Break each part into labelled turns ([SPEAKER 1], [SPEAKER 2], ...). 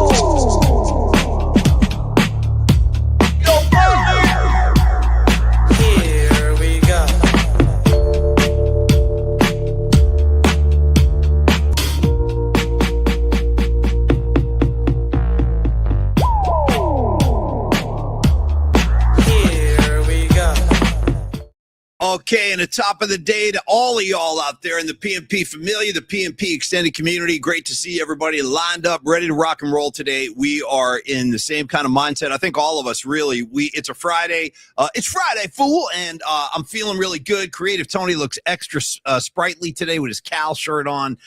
[SPEAKER 1] Here we go. Here we go.
[SPEAKER 2] Okay, and the top of the day to all of y'all out there in the PMP familia, the PMP extended community. Great to see everybody lined up, ready to rock and roll today. We are in the same kind of mindset. I think all of us really. It's a Friday. It's Friday, fool, and I'm feeling really good. Creative Tony looks extra sprightly today with his Cal shirt on.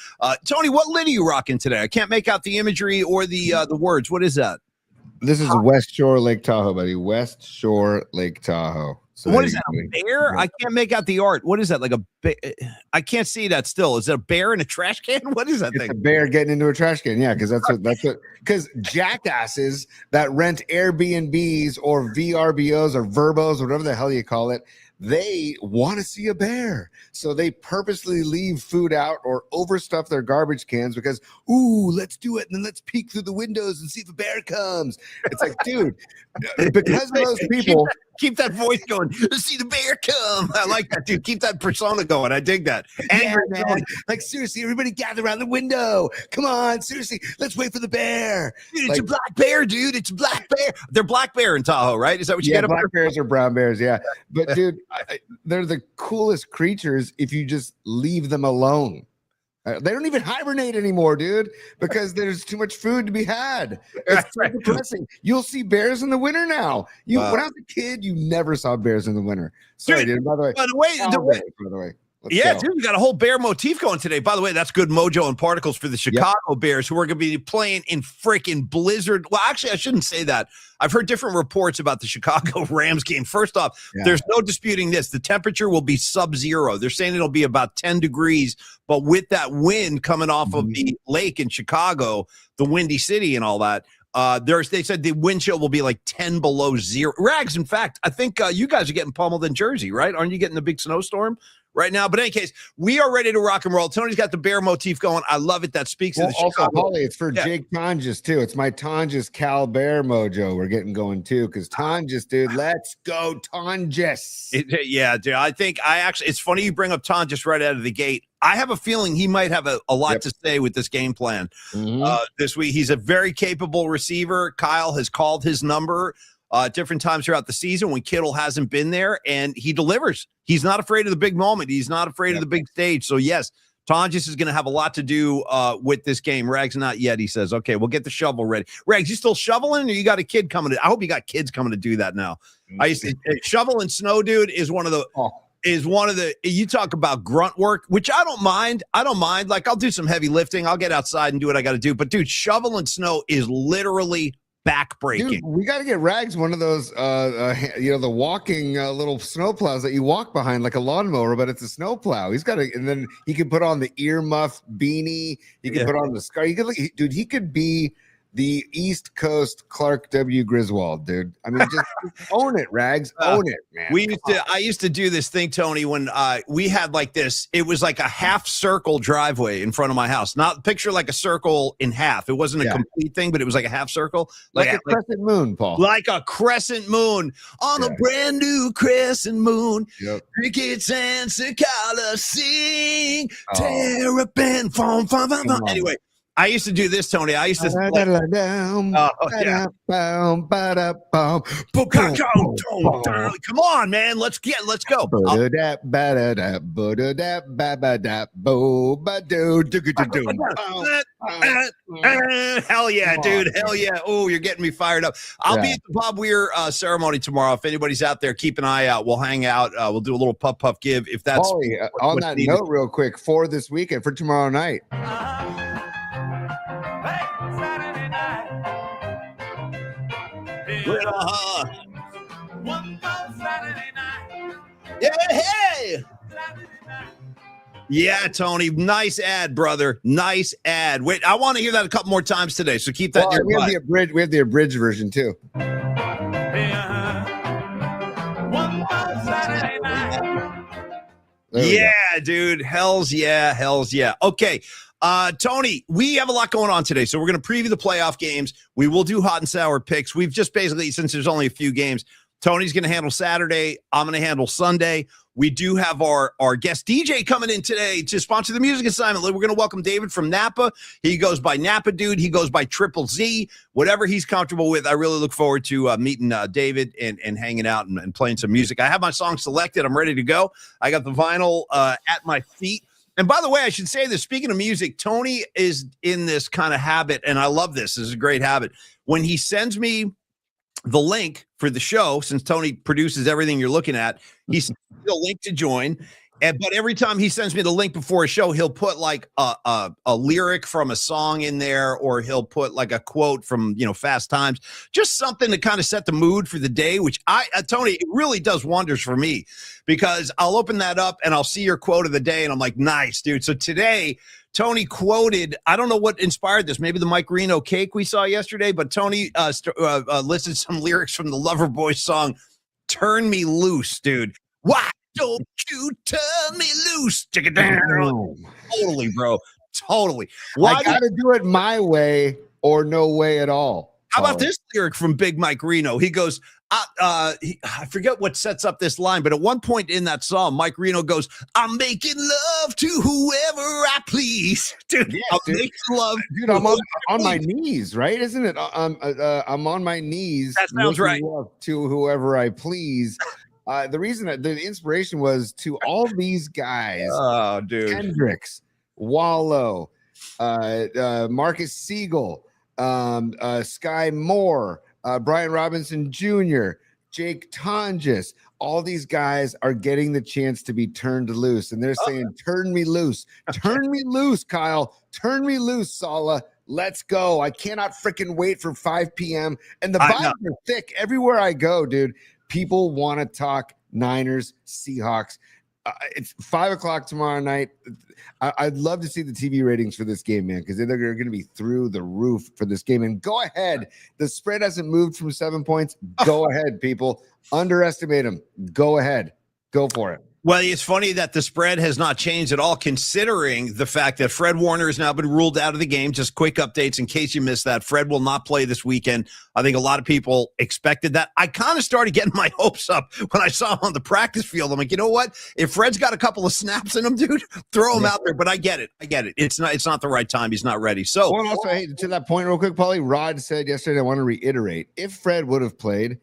[SPEAKER 2] Tony, what lid are you rocking today? I can't make out the imagery or the words. What is that?
[SPEAKER 3] This is West Shore Lake Tahoe, buddy. West Shore Lake Tahoe. So
[SPEAKER 2] what is that? A bear? I can't make out the art. What is that? Like I can't see that still. Is it a bear in a trash can? What is that thing?
[SPEAKER 3] A bear getting into a trash can. Yeah, because because jackasses that rent Airbnbs or VRBOs or Verbos, or whatever the hell you call it, they want to see a bear. So they purposely leave food out or overstuff their garbage cans because, ooh, let's do it. And then let's peek through the windows and see if a bear comes. It's like, dude, because of those people.
[SPEAKER 2] Keep that voice going. See the bear come. I like that, dude. Keep that persona going. I dig that.
[SPEAKER 3] Angry, man. Like, seriously, everybody gather around the window. Come on, seriously, let's wait for the bear.
[SPEAKER 2] Dude, it's a black bear, dude. It's a black bear. They're black bear in Tahoe, right? Is that what you get?
[SPEAKER 3] Black bears or brown bears, yeah. But, dude, they're the coolest creatures if you just leave them alone. They don't even hibernate anymore, dude, because there's too much food to be had. It's so depressing. You'll see bears in the winter now. When I was a kid, you never saw bears in the winter. Sorry, dude. By the way,
[SPEAKER 2] dude, you got a whole bear motif going today. By the way, that's good mojo and particles for the Chicago Bears, who are going to be playing in freaking blizzard. Well, actually, I shouldn't say that. I've heard different reports about the Chicago Rams game. First off, there's no disputing this. The temperature will be sub-zero. They're saying it'll be about 10 degrees, but with that wind coming off of the lake in Chicago, the windy city and all that, they said the wind chill will be like 10 below zero. Rags, in fact, I think you guys are getting pummeled in Jersey, right? Aren't you getting the big snowstorm right now? But in any case, we are ready to rock and roll. Tony's got the bear motif going. I love it. That speaks to the Chicago.
[SPEAKER 3] Paulie, it's for Jake Tonjes, too. It's my Tonjes Cal Bear mojo. We're getting going, too, because Tonjes, dude, let's go Tonjes.
[SPEAKER 2] Yeah, dude, it's funny you bring up Tonjes right out of the gate. I have a feeling he might have a lot to say with this game plan this week. He's a very capable receiver. Kyle has called his number different times throughout the season when Kittle hasn't been there, and he delivers. He's not afraid of the big moment. He's not afraid of the big stage. So, yes, Tonjes is going to have a lot to do with this game. Rags, not yet, he says. Okay, we'll get the shovel ready. Rags, you still shoveling, or you got a kid coming to? I hope you got kids coming to do that now. I used to shovel and snow, dude, is one of the you talk about grunt work, which I don't mind. Like, I'll do some heavy lifting. I'll get outside and do what I got to do. But, dude, shovel and snow is literally backbreaking.
[SPEAKER 3] Dude, we got to get Rags one of those, the walking little snow plows that you walk behind like a lawnmower, but it's a snow plow. He's got and then he can put on the earmuff beanie. He can put on the scar. He could be the East Coast Clark W. Griswold, dude. I mean, just own it, Rags. Own it, man.
[SPEAKER 2] I used to do this thing, Tony, when we had like this. It was like a half circle driveway in front of my house. Not picture like a circle in half. It wasn't a complete thing, but it was like a half circle,
[SPEAKER 3] like a crescent moon, Paul.
[SPEAKER 2] Like a crescent moon on a brand new crescent moon. Crickets and cicalas sing, terrapin, foam, foam, foam, foam. Anyway. I used to do this, Tony. I used to. Come on, man. Let's go. Hell yeah, dude. Hell yeah. Oh, you're getting me fired up. I'll be at the Bob Weir ceremony tomorrow. If anybody's out there, keep an eye out. We'll hang out. We'll do a little puff puff give. If that's
[SPEAKER 3] on that note, real quick, for this weekend, for tomorrow night.
[SPEAKER 2] Hey! Yeah, Tony. Nice ad, brother. Nice ad. Wait, I want to hear that a couple more times today, so keep that
[SPEAKER 3] we have the abridged version, too. Yeah,
[SPEAKER 2] dude. Hells yeah. Okay. Tony, we have a lot going on today, so we're going to preview the playoff games. We will do hot and sour picks. We've just basically, since there's only a few games, Tony's going to handle Saturday. I'm going to handle Sunday. We do have our guest DJ coming in today to sponsor the music assignment. We're going to welcome David from Napa. He goes by Napa Dude. He goes by Triple Z. Whatever he's comfortable with. I really look forward to meeting David and hanging out and playing some music. I have my song selected. I'm ready to go. I got the vinyl at my feet. And by the way, I should say this, speaking of music, Tony is in this kind of habit, and I love this. This is a great habit. When he sends me the link for the show, since Tony produces everything you're looking at, he sends me the link to join. But every time he sends me the link before a show, he'll put like a lyric from a song in there, or he'll put like a quote from, Fast Times, just something to kind of set the mood for the day, which Tony, it really does wonders for me, because I'll open that up and I'll see your quote of the day and I'm like, nice, dude. So today, Tony quoted, I don't know what inspired this, maybe the Mike Reno cake we saw yesterday, but Tony listed some lyrics from the Loverboy song, Turn Me Loose, dude. Why don't you turn me loose? Check it down. Totally, bro. Totally.
[SPEAKER 3] I got to do it my way or no way at all.
[SPEAKER 2] How about this lyric from Big Mike Reno? He goes, I forget what sets up this line, but at one point in that song, Mike Reno goes, I'm making love to whoever I please. Dude,
[SPEAKER 3] yes,
[SPEAKER 2] I'm making love.
[SPEAKER 3] Dude, I'm on my knees, right? Isn't it? I'm on my knees.
[SPEAKER 2] That sounds right.
[SPEAKER 3] To whoever I please. The reason that the inspiration was to all these guys.
[SPEAKER 2] Oh, dude.
[SPEAKER 3] Hendrix, Wallow, Marcus Siegel, Sky Moore, Brian Robinson Jr., Jake Tonjes. All these guys are getting the chance to be turned loose, and they're saying, turn me loose. Turn me loose, Kyle. Turn me loose, Sala. Let's go. I cannot freaking wait for 5 p.m. And the vibes are thick everywhere I go, dude. People want to talk Niners, Seahawks. It's 5 o'clock tomorrow night. I'd love to see the TV ratings for this game, man, because they're going to be through the roof for this game. And go ahead. The spread hasn't moved from 7 points. Go ahead, people. Underestimate them. Go ahead. Go for it.
[SPEAKER 2] Well, it's funny that the spread has not changed at all, considering the fact that Fred Warner has now been ruled out of the game. Just quick updates in case you missed that. Fred will not play this weekend. I think a lot of people expected that. I kind of started getting my hopes up when I saw him on the practice field. I'm like, you know what? If Fred's got a couple of snaps in him, dude, throw him out there. But I get it. It's not the right time. He's not ready. So,
[SPEAKER 3] well, also, hey, to that point real quick, Paulie, Rod said yesterday, I want to reiterate, if Fred would have played,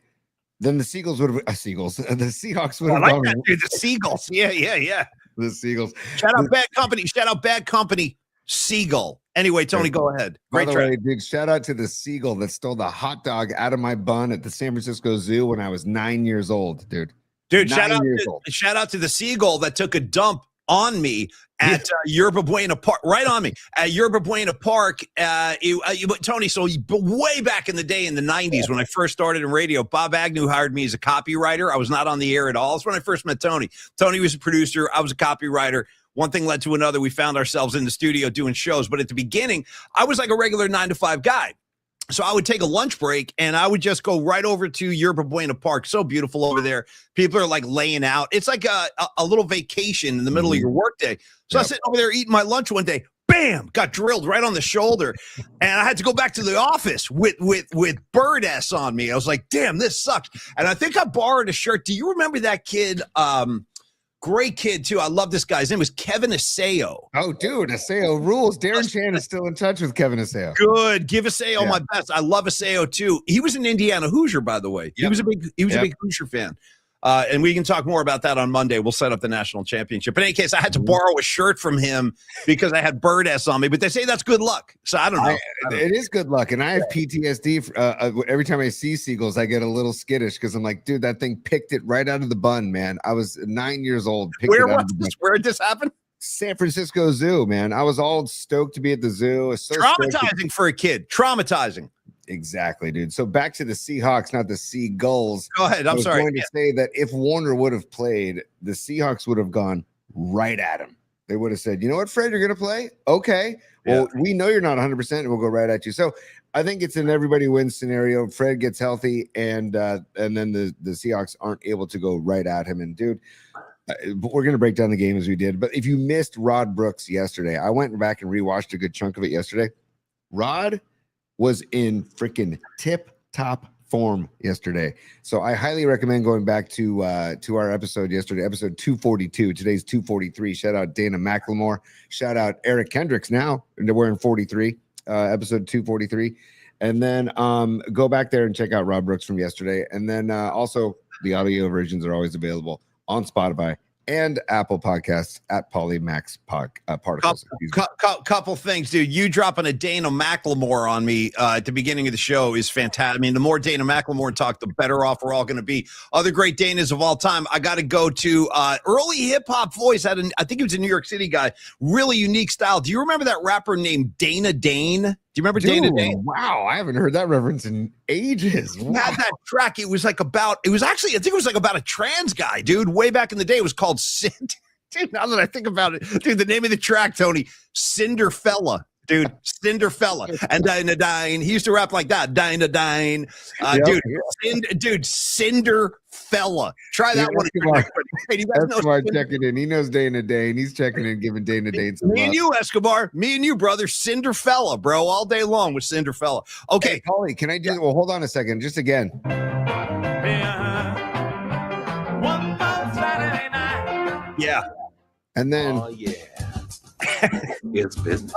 [SPEAKER 3] then the Seagulls would have the Seahawks would have
[SPEAKER 2] gone. That, dude, the Seagulls. Yeah.
[SPEAKER 3] The Seagulls.
[SPEAKER 2] Shout out Bad Company. Seagull. Anyway, Tony, go ahead.
[SPEAKER 3] Great try, dude. Shout out to the Seagull that stole the hot dog out of my bun at the San Francisco Zoo when I was 9 years old, dude.
[SPEAKER 2] Shout out to the Seagull that took a dump on me at Yerba Buena Park, right on me at Yerba Buena Park. Tony, so way back in the day in the 90s when I first started in radio, Bob Agnew hired me as a copywriter. I was not on the air at all. That's when I first met Tony. Tony was a producer. I was a copywriter. One thing led to another. We found ourselves in the studio doing shows. But at the beginning, I was like a regular 9-to-5 guy. So I would take a lunch break and I would just go right over to Yerba Buena Park. So beautiful over there. People are like laying out. It's like a little vacation in the middle of your workday. So I was sitting over there eating my lunch one day. Bam! Got drilled right on the shoulder. And I had to go back to the office with bird S on me. I was like, damn, this sucks. And I think I borrowed a shirt. Do you remember that kid? Great kid, too. I love this guy. His name was Kevin Aseo.
[SPEAKER 3] Oh, dude, Aseo rules. Darren Chan is still in touch with Kevin Aseo.
[SPEAKER 2] Good. Give Aseo my best. I love Aseo, too. He was an Indiana Hoosier, by the way. He was a big Hoosier fan. And we can talk more about that on Monday. We'll set up the national championship. But in any case, I had to borrow a shirt from him because I had bird S on me. But they say that's good luck. So I don't know.
[SPEAKER 3] It is good luck. And I have PTSD. Every time I see Seagulls, I get a little skittish because I'm like, dude, that thing picked it right out of the bun, man. I was 9 years old.
[SPEAKER 2] Where did this happen?
[SPEAKER 3] San Francisco Zoo, man. I was all stoked to be at the zoo. So
[SPEAKER 2] traumatizing for a kid. Traumatizing.
[SPEAKER 3] Exactly, dude. So back to the Seahawks, not the Seagulls.
[SPEAKER 2] Go ahead. I'm sorry.
[SPEAKER 3] I was going to say that if Warner would have played, the Seahawks would have gone right at him. They would have said, you know what, Fred, you're going to play? Okay. Well, we know you're not 100%, and we'll go right at you. So I think it's an everybody wins scenario. Fred gets healthy, and then the Seahawks aren't able to go right at him. And, dude, But we're going to break down the game as we did. But if you missed Rod Brooks yesterday, I went back and rewatched a good chunk of it yesterday. Rod was in freaking tip-top form yesterday. So I highly recommend going back to our episode yesterday, episode 242. Today's 243. Shout out Dana McLemore. Shout out Eric Kendricks now. We're in 43, episode 243. And then go back there and check out Rod Brooks from yesterday. And then also the audio versions are always available on Spotify and Apple Podcasts at Polymax Particles.
[SPEAKER 2] Couple things, dude. You dropping a Dana McLemore on me at the beginning of the show is fantastic. I mean, the more Dana McLemore talk, the better off we're all going to be. Other great Danas of all time. I got to go to early hip hop voice. I think he was a New York City guy. Really unique style. Do you remember that rapper named Dana Dane? Do you remember Dana Dane?
[SPEAKER 3] Wow, I haven't heard that reference in ages. Wow.
[SPEAKER 2] Had that track. It was about a trans guy, dude. Way back in the day, it was called Cind. Dude, now that I think about it, dude, the name of the track, Tony, Cinderfella. Dude, Cinderfella. And Dine. He used to rap like that. Dine. Dude, Cinderfella. Try that one.
[SPEAKER 3] Escobar checking in. He knows Dana Dane. He's checking in, giving Dana Dane some
[SPEAKER 2] Me
[SPEAKER 3] love.
[SPEAKER 2] and you, Escobar. Me and you, brother. Cinderfella, bro. All day long with Cinderfella. Okay.
[SPEAKER 3] Hey, Paulie, can I do well, hold on a second. Just again.
[SPEAKER 1] One more Saturday night.
[SPEAKER 2] Yeah.
[SPEAKER 3] And then
[SPEAKER 1] It's business.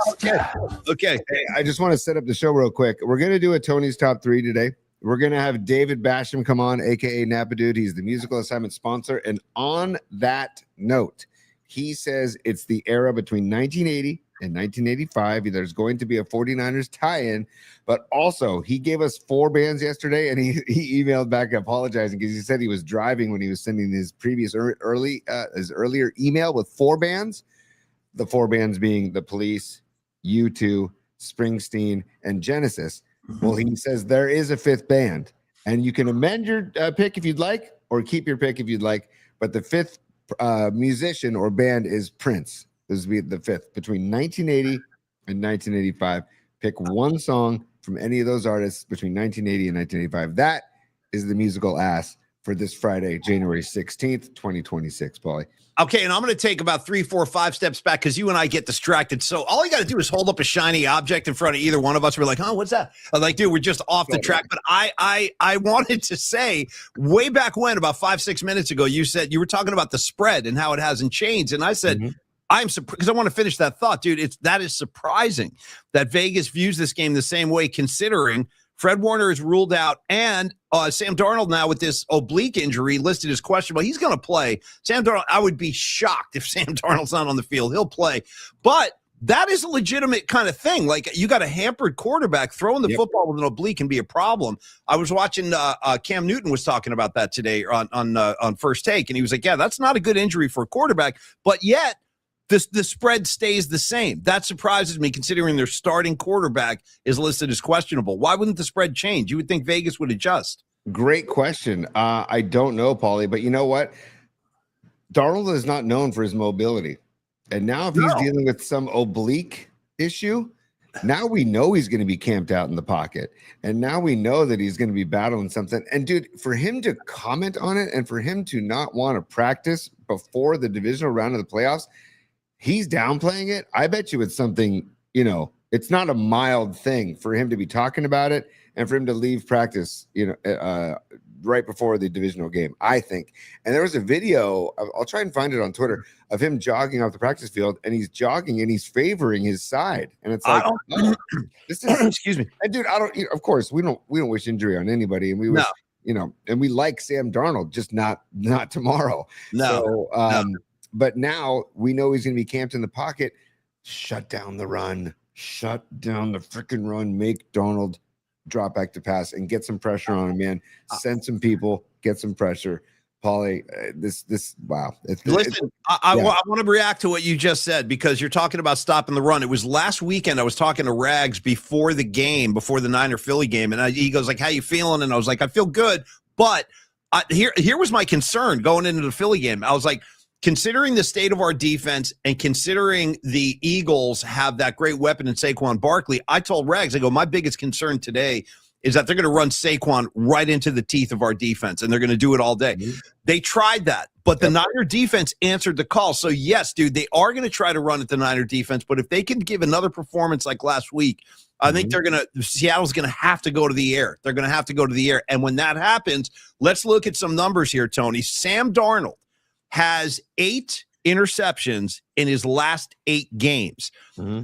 [SPEAKER 2] Okay.
[SPEAKER 3] Hey, I just want to set up the show real quick. We're going to do a Tony's Top 3 today. We're going to have David Basham come on, a.k.a. Napa Dude. He's the musical assignment sponsor. And on that note, he says it's the era between 1980 and 1985. There's going to be a 49ers tie-in, but also he gave us 4 bands yesterday, and he emailed back apologizing because he said he was driving when he was sending his previous earlier email with 4 bands. The 4 bands being The Police, U2, Springsteen, and Genesis. Well, he says there is a 5th band, and you can amend your pick if you'd like, or keep your pick if you'd like. But the 5th musician or band is Prince. This will be the 5th between 1980 and 1985. Pick one song from any of those artists between 1980 and 1985. That is the musical ass for this Friday, January 16th, 2026, Paulie.
[SPEAKER 2] Okay, and I'm going to take about 3, 4, 5 steps back because you and I get distracted. So all you got to do is hold up a shiny object in front of either one of us. We're like, oh, what's that? I'm like, dude, we're just off the track. But I wanted to say way back when, about 5, 6 minutes ago, you said you were talking about the spread and how it hasn't changed. And I said, I'm surprised because I want to finish that thought, dude. That is surprising that Vegas views this game the same way, considering Fred Warner is ruled out, and Sam Darnold now with this oblique injury listed as questionable. He's going to play. Sam Darnold, I would be shocked if Sam Darnold's not on the field. He'll play. But that is a legitimate kind of thing. Like, you got a hampered quarterback. Throwing the football with an oblique can be a problem. I was watching Cam Newton was talking about that today on First Take, and he was like, yeah, that's not a good injury for a quarterback. But yet, the spread stays the same. That surprises me, considering their starting quarterback is listed as questionable. Why wouldn't the spread change? You would think Vegas would adjust.
[SPEAKER 3] Great question. I don't know, Paulie, but you know what? Darnold is not known for his mobility. And now if he's dealing with some oblique issue, now we know he's going to be camped out in the pocket. And now we know that he's going to be battling something. And, dude, for him to comment on it and for him to not want to practice before the divisional round of the playoffs, he's downplaying it. I bet you it's something, it's not a mild thing for him to be talking about it and for him to leave practice, right before the divisional game, I think. And there was a video, I'll try and find it on Twitter, of him jogging off the practice field, and he's jogging and he's favoring his side. And it's like, this is,
[SPEAKER 2] excuse me.
[SPEAKER 3] And dude, of course, we don't wish injury on anybody. And we wish, and we like Sam Darnold, just not tomorrow.
[SPEAKER 2] No.
[SPEAKER 3] So, but now we know he's going to be camped in the pocket. Shut down the run. Shut down the freaking run. Make Darnold drop back to pass and get some pressure on him, man. Send some people, get some pressure. Paulie, wow.
[SPEAKER 2] Listen, I want to react to what you just said because you're talking about stopping the run. It was last weekend. I was talking to Rags before the game, before the Niner Philly game, and he goes like, "How you feeling?" And I was like, "I feel good," but here was my concern going into the Philly game. I was like, considering the state of our defense and considering the Eagles have that great weapon in Saquon Barkley, I told Rags, I go, my biggest concern today is that they're going to run Saquon right into the teeth of our defense, and they're going to do it all day. They tried that, but the Niner defense answered the call. So, yes, dude, they are going to try to run at the Niner defense, but if they can give another performance like last week, I think Seattle's going to have to go to the air. They're going to have to go to the air. And when that happens, let's look at some numbers here, Tony. Sam Darnold has 8 interceptions in his last 8 games.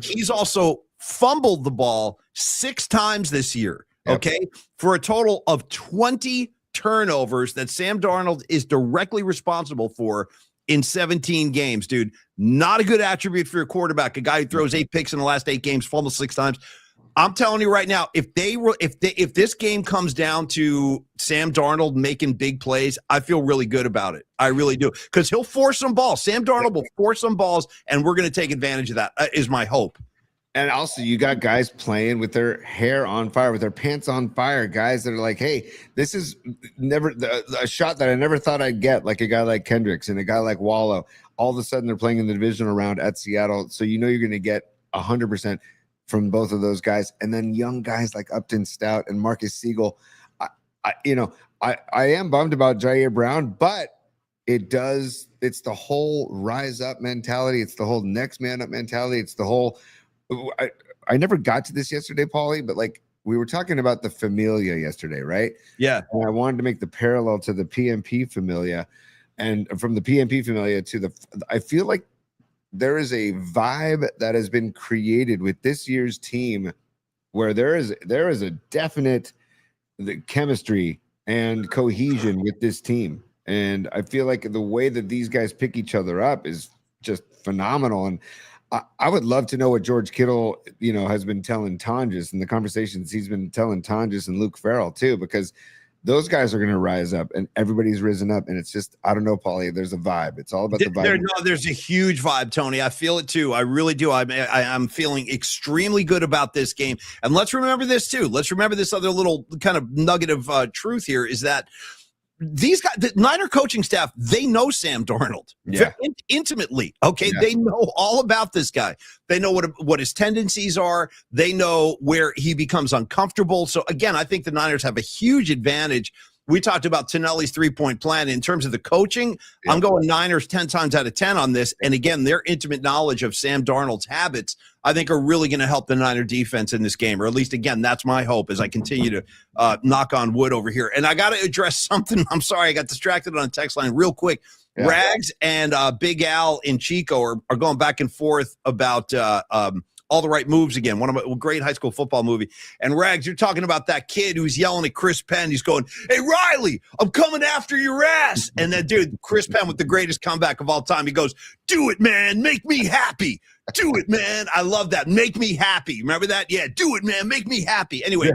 [SPEAKER 2] He's also fumbled the ball 6 times this year, okay, for a total of 20 turnovers that Sam Darnold is directly responsible for in 17 games, dude. Not a good attribute for your quarterback, a guy who throws 8 picks in the last 8 games, fumbles 6 times. I'm telling you right now, if this game comes down to Sam Darnold making big plays, I feel really good about it. I really do, because he'll force some balls. Sam Darnold will force some balls, and we're going to take advantage of that. Is my hope.
[SPEAKER 3] And also, you got guys playing with their hair on fire, with their pants on fire. Guys that are like, "Hey, this is never a shot that I never thought I'd get." Like a guy like Kendricks and a guy like Wallow. All of a sudden, they're playing in the divisional round at Seattle, so you know you're going to get 100% from both of those guys. And then young guys like Upton Stout and Marcus Siegel. I am bummed about Jair Brown, but it's the whole rise up mentality. It's the whole next man up mentality. It's the whole, I never got to this yesterday, Paulie, but like we were talking about the Familia yesterday, right?
[SPEAKER 2] Yeah.
[SPEAKER 3] And I wanted to make the parallel to the PMP Familia, and from the PMP Familia to I feel like there is a vibe that has been created with this year's team where there is a definite chemistry and cohesion with this team. And I feel like the way that these guys pick each other up is just phenomenal. And I would love to know what George Kittle, has been telling Tonjes and the conversations he's been telling Tonjes and Luke Farrell too, because those guys are going to rise up, and everybody's risen up. And it's just, I don't know, Paulie, there's a vibe. It's all about the vibe.
[SPEAKER 2] There's a huge vibe, Tony. I feel it too. I really do. I'm feeling extremely good about this game. And let's remember this too. Let's remember this other little kind of nugget of truth here is that these guys, the Niner coaching staff, they know Sam Darnold intimately. Okay. Yeah. They know all about this guy. They know what his tendencies are. They know where he becomes uncomfortable. So again, I think the Niners have a huge advantage. We talked about Tonelli's 3-point plan in terms of the coaching. Yeah. I'm going Niners 10 times out of 10 on this. And again, their intimate knowledge of Sam Darnold's habits, I think, are really going to help the Niner defense in this game. Or at least, again, that's my hope as I continue to knock on wood over here. And I got to address something. I'm sorry, I got distracted on the text line real quick. Yeah. Rags and Big Al and Chico are going back and forth about All the Right Moves again, one of a great high school football movie. And Rags, you're talking about that kid who's yelling at Chris Penn. He's going, "Hey, Riley, I'm coming after your ass." And that dude, Chris Penn, with the greatest comeback of all time, he goes, "Do it, man. Make me happy. Do it, man." I love that. Make me happy. Remember that? Yeah, do it, man. Make me happy. Anyway,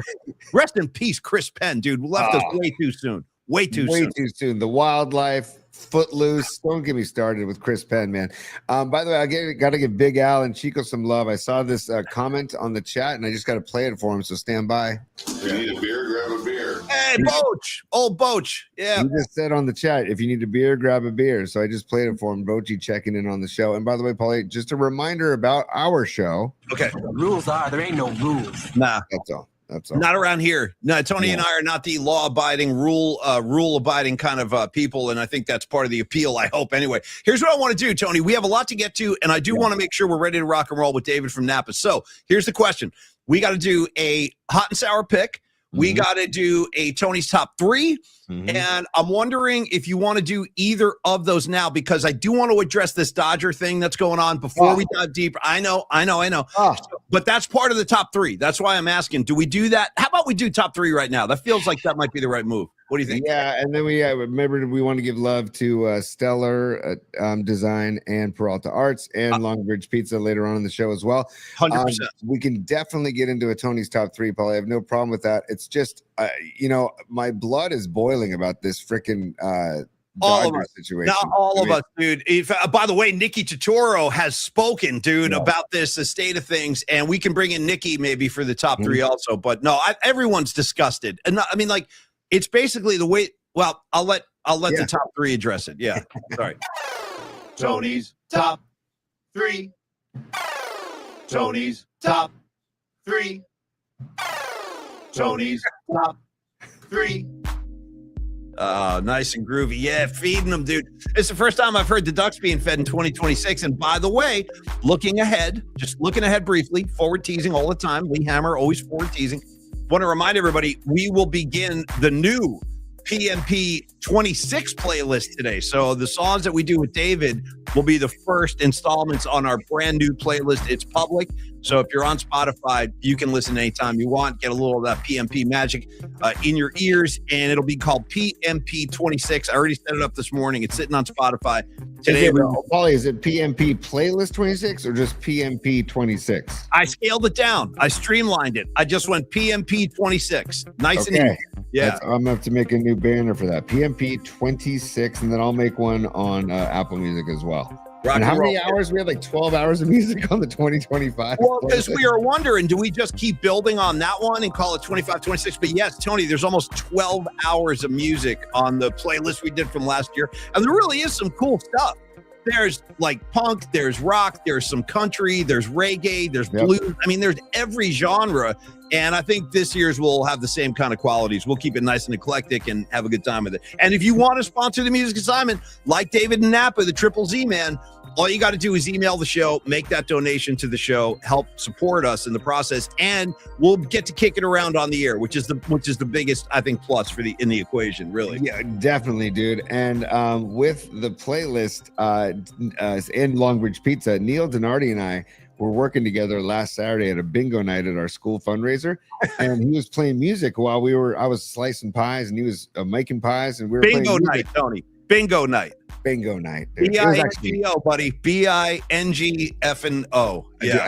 [SPEAKER 2] rest in peace, Chris Penn, dude. Left us way too soon. Way too soon. The wildlife. Footloose. Don't get me started with Chris Penn, man. By the way, I got to give Big Al and Chico some love. I saw this comment on the chat, and I just got to play it for him, so stand by.
[SPEAKER 4] If you need a beer, grab a beer.
[SPEAKER 2] Hey, Boach. Old Boach. Yeah.
[SPEAKER 3] He just said on the chat, if you need a beer, grab a beer. So I just played it for him. Boachy checking in on the show. And by the way, Paulie, just a reminder about our show.
[SPEAKER 2] Okay.
[SPEAKER 5] The rules are, there ain't no rules.
[SPEAKER 2] Nah.
[SPEAKER 3] That's all. That's all.
[SPEAKER 2] Not around here. No, Tony and I are not the law-abiding, rule-abiding kind of people, and I think that's part of the appeal, I hope. Anyway, here's what I want to do, Tony. We have a lot to get to, and I do want to make sure we're ready to rock and roll with David from Napa. So here's the question. We got to do a hot and sour pick. We got to do a Tony's top 3. And I'm wondering if you want to do either of those now, because I do want to address this Dodger thing that's going on before we dive deeper. I know. But that's part of the top 3. That's why I'm asking, do we do that? How about we do top 3 right now? That feels like that might be the right move. What do you think?
[SPEAKER 3] Yeah, and then we remember we want to give love to Stellar Design and Peralta Arts and Longbridge Pizza later on in the show as well.
[SPEAKER 2] 100%.
[SPEAKER 3] We can definitely get into a Tony's top 3, Paul. I have no problem with that. It's just, my blood is boiling about this freaking Dodger situation.
[SPEAKER 2] Not all of us, dude. By the way, Nikki Totoro has spoken, dude, about this state of things, and we can bring in Nikki maybe for the top 3 also. But no, everyone's disgusted, and I mean, like, it's basically the way. Well, I'll let the top 3 address it. Yeah, sorry.
[SPEAKER 1] Tony's top 3. Tony's top 3. Tony's top 3.
[SPEAKER 2] Nice and groovy. Yeah, feeding them, dude. It's the first time I've heard the Ducks being fed in 2026. And by the way, looking ahead briefly, forward teasing all the time. Lee Hammer, always forward teasing. Want to remind everybody, we will begin the new PMP 26 playlist today. So the songs that we do with David will be the first installments on our brand new playlist. It's public. So if you're on Spotify, you can listen anytime you want, get a little of that PMP magic in your ears, and it'll be called PMP 26. I already set it up this morning. It's sitting on Spotify. Today,
[SPEAKER 3] Paulie, is it PMP playlist 26 or just PMP 26?
[SPEAKER 2] I scaled it down. I streamlined it. I just went PMP 26. Nice and easy. Yeah.
[SPEAKER 3] I'm going to have to make a new banner for that. PMP 26, and then I'll make one on Apple Music as well. And how many hours? We had like 12 hours of music on the 2025.
[SPEAKER 2] Well, because we are wondering, do we just keep building on that one and call it 25, 26? But yes, Tony, there's almost 12 hours of music on the playlist we did from last year. And there really is some cool stuff. There's like punk, there's rock, there's some country, there's reggae, there's blues. I mean, there's every genre. And I think this year's will have the same kind of qualities. We'll keep it nice and eclectic and have a good time with it. And if you want to sponsor the music assignment, like David and Napa, the Triple Z man, all you got to do is email the show, make that donation to the show, help support us in the process, and we'll get to kick it around on the air, which is the biggest, I think, plus for in the equation, really.
[SPEAKER 3] Yeah, definitely, dude. And with the playlist in Longbridge Pizza, Neil Donardi and I were working together last Saturday at a bingo night at our school fundraiser, and he was playing music while I was slicing pies and he was making pies, and we were
[SPEAKER 2] bingo
[SPEAKER 3] playing
[SPEAKER 2] night, Tony. Bingo night.
[SPEAKER 3] Bingo night.
[SPEAKER 2] B-I-N-G-O, buddy. B-I-N-G-F-N-O. Yeah.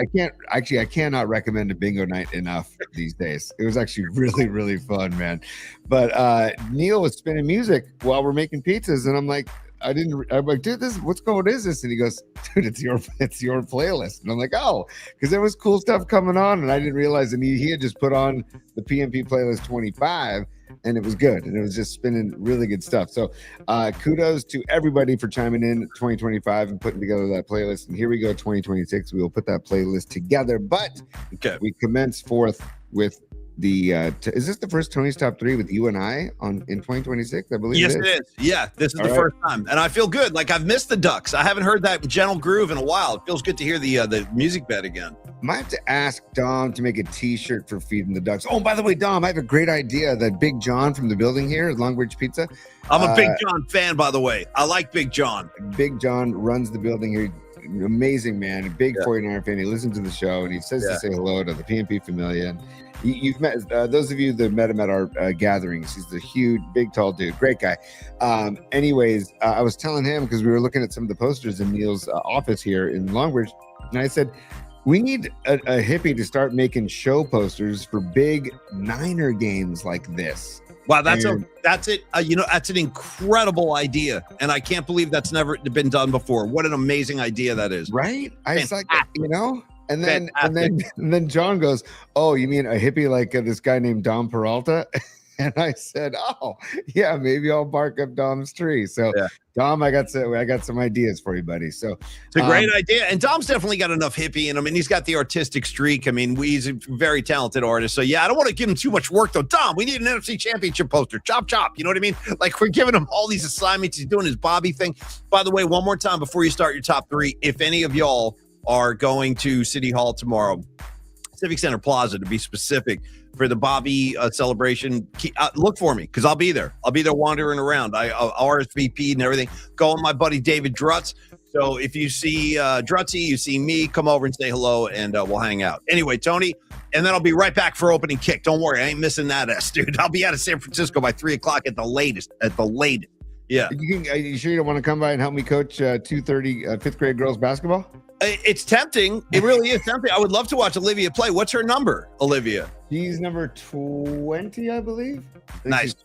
[SPEAKER 3] I cannot recommend a bingo night enough these days. It was actually really, really fun, man. But Neil was spinning music while we're making pizzas, and I'm like, I'm like, dude, what is this? And he goes, dude, it's your playlist. And I'm like, oh, because there was cool stuff coming on, and I didn't realize. And he had just put on the PMP playlist 25, and it was good, and it was just spinning really good stuff. So kudos to everybody for chiming in 2025 and putting together that playlist. And here we go, 2026. We will put that playlist together, but we commence forth with the is this the first Tony's Top 3 with you and I in 2026? I believe.
[SPEAKER 2] Yes, it is. Yeah, this is the first time, and I feel good. Like I've missed the Ducks. I haven't heard that gentle groove in a while. It feels good to hear the music bed again.
[SPEAKER 3] Might have to ask Dom to make a T-shirt for Feeding the Ducks. Oh, by the way, Dom, I have a great idea. That Big John from the building here at Longbridge Pizza.
[SPEAKER 2] I'm a Big John fan, by the way. I like Big John.
[SPEAKER 3] Big John runs the building here. Amazing man, a big 49er fan. He listens to the show and he says to say hello to the PMP Familia. And you've met those of you that met him at our gatherings. He's a huge, big, tall dude, great guy. Anyways, I was telling him because we were looking at some of the posters in Neil's office here in Longbridge, and I said, we need a hippie to start making show posters for big Niner games like this.
[SPEAKER 2] Wow, that's it. That's an incredible idea, and I can't believe that's never been done before. What an amazing idea that is,
[SPEAKER 3] right? I was like, and then John goes, "Oh, you mean a hippie like this guy named Dom Peralta?" And I said, "Oh, yeah, maybe I'll bark up Dom's tree." So, Dom, I got some ideas for you, buddy. So
[SPEAKER 2] it's a great idea, and Dom's definitely got enough hippie in him, and he's got the artistic streak. I mean, he's a very talented artist. So, yeah, I don't want to give him too much work, though. Dom, we need an NFC Championship poster. Chop, chop. You know what I mean? Like we're giving him all these assignments. He's doing his Bobby thing. By the way, one more time before you start your top 3, if any of y'all are going to City Hall tomorrow, Civic Center Plaza to be specific, for the Bobby celebration, look for me because I'll be there. I'll be there wandering around. I'll RSVP and everything. Go with my buddy David Drutz. So if you see Drutzy, you see me, come over and say hello, and we'll hang out. Anyway, Tony, and then I'll be right back for opening kick. Don't worry, I ain't missing that dude. I'll be out of San Francisco by 3:00 at the latest. Yeah.
[SPEAKER 3] Are you sure you don't want to come by and help me coach 2:30 fifth grade girls basketball?
[SPEAKER 2] It's tempting. It really is tempting. I would love to watch Olivia play. What's her number, Olivia?
[SPEAKER 3] She's number 20, I believe.
[SPEAKER 2] Nice.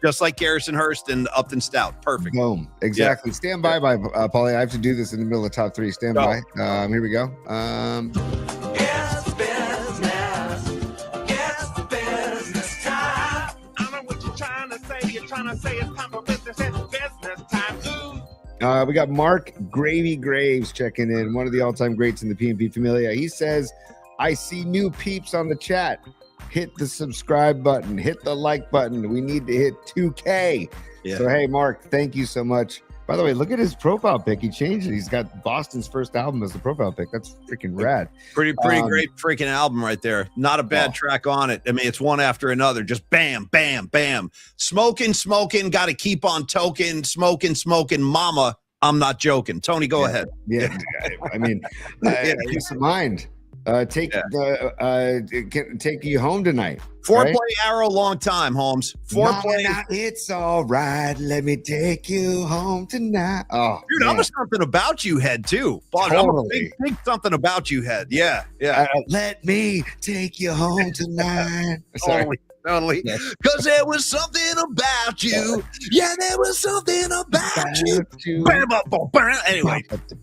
[SPEAKER 2] Just like Garrison Hurst and Upton Stout. Perfect.
[SPEAKER 3] Boom. Exactly. Yeah. Stand by, Paulie. I have to do this in the middle of top 3. Stand by. Here we go.
[SPEAKER 5] It's business time. I know what you're trying to say. You're trying to say it's time for business. It's business time.
[SPEAKER 3] We got Mark Gravy Graves checking in, one of the all-time greats in the PMP Familia. He says, I see new peeps on the chat. hit the subscribe button, hit the like button. We need to hit 2K.
[SPEAKER 2] Yeah.
[SPEAKER 3] So, hey, Mark, thank you so much. By the way, look at his profile pic. He changed it. He's got Boston's first album as the profile pic. That's freaking rad.
[SPEAKER 2] Pretty great freaking album right there. Not a bad track on it. I mean, it's one after another. Just bam, bam, bam. Smoking, got to keep on token. Smoking, mama. I'm not joking. Tony, go ahead.
[SPEAKER 3] Yeah, I mean, peace of mind. Take you home tonight.
[SPEAKER 2] Foreplay arrow, long time, Holmes. Foreplay.
[SPEAKER 3] Mama, it's all right. Let me take you home tonight. Oh,
[SPEAKER 2] dude,
[SPEAKER 3] man.
[SPEAKER 2] I'm a something about you head too.
[SPEAKER 3] Totally.
[SPEAKER 2] I'm a big something about you head. Yeah.
[SPEAKER 3] Let me take you home tonight. Sorry.
[SPEAKER 2] Totally. Because there was something about you. Yeah, there was something about you. Bam, bam, bam, bam. Anyway.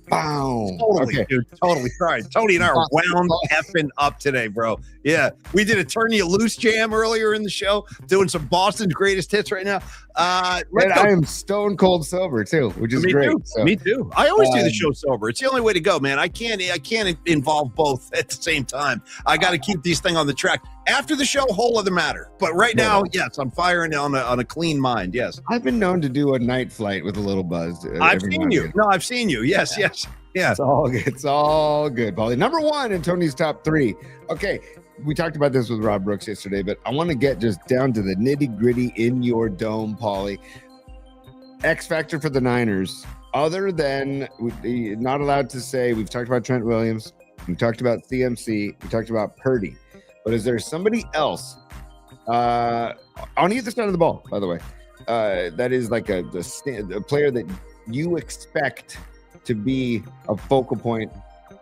[SPEAKER 2] Totally,
[SPEAKER 3] okay.
[SPEAKER 2] dude. Totally. Sorry. Tony and I are wound effing up today, bro. Yeah. We did a Turn You Loose jam earlier in the show, doing some Boston's greatest hits right now.
[SPEAKER 3] I am stone cold sober too, which is great.
[SPEAKER 2] Me too. I always do the show sober. It's the only way to go, man. I can't involve both at the same time. I got to keep these thing on the track. After the show, whole other matter. But right now, yes, I'm firing on a clean mind. Yes.
[SPEAKER 3] I've been known to do a night flight with a little buzz.
[SPEAKER 2] I've seen you. No, I've seen you. Yes. Yeah.
[SPEAKER 3] It's all good, Paulie. Number one in Tony's top three. Okay. We talked about this with Rob Brooks yesterday, but I want to get just down to the nitty gritty in your dome, Paulie. X factor for the Niners, other than not allowed to say, we've talked about Trent Williams, we talked about CMC, we talked about Purdy, but is there somebody else on either side of the ball, by the way, that is like a player that you expect to be a focal point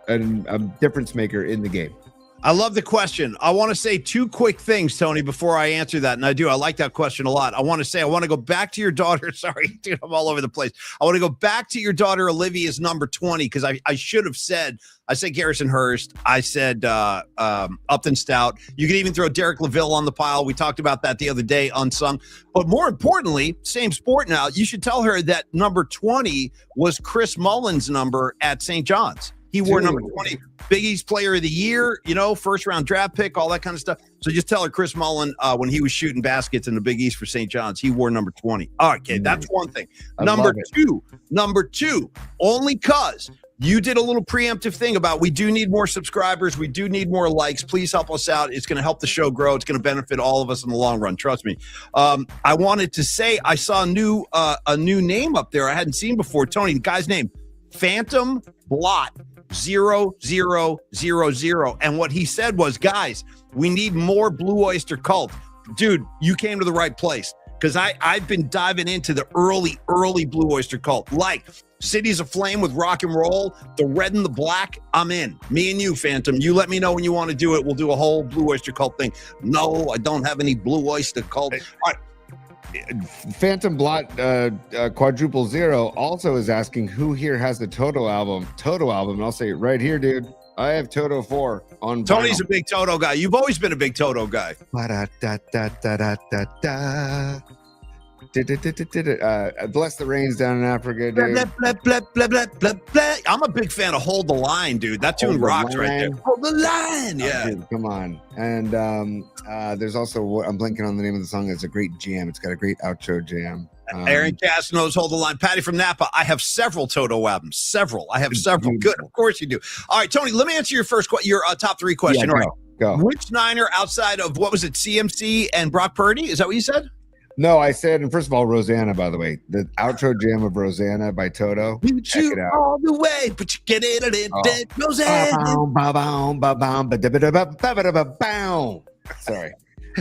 [SPEAKER 3] and a difference maker in the game?
[SPEAKER 2] I love the question. I want to say two quick things, Tony, before I answer that. And I like that question a lot. I want to go back to your daughter. Sorry, dude, I'm all over the place. I want to go back to your daughter, Olivia's number 20, because I should have said, I said Garrison Hurst. I said Upton Stout. You could even throw Derek LaVille on the pile. We talked about that the other day, unsung. But more importantly, same sport now, you should tell her that number 20 was Chris Mullins' number at St. John's. He wore number 20, Big East Player of the Year, first round draft pick, all that kind of stuff. So just tell her Chris Mullen, when he was shooting baskets in the Big East for St. John's, he wore number 20. All right, kid, that's one thing. Number two, only because you did a little preemptive thing about we do need more subscribers. We do need more likes. Please help us out. It's going to help the show grow. It's going to benefit all of us in the long run. Trust me. I wanted to say I saw a new name up there I hadn't seen before. Tony, the guy's name, Phantom Blot 0000. And what he said was, guys, we need more Blue Oyster Cult. Dude, you came to the right place, because I've been diving into the early Blue Oyster Cult, like Cities Aflame with rock and roll, the red and the black. I'm in. Me and you, Phantom. You let me know when you want to do it. We'll do a whole Blue Oyster Cult thing. No, I don't have any Blue Oyster Cult. All right.
[SPEAKER 3] Phantom Blot quadruple zero also is asking who here has the Toto album. And I'll say right here, dude. I have Toto 4 on.
[SPEAKER 2] Tony's
[SPEAKER 3] vinyl.
[SPEAKER 2] a big Toto guy. You've always been a big Toto guy.
[SPEAKER 3] Bless the rains down in Africa, dude.
[SPEAKER 2] I'm a big fan of Hold the Line, dude. That tune rocks right there. Hold the line. Yeah.
[SPEAKER 3] Dude, come on. And there's also, I'm blanking on the name of the song. It's a great jam. It's got a great outro jam.
[SPEAKER 2] Aaron Cass knows Hold the Line. Patty from Napa. I have several Toto albums. I have several. Good. Of course you do. All right, Tony, let me answer your your top three question.
[SPEAKER 3] Yeah,
[SPEAKER 2] All right.
[SPEAKER 3] Go.
[SPEAKER 2] Which Niner outside of, what was it, CMC and Brock Purdy? Is that what you said?
[SPEAKER 3] No, I said, and first of all, Rosanna, by the way, the outro jam of Rosanna by Toto. Check it out.
[SPEAKER 2] All the way, but you get it Rosanna.
[SPEAKER 3] Sorry.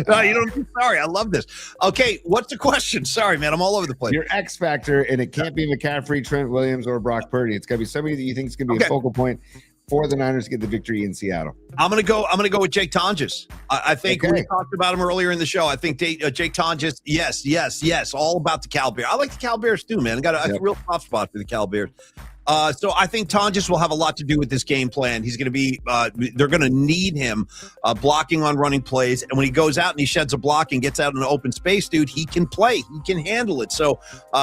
[SPEAKER 2] No, you don't be sorry. I love this. Okay, what's the question? Sorry, man. I'm all over the place.
[SPEAKER 3] Your X factor, and it can't be McCaffrey, Trent Williams, or Brock Purdy. It's got to be somebody that you think is going to be a focal point for the Niners to get the victory in Seattle.
[SPEAKER 2] I'm gonna go with Jake Tonges. I think we talked about him earlier in the show. I think Jake Tonges, yes, all about the Cal Bears. I like the Cal Bears too, man. I got a real soft spot for the Cal Bears. So I think Tonjes will have a lot to do with this game plan. He's going to be, they're going to need him blocking on running plays. And when he goes out and he sheds a block and gets out in an open space, dude, he can play. He can handle it. So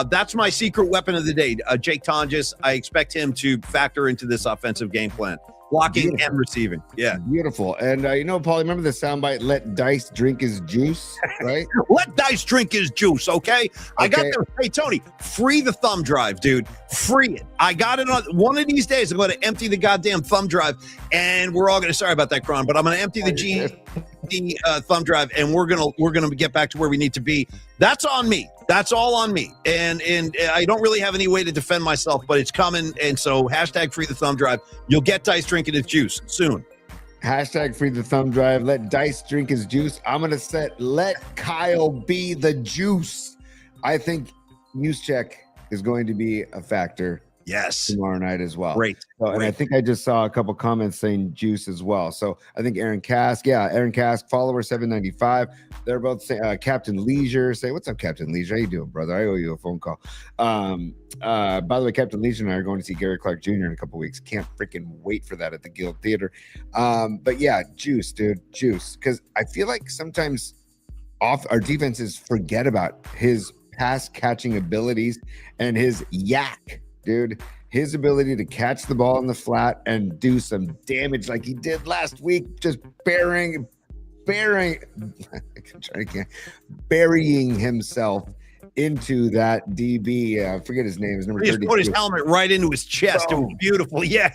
[SPEAKER 2] that's my secret weapon of the day. Jake Tonjes, I expect him to factor into this offensive game plan. blocking
[SPEAKER 3] Beautiful.
[SPEAKER 2] and receiving. Yeah.
[SPEAKER 3] Beautiful. And Paul, remember the soundbite, let Dice drink his juice, right?
[SPEAKER 2] Let Dice drink his juice, okay? I got
[SPEAKER 3] Okay.
[SPEAKER 2] there. Hey, Tony, free the thumb drive, dude. Free it. I got it on one of these days. I'm going to empty the goddamn thumb drive, and we're all going to, sorry about that, Kron, but I'm going to empty the thumb drive, and we're gonna get back to where we need to be. That's on me. That's all on me. And I don't really have any way to defend myself, but it's coming. And so hashtag free the thumb drive. You'll get Dice drinking his juice soon.
[SPEAKER 3] Hashtag free the thumb drive. Let Dice drink his juice. I'm going to set let Kyle be the juice. I think Juszczyk is going to be a factor
[SPEAKER 2] Yes.
[SPEAKER 3] tomorrow night as well.
[SPEAKER 2] Great.
[SPEAKER 3] So, and I think I just saw a couple comments saying juice as well. So I think Aaron Kask, follower 795. They're both saying Captain Leisure. Say, what's up, Captain Leisure? How you doing, brother? I owe you a phone call. By the way, Captain Leisure and I are going to see Gary Clark Jr. in a couple weeks. Can't freaking wait for that at the Guild Theater. But yeah, juice, dude, juice. Because I feel like sometimes our defenses forget about his pass catching abilities and his yak. Dude, his ability to catch the ball in the flat and do some damage like he did last week, just burying himself into that DB. I forget his name. His number
[SPEAKER 2] He just
[SPEAKER 3] 32.
[SPEAKER 2] put his helmet right into his chest. It was beautiful. Yeah.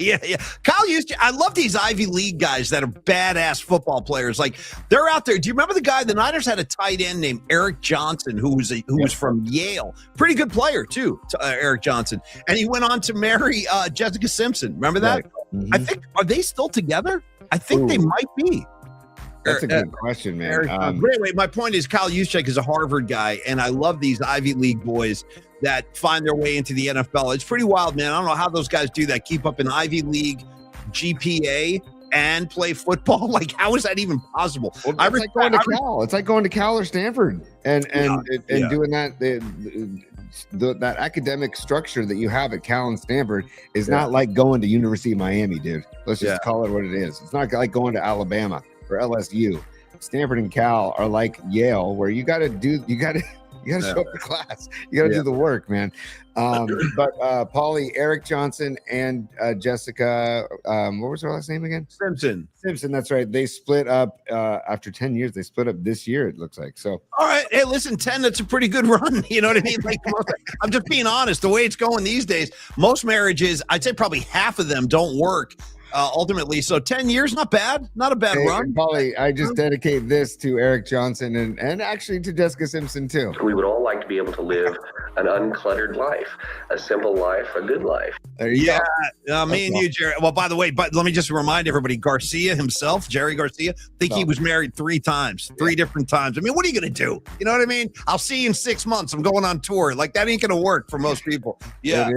[SPEAKER 2] Kyle I love these Ivy League guys that are badass football players. Like, they're out there. Do you remember the guy? The Niners had a tight end named Eric Johnson, who was from Yale. Pretty good player too, Eric Johnson. And he went on to marry Jessica Simpson. Remember that?
[SPEAKER 3] Right.
[SPEAKER 2] I think, are they still together? I think they might be.
[SPEAKER 3] That's a good question, man.
[SPEAKER 2] Anyway, my point is Kyle Juszczyk is a Harvard guy, and I love these Ivy League boys that find their way into the NFL. It's pretty wild, man. I don't know how those guys do that. Keep up an Ivy League GPA and play football. Like, how is that even possible?
[SPEAKER 3] Well, it's like going to Cal. It's like going to Cal or Stanford and doing that. That academic structure that you have at Cal and Stanford is not like going to University of Miami, dude. Let's just call it what it is. It's not like going to Alabama or LSU. Stanford and Cal are like Yale, where you got to show up to class. You got to do the work, man. But Paulie, Eric Johnson, and Jessica, what was her last name again?
[SPEAKER 2] Simpson.
[SPEAKER 3] That's right. They split up after 10 years. They split up this year, it looks like. So,
[SPEAKER 2] all right. Hey, listen, 10, that's a pretty good run. You know what I mean? Like, I'm just being honest. The way it's going these days, most marriages, I'd say probably half of them don't work. Ultimately, so 10 years, not bad, not a bad run.
[SPEAKER 3] Paulie, I just dedicate this to Eric Johnson and actually to Jessica Simpson too.
[SPEAKER 6] We would all like to be able to live an uncluttered life, a simple life, a good life.
[SPEAKER 3] There you go.
[SPEAKER 2] Me and you, Jerry. Well, by the way, but let me just remind everybody, Garcia himself, Jerry Garcia, I think he was married 3 times, 3 different times. I mean, what are you going to do? You know what I mean? I'll see you in 6 months. I'm going on tour. Like, that ain't going to work for most people. Yeah.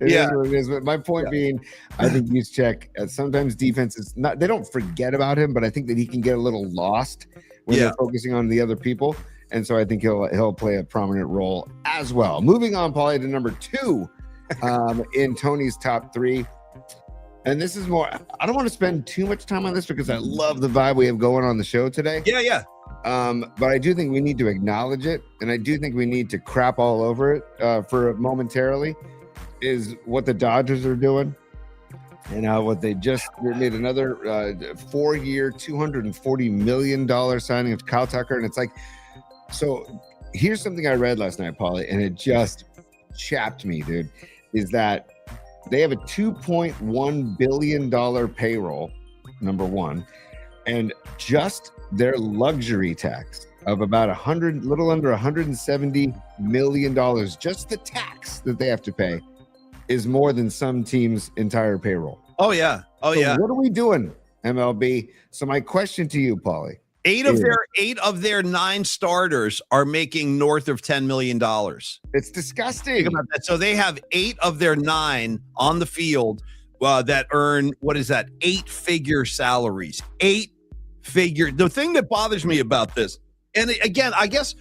[SPEAKER 3] It is what it is. But my point being, I think Juszczyk, sometimes defenses, they don't forget about him, but I think that he can get a little lost when they're focusing on the other people. And so I think he'll play a prominent role as well. Moving on, Paulie, to number 2 in Tony's top 3. And this is more, I don't want to spend too much time on this because I love the vibe we have going on the show today.
[SPEAKER 2] Yeah.
[SPEAKER 3] But I do think we need to acknowledge it. And I do think we need to crap all over it for momentarily, is what the Dodgers are doing. And what they just made another 4-year, $240 million signing of Kyle Tucker. And it's like, so here's something I read last night, Paulie, and it just chapped me, dude, is that they have a $2.1 billion payroll, number one, and just their luxury tax of about little under $170 million, just the tax that they have to pay is more than some teams' entire payroll.
[SPEAKER 2] Oh, yeah.
[SPEAKER 3] What are we doing, MLB? So my question to you, Paulie.
[SPEAKER 2] 8 of their 9 starters are making north of $10 million.
[SPEAKER 3] It's disgusting.
[SPEAKER 2] Think about that. So they have 8 of their 9 on the field that earn, what is that? 8-figure salaries. 8-figure. The thing that bothers me about this, and again, I guess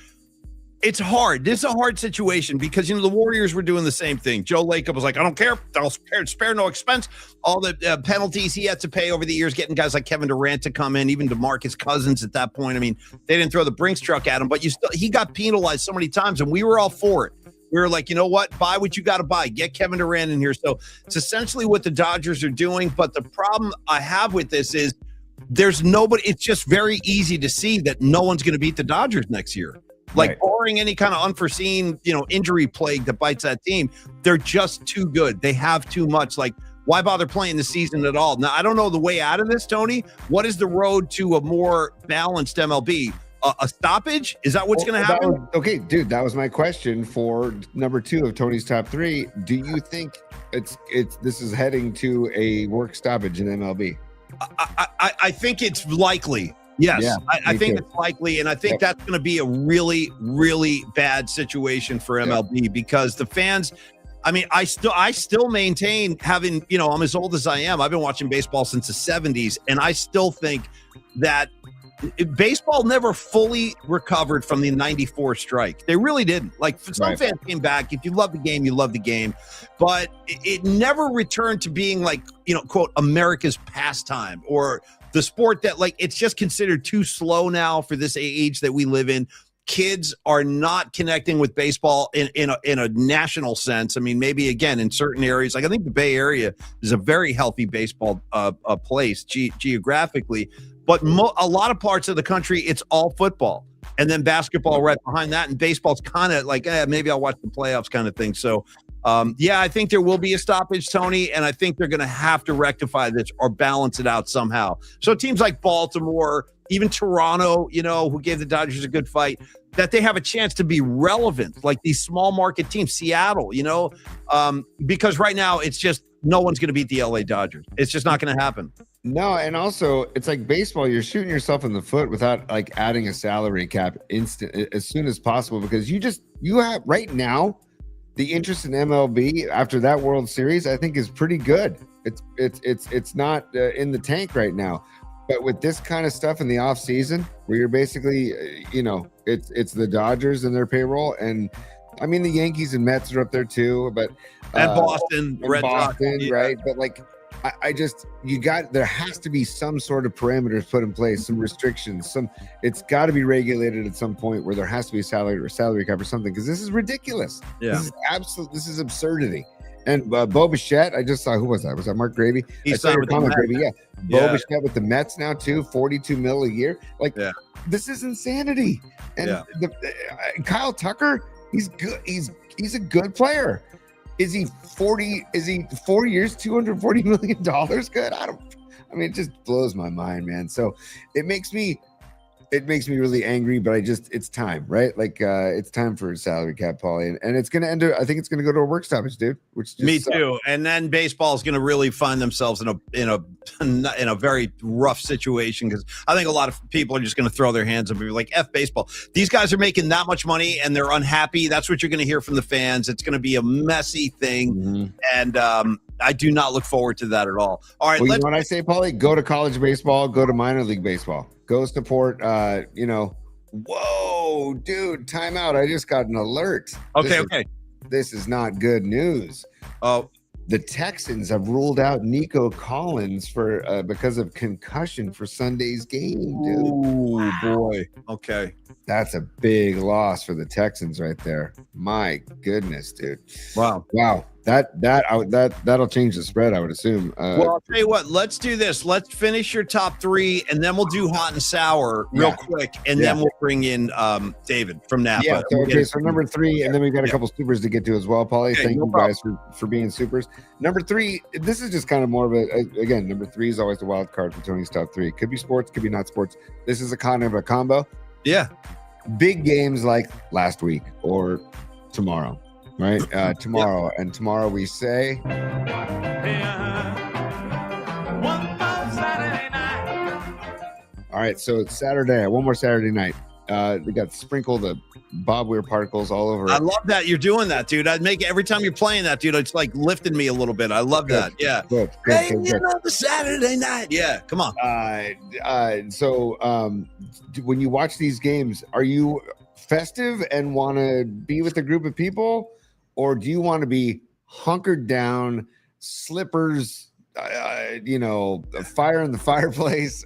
[SPEAKER 2] it's hard. This is a hard situation because, the Warriors were doing the same thing. Joe Lacob was like, I don't care. I'll spare no expense. All the penalties he had to pay over the years, getting guys like Kevin Durant to come in, even DeMarcus Cousins at that point. I mean, they didn't throw the Brinks truck at him, but he got penalized so many times, and we were all for it. We were like, you know what? Buy what you got to buy. Get Kevin Durant in here. So it's essentially what the Dodgers are doing. But the problem I have with this is there's nobody. It's just very easy to see that no one's going to beat the Dodgers next year. Like,
[SPEAKER 3] Right.
[SPEAKER 2] barring any kind of unforeseen, injury plague that bites that team, they're just too good. They have too much. Like, why bother playing the season at all? Now, I don't know the way out of this, Tony. What is the road to a more balanced MLB? A stoppage? Is that what's going to happen?
[SPEAKER 3] Okay, dude, that was my question for number 2 of Tony's top 3. Do you think this is heading to a work stoppage in MLB?
[SPEAKER 2] I think it's likely. Yes,
[SPEAKER 3] Yeah,
[SPEAKER 2] I think
[SPEAKER 3] too.
[SPEAKER 2] it's likely, and I think that's going to be a really, really bad situation for MLB because the fans. I mean, I still maintain having, I'm as old as I am. I've been watching baseball since the 70s, and I still think that baseball never fully recovered from the 94 strike. They really didn't. Like, some
[SPEAKER 3] Right.
[SPEAKER 2] fans came back. If you love the game, you love the game. But it never returned to being like, quote, America's pastime or the sport that, like, it's just considered too slow now for this age that we live in. Kids are not connecting with baseball in a national sense. I mean, maybe again in certain areas, like I think the Bay Area is a very healthy baseball place geographically, but a lot of parts of the country it's all football, and then basketball right behind that, and baseball's kind of like maybe I'll watch the playoffs kind of thing. So I think there will be a stoppage, Tony, and I think they're going to have to rectify this or balance it out somehow. So teams like Baltimore, even Toronto, who gave the Dodgers a good fight, that they have a chance to be relevant, like these small market teams, Seattle, because right now it's just no one's going to beat the LA Dodgers. It's just not going to happen.
[SPEAKER 3] No, and also it's like baseball. You're shooting yourself in the foot without like adding a salary cap as soon as possible, because you have right now the interest in MLB after that World Series, I think, is pretty good. It's not in the tank right now. But with this kind of stuff in the off season, where you're basically, it's the Dodgers and their payroll, and I mean the Yankees and Mets are up there too, but
[SPEAKER 2] And Boston,
[SPEAKER 3] and
[SPEAKER 2] Red Sox,
[SPEAKER 3] Boston,
[SPEAKER 2] yeah.
[SPEAKER 3] right? But like, there has to be some sort of parameters put in place, some restrictions, it's got to be regulated at some point where there has to be a salary cap or something, because this is ridiculous.
[SPEAKER 2] Yeah.
[SPEAKER 3] This is absurdity. And Bo Bichette, I just saw, who was that? Was that Mark Gravy?
[SPEAKER 2] He
[SPEAKER 3] I saw
[SPEAKER 2] signed
[SPEAKER 3] your
[SPEAKER 2] with the
[SPEAKER 3] comment,
[SPEAKER 2] Mets.
[SPEAKER 3] Gravy. Yeah.
[SPEAKER 2] Yeah.
[SPEAKER 3] Bo Bichette with the Mets now too, $42 million a year. Like, this is insanity. And Kyle Tucker, he's good. He's a good player. Is he 4 years, $240 million good? I mean, it just blows my mind, man. So it makes me really angry, but it's time, right? Like, it's time for a salary cap, Paulie, and it's going to end. I think it's going to go to a work stoppage, dude. Which just
[SPEAKER 2] me
[SPEAKER 3] sucks.
[SPEAKER 2] too. And then baseball is going to really find themselves in a very rough situation, because I think a lot of people are just going to throw their hands up and be like, "F baseball." These guys are making that much money and they're unhappy. That's what you're going to hear from the fans. It's going to be a messy thing, and I do not look forward to that at all. All right,
[SPEAKER 3] Well, you know what I say, Paulie? Go to college baseball. Go to minor league baseball. Go support. Whoa, dude! Time out. I just got an alert.
[SPEAKER 2] Okay.
[SPEAKER 3] This is not good news.
[SPEAKER 2] Oh,
[SPEAKER 3] The Texans have ruled out Nico Collins for because of concussion for Sunday's game, dude.
[SPEAKER 2] ooh, boy. Okay.
[SPEAKER 3] That's a big loss for the Texans right there. My goodness, dude.
[SPEAKER 2] Wow.
[SPEAKER 3] That'll change the spread, I would assume.
[SPEAKER 2] Well, I'll tell you what. Let's do this. Let's finish your top 3, and then we'll do hot and sour real quick, and then we'll bring in David from Napa.
[SPEAKER 3] Yeah. So number 3, and then we've got a couple supers to get to as well, Paulie.
[SPEAKER 2] Okay,
[SPEAKER 3] Thank
[SPEAKER 2] no
[SPEAKER 3] you guys for being supers. Number 3, this is just kind of more of again, number 3 is always the wild card for Tony's top 3. Could be sports, could be not sports. This is a kind of a combo.
[SPEAKER 2] Yeah.
[SPEAKER 3] Big games like last week or tomorrow, right? Tomorrow. And tomorrow we say,
[SPEAKER 5] One more Saturday night.
[SPEAKER 3] all right, so it's Saturday, one more Saturday night. They got sprinkled the Bob Weir particles all over.
[SPEAKER 2] I love that you're doing that, dude. I'd make every time you're playing that, dude. It's like lifting me a little bit. I love that. Yeah.
[SPEAKER 3] Good.
[SPEAKER 2] Hey, on the Saturday night. Yeah. Come on.
[SPEAKER 3] So when you watch these games, are you festive and want to be with a group of people, or do you want to be hunkered down, slippers, fire in the fireplace,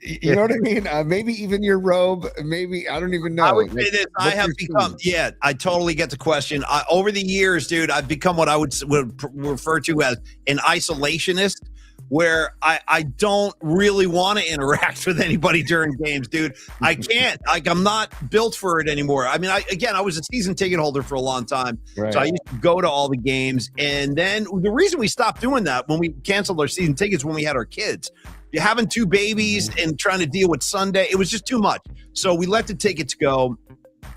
[SPEAKER 3] You know what I mean? Maybe even your robe. Maybe I don't even know.
[SPEAKER 2] I would say this. I
[SPEAKER 3] what's
[SPEAKER 2] have
[SPEAKER 3] your
[SPEAKER 2] become.
[SPEAKER 3] scene?
[SPEAKER 2] Yeah, I totally get the question. Over the years, dude, I've become what I would refer to as an isolationist, where I don't really want to interact with anybody during games, dude. I can't. Like, I'm not built for it anymore. I mean, I was a season ticket holder for a long time,
[SPEAKER 3] Right.
[SPEAKER 2] so I used to go to all the games. And then the reason we stopped doing that when we canceled our season tickets when we had our kids. You're having two babies and trying to deal with Sunday, it was just too much. So we let the tickets go.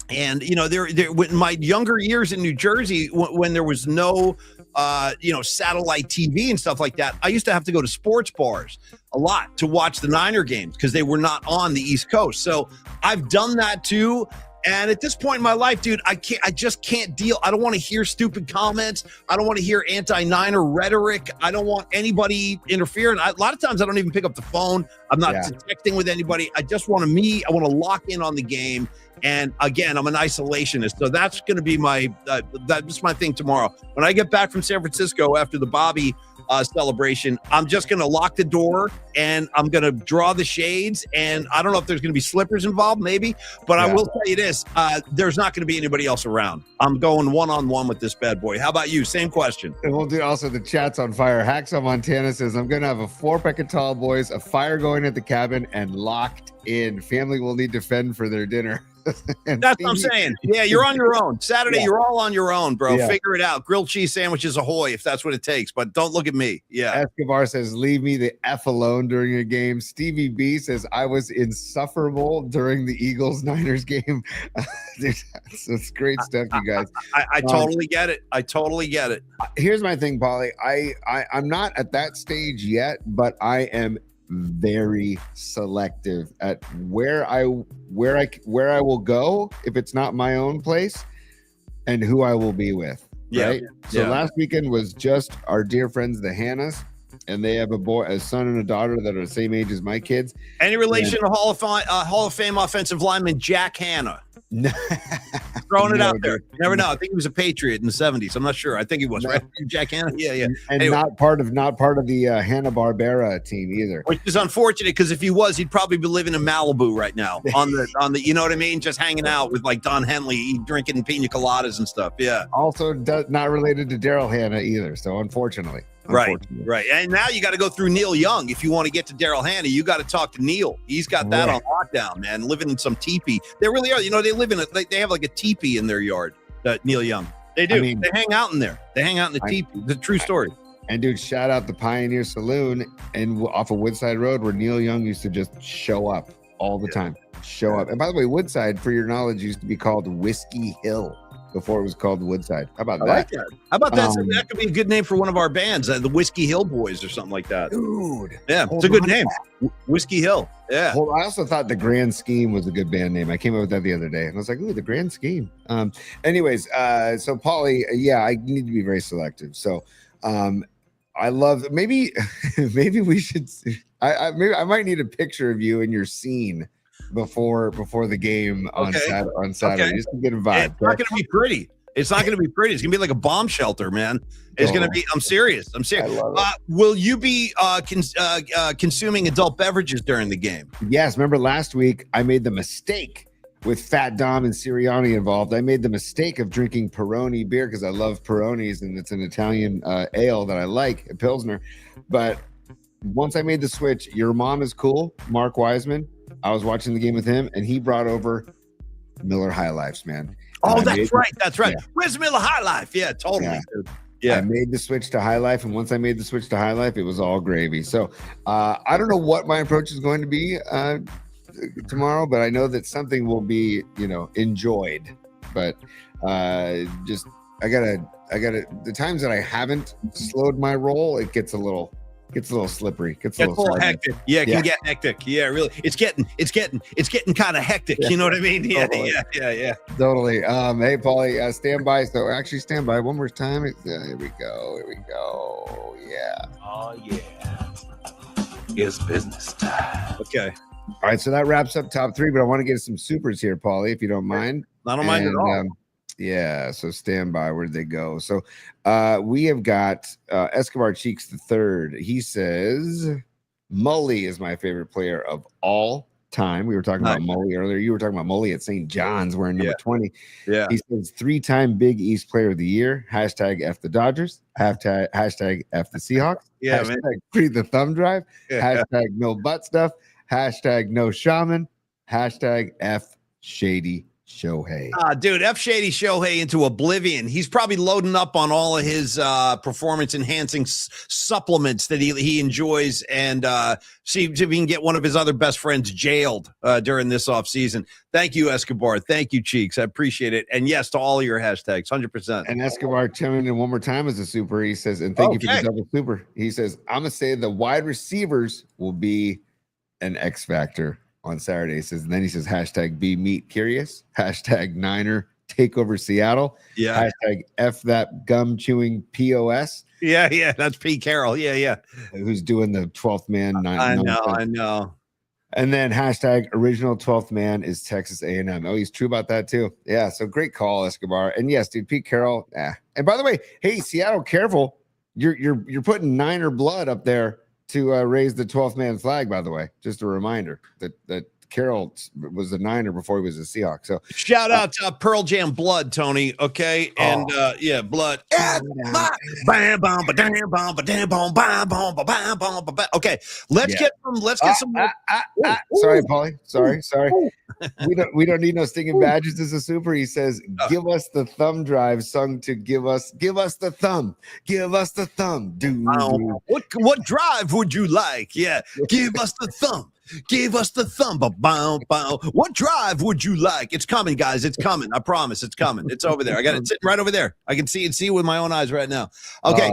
[SPEAKER 2] And there in my younger years in New Jersey, when there was no satellite TV and stuff like that, I used to have to go to sports bars a lot to watch the Niner games because they were not on the East Coast. So I've done that too. And at this point in my life, dude, I just can't deal. I don't want to hear stupid comments. I don't want to hear anti-Niner rhetoric. I don't want anybody interfering. A lot of times I don't even pick up the phone. I'm not texting with anybody. I just want I want to lock in on the game. And again, I'm an isolationist. So that's going to be that's my thing tomorrow. When I get back from San Francisco after the Bobby celebration, I'm just going to lock the door and I'm going to draw the shades. And I don't know if there's going to be slippers involved, maybe, but I will tell you this, there's not going to be anybody else around. I'm going one-on-one with this bad boy. How about you? Same question.
[SPEAKER 3] And we'll do also the chat's on fire. Hacksaw Montana says, I'm going to have a 4-pack of tall boys, a fire going at the cabin, and locked in. Family will need to fend for their dinner.
[SPEAKER 2] That's what I'm saying. Yeah, you're on your own. Saturday, you're all on your own, bro.
[SPEAKER 3] Yeah.
[SPEAKER 2] Figure it out. Grilled cheese sandwiches ahoy if that's what it takes. But don't look at me. Yeah.
[SPEAKER 3] Escobar says, leave me the F alone during a game. Stevie B says, I was insufferable during the Eagles-Niners game. Dude, that's great stuff, you guys.
[SPEAKER 2] I totally get it. I totally get it.
[SPEAKER 3] Here's my thing, Paulie. I'm not at that stage yet, but I am very selective at where I will go if it's not my own place and who I will be with. Right. So last weekend was just our dear friends, the Hannahs, and they have a son and a daughter that are the same age as my kids.
[SPEAKER 2] Any relation to Hall of Fame offensive lineman Jack Hanna? Throwing it out there. You never know. I think he was a Patriot in the 70s. I'm not sure. I think he was, right? Jack Hanna. Yeah.
[SPEAKER 3] And
[SPEAKER 2] anyway.
[SPEAKER 3] not part of the Hanna-Barbera team either.
[SPEAKER 2] Which is unfortunate because if he was, he'd probably be living in Malibu right now on the you know what I mean? Just hanging out with like Don Henley, drinking pina coladas and stuff. Yeah.
[SPEAKER 3] Also not related to Daryl Hannah either. So unfortunately.
[SPEAKER 2] Right. And now you got to go through Neil Young. If you want to get to Daryl Hannah, you got to talk to Neil. He's got that on lockdown, man. Living in some teepee. They really are. They live in they have like a teepee in their yard, Neil Young. They do. I mean, they hang out in there. They hang out in the teepee. It's a true story.
[SPEAKER 3] And dude, shout out the Pioneer Saloon and off of Woodside Road where Neil Young used to just show up all the time. Show up. And by the way, Woodside, for your knowledge, used to be called Whiskey Hill before it was called Woodside. How about that?
[SPEAKER 2] Like that. How about that? That could be a good name for one of our bands, the Whiskey Hill Boys or something like that.
[SPEAKER 3] Dude.
[SPEAKER 2] Yeah, it's a good name. Whiskey Hill. Yeah.
[SPEAKER 3] Well, I also thought the Grand Scheme was a good band name. I came up with that the other day, and I was like, "Ooh, the Grand Scheme." Anyways, so Paulie, I need to be very selective. So, I love maybe we should. I might need a picture of you in your scene before the game on Saturday just to get a vibe.
[SPEAKER 2] It's not going to be pretty. It's not going to be pretty. It's going to be like a bomb shelter, man. It's going to be. I'm serious. Will you be consuming adult beverages during the game?
[SPEAKER 3] Yes. Remember last week I made the mistake with Fat Dom and Sirianni involved. I made the mistake of drinking Peroni beer because I love Peronis and it's an Italian ale that I like, a Pilsner. But once I made the switch, your mom is cool, Mark Wiseman. I was watching the game with him, and he brought over Miller High Lifes, man.
[SPEAKER 2] Oh, that's right. Yeah. Where's Miller High Life? Yeah, totally. Yeah.
[SPEAKER 3] I made the switch to High Life, and once I made the switch to High Life, it was all gravy. So I don't know what my approach is going to be tomorrow, but I know that something will be, enjoyed. But I gotta. The times that I haven't slowed my roll, it gets a little slippery. Gets a little
[SPEAKER 2] hectic. Yeah, it can get hectic. Yeah, really. It's getting kind of hectic. You know what I mean? Yeah,
[SPEAKER 3] totally.
[SPEAKER 2] Yeah.
[SPEAKER 3] Totally. Hey, Paulie, stand by. So actually, stand by one more time. Here we go. Yeah.
[SPEAKER 5] Oh yeah. It's business time.
[SPEAKER 2] Okay.
[SPEAKER 3] All right. So that wraps up top three, but I want to get some supers here, Paulie, if you don't mind.
[SPEAKER 2] I don't mind at all.
[SPEAKER 3] Yeah, so stand by. Where'd they go? So we have got Escobar Cheeks the third. He says Mully is my favorite player of all time. We were talking about Mully earlier. You were talking about Mully at St. John's wearing number 20.
[SPEAKER 2] Yeah.
[SPEAKER 3] He says 3-time Big East Player of the Year. Hashtag F the Dodgers. Hashtag F the Seahawks.
[SPEAKER 2] Yeah,
[SPEAKER 3] hashtag
[SPEAKER 2] man.
[SPEAKER 3] Free the thumb drive.
[SPEAKER 2] Yeah.
[SPEAKER 3] Hashtag no butt stuff. Hashtag no shaman. Hashtag F Shady Shohei.
[SPEAKER 2] Dude, F Shady Shohei into oblivion. He's probably loading up on all of his performance enhancing supplements that he enjoys, and see if he can get one of his other best friends jailed during this offseason. Thank you, Escobar. Thank you, Cheeks. I appreciate it. And yes, to all your hashtags, 100%.
[SPEAKER 3] And Escobar chiming in one more time as a super. He says, and thank you for the double super. He says, I'm gonna say the wide receivers will be an X factor on Saturday. He says, and then he says, hashtag be meat curious, hashtag Niner take over Seattle, hashtag F that gum chewing POS.
[SPEAKER 2] Yeah, that's Pete Carroll. Yeah.
[SPEAKER 3] Who's doing the 12th man?
[SPEAKER 2] I know.
[SPEAKER 3] And then hashtag original 12th man is Texas A&M. Oh, he's true about that too. Yeah, so great call, Escobar. And yes, dude, Pete Carroll. And by the way, hey, Seattle, careful. You're putting Niner blood up there to raise the 12th man flag, by the way. Just a reminder that Carroll was a Niner before he was a Seahawk. So
[SPEAKER 2] shout out to Pearl Jam blood, Tony. Okay. And blood. Okay. Let's get some.
[SPEAKER 3] Sorry, Paulie. Sorry. We don't need no stinging badges as a super. He says, give us the thumb drive sung to give us the thumb. Give us the thumb.
[SPEAKER 2] What drive would you like? Yeah. Give us the thumb. Give us the thumb. What drive would you like? It's coming, guys. It's coming. I promise. It's coming. It's over there. I got it sitting right over there. I can see it with my own eyes right now. Okay.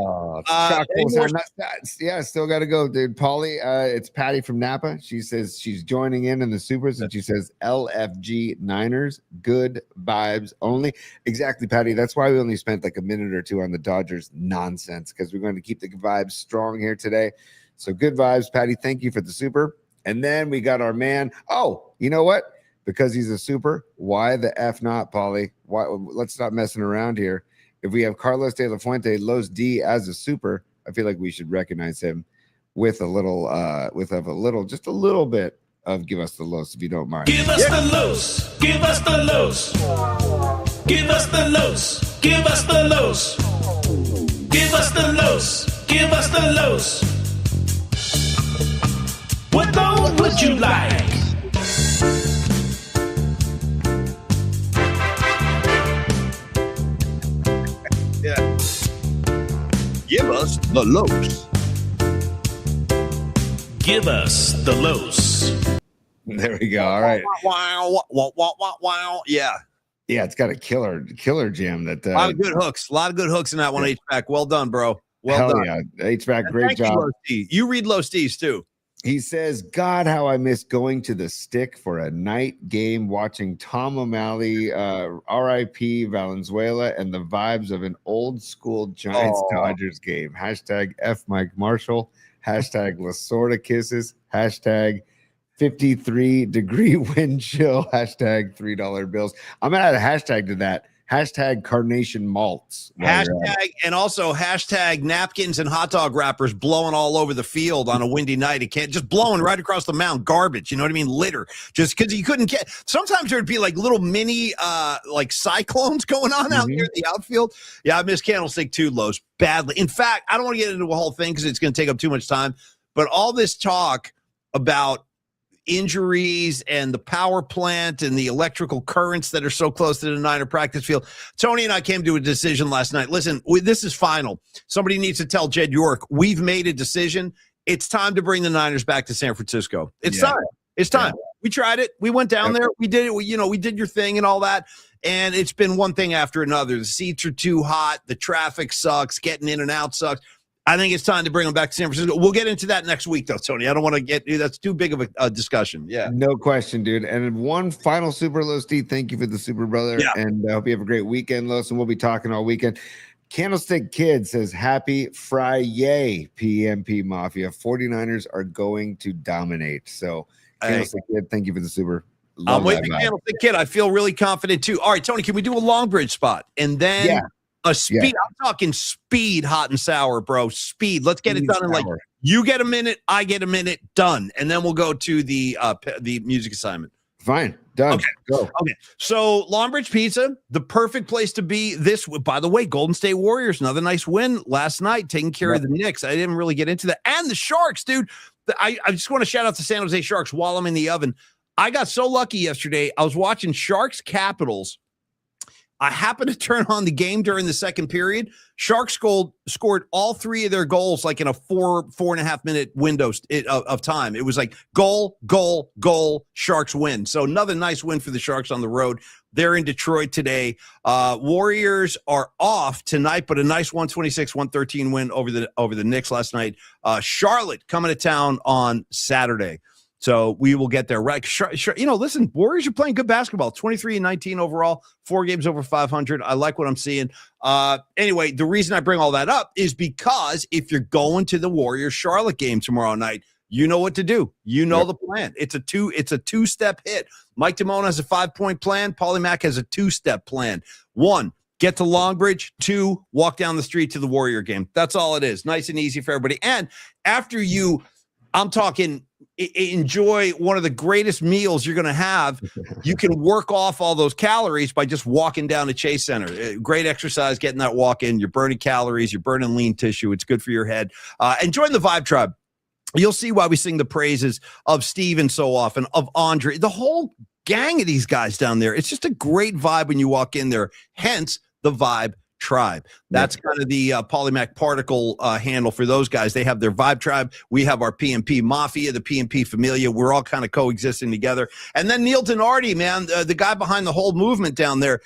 [SPEAKER 3] Still got to go, dude. Paulie, it's Patty from Napa. She says she's joining in the supers, and she says LFG Niners, good vibes only. Exactly, Patty. That's why we only spent like a minute or two on the Dodgers nonsense, because we're going to keep the vibes strong here today. So good vibes, Patty. Thank you for the super. And then we got our man. Oh, you know what? Because he's a super. Why the F not, Paulie? Why? Let's stop messing around here. If we have Carlos De La Fuente, Los D as a super, I feel like we should recognize him with a little, just a little bit of give us the los, if you don't mind.
[SPEAKER 5] Give us the los. Give us the los. Give us the los. Give us the los. Give us the los. Give us the los. What load would you like?
[SPEAKER 2] Yeah. Give us the los.
[SPEAKER 5] Give us the los.
[SPEAKER 3] There we go. All right.
[SPEAKER 2] Wow. Yeah.
[SPEAKER 3] Yeah, it's got a killer jam. That
[SPEAKER 2] a lot of good hooks in that one, H-back. Well done, bro. Well done.
[SPEAKER 3] Yeah, H-back, great job.
[SPEAKER 2] You read Los D's too.
[SPEAKER 3] He says, God, how I miss going to the stick for a night game, watching Tom O'Malley, RIP Valenzuela, and the vibes of an old school Giants-Dodgers game. Hashtag F Mike Marshall. Hashtag Lasorda kisses. Hashtag 53-degree wind chill. Hashtag $3 bills. I'm going to add a hashtag to that. Hashtag carnation malts.
[SPEAKER 2] Hashtag and also hashtag napkins and hot dog wrappers blowing all over the field on a windy night. It can't just blowing right across the mound. Garbage. You know what I mean? Litter. Just because you couldn't get. Sometimes there'd be like little mini like cyclones going on out here in the outfield. Yeah, I miss Candlestick too, Los, badly. In fact, I don't want to get into a whole thing because it's going to take up too much time. But all this talk about injuries and the power plant and the electrical currents that are so close to the Niner practice field. Tony and I came to a decision last night. Listen, this is final. Somebody needs to tell Jed York, we've made a decision. It's time to bring the Niners back to San Francisco. It's time. It's time. Yeah. We tried it. We went down there. We did it. We did your thing and all that. And it's been one thing after another. The seats are too hot. The traffic sucks. Getting in and out sucks. I think it's time to bring them back to San Francisco. We'll get into that next week, though, Tony. I don't want to that's too big of a discussion. Yeah.
[SPEAKER 3] No question, dude. And one final super, Los D. Thank you for the super, brother. Yeah. And I hope you have a great weekend, Los. And we'll be talking all weekend. Candlestick Kid says, happy Friday, PMP Mafia. 49ers are going to dominate. So, Candlestick Kid, thank you for the super.
[SPEAKER 2] I'm with you, Candlestick Kid. I feel really confident, too. All right, Tony, can we do a long bridge spot? And then a speed. I'm talking speed, hot and sour, bro. Speed. Let's get it done in like You get a minute, I get a minute, done. And then we'll go to the music assignment.
[SPEAKER 3] Fine. Done.
[SPEAKER 2] Okay.
[SPEAKER 3] Go.
[SPEAKER 2] Okay. So Longbridge Pizza, the perfect place to be this. By the way, Golden State Warriors, another nice win last night, taking care of the Knicks. I didn't really get into that. And the Sharks, dude. I just want to shout out the San Jose Sharks while I'm in the oven. I got so lucky yesterday. I was watching Sharks Capitals. I happened to turn on the game during the second period. Sharks scored all three of their goals like in a 4.5 minute window of time. It was like goal, goal, goal, Sharks win. So another nice win for the Sharks on the road. They're in Detroit today. Warriors are off tonight, but a nice 126-113 win over the Knicks last night. Charlotte coming to town on Saturday. So we will get there. Right. Listen, Warriors are playing good basketball, 23-19 overall, 4 games over 500. I like what I'm seeing. Anyway, the reason I bring all that up is because if you're going to the Warriors Charlotte game tomorrow night, you know what to do. You know the plan. It's a two-step hit. Mike Damone has a 5-point plan. Paulie Mack has a 2-step plan. 1, get to Longbridge. 2, walk down the street to the Warrior game. That's all it is. Nice and easy for everybody. And after I'm talking, enjoy one of the greatest meals you're going to have. You can work off all those calories by just walking down to Chase Center. Great exercise, getting that walk in. You're burning calories. You're burning lean tissue. It's good for your head. And join the Vibe Tribe. You'll see why we sing the praises of Steven so often, of Andre, the whole gang of these guys down there. It's just a great vibe when you walk in there. Hence the Vibe Tribe. That's kind of the Polymac Particle handle for those guys. They have their Vibe Tribe. We have our PMP Mafia, the PMP Familia. We're all kind of coexisting together. And then Neil Denardi, man, the guy behind the whole movement down there.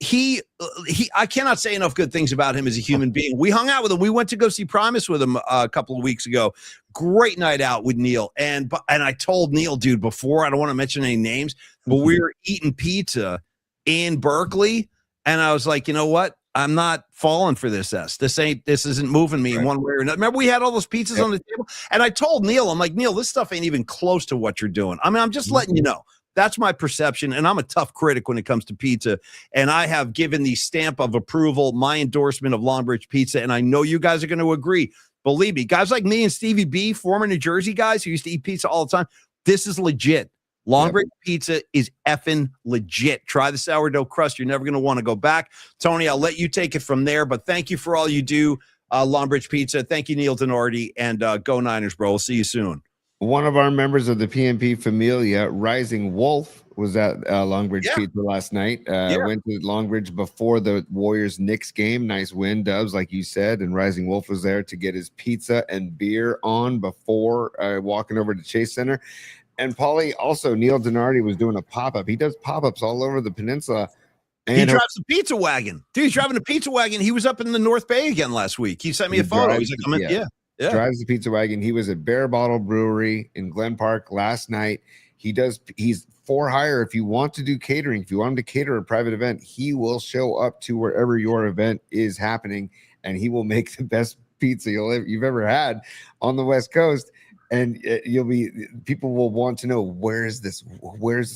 [SPEAKER 2] I cannot say enough good things about him as a human being. We hung out with him. We went to go see Primus with him a couple of weeks ago. Great night out with Neil. And I told Neil, dude, before, I don't want to mention any names, but we were eating pizza in Berkeley. And I was like, you know what? I'm not falling for this. This isn't moving me in one way or another. Remember, we had all those pizzas on the table, and I told Neil, I'm like, Neil, this stuff ain't even close to what you're doing. I mean, I'm just letting you know. That's my perception, and I'm a tough critic when it comes to pizza, and I have given the stamp of approval, my endorsement of Longbridge Pizza, and I know you guys are going to agree. Believe me, guys like me and Stevie B, former New Jersey guys who used to eat pizza all the time, this is legit. Longbridge Pizza is effing legit. Try the sourdough crust. You're never going to want to go back. Tony, I'll let you take it from there, but thank you for all you do, Longbridge Pizza. Thank you, Neil Denardi, and go Niners, bro. We'll see you soon.
[SPEAKER 3] One of our members of the PMP Familia, Rising Wolf, was at Longbridge Pizza last night. Went to Longbridge before the Warriors-Knicks game. Nice win, Dubs, like you said. And Rising Wolf was there to get his pizza and beer on before walking over to Chase Center. And Paulie, also, Neil Denardi was doing a pop-up. He does pop-ups all over the peninsula. And
[SPEAKER 2] he drives a pizza wagon. Dude, he's driving a pizza wagon. He was up in the North Bay again last week. He sent me a photo. He's like, drives the pizza wagon. He was at Bear Bottle Brewery in Glen Park last night. He's for hire. If you want to do catering, if you want him to cater a private event, he will show up to wherever your event is happening, and he will make the best pizza you've ever had on the West Coast. And people will want to know, where is this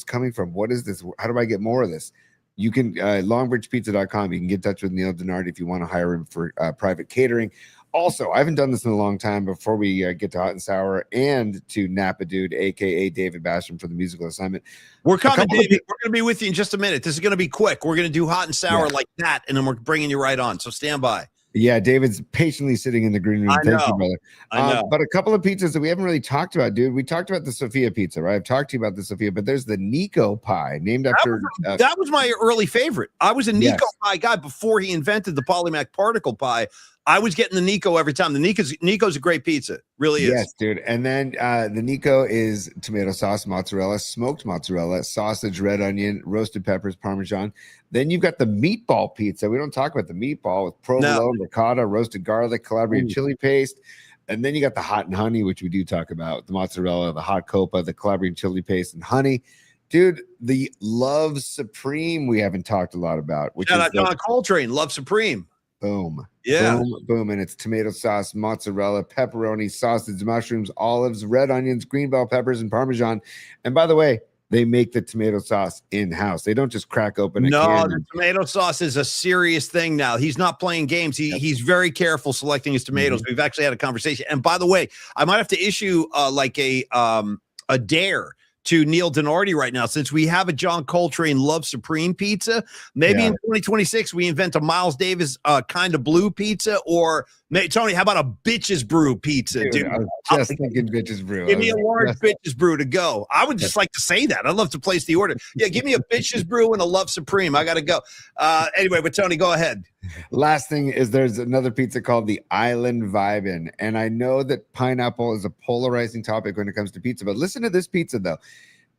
[SPEAKER 2] coming from? What is this? How do I get more of this? You can longbridgepizza.com. You can get in touch with Neil Denardi if you want to hire him for private catering. Also, I haven't done this in a long time before we get to Hot and Sour and to Napa Dude, a.k.a. David Basham, for the musical assignment. We're coming, David. We're going to be with you in just a minute. This is going to be quick. We're going to do Hot and Sour like that, and then we're bringing you right on. So stand by.
[SPEAKER 3] Yeah, David's patiently sitting in the green room. Thank you, brother.
[SPEAKER 2] I know.
[SPEAKER 3] But a couple of pizzas that we haven't really talked about, dude. We talked about the Sophia pizza, right? I've talked to you about the Sophia, but there's the Nico pie, named after...
[SPEAKER 2] that was my early favorite. I was a Nico pie guy before he invented the Polymac Particle pie. I was getting the Nico every time. The Nico's a great pizza. Really is.
[SPEAKER 3] Yes, dude. And then the Nico is tomato sauce, mozzarella, smoked mozzarella, sausage, red onion, roasted peppers, Parmesan. Then you've got the meatball pizza. We don't talk about the meatball with provolone, ricotta, roasted garlic, Calabrian chili paste. And then you got the hot and honey, which we do talk about, the mozzarella, the hot copa, the Calabrian chili paste, and honey. Dude, the Love Supreme we haven't talked a lot about. Which is
[SPEAKER 2] John Coltrane, Love Supreme.
[SPEAKER 3] Boom.
[SPEAKER 2] Yeah.
[SPEAKER 3] Boom, boom. And it's tomato sauce, mozzarella, pepperoni, sausage, mushrooms, olives, red onions, green bell peppers, and Parmesan. And by the way, they make the tomato sauce in-house. They don't just crack open a
[SPEAKER 2] No,
[SPEAKER 3] can.
[SPEAKER 2] the tomato sauce is a serious thing now. He's not playing games. He's very careful selecting his tomatoes. We've actually had a conversation. And by the way, I might have to issue like a dare to Neil Denardi right now, since we have a John Coltrane Love Supreme pizza. Maybe in 2026 we invent a Miles Davis kind of blue pizza, or Tony, how about a bitches brew pizza, dude?
[SPEAKER 3] I was just thinking bitches brew.
[SPEAKER 2] Give me a large bitches brew to go. I would just like to say that. I'd love to place the order. Yeah, give me a bitches brew and a Love Supreme. I got to go. Anyway, but Tony, go ahead.
[SPEAKER 3] Last thing is there's another pizza called the Island Vibin'. And I know that pineapple is a polarizing topic when it comes to pizza, but listen to this pizza, though.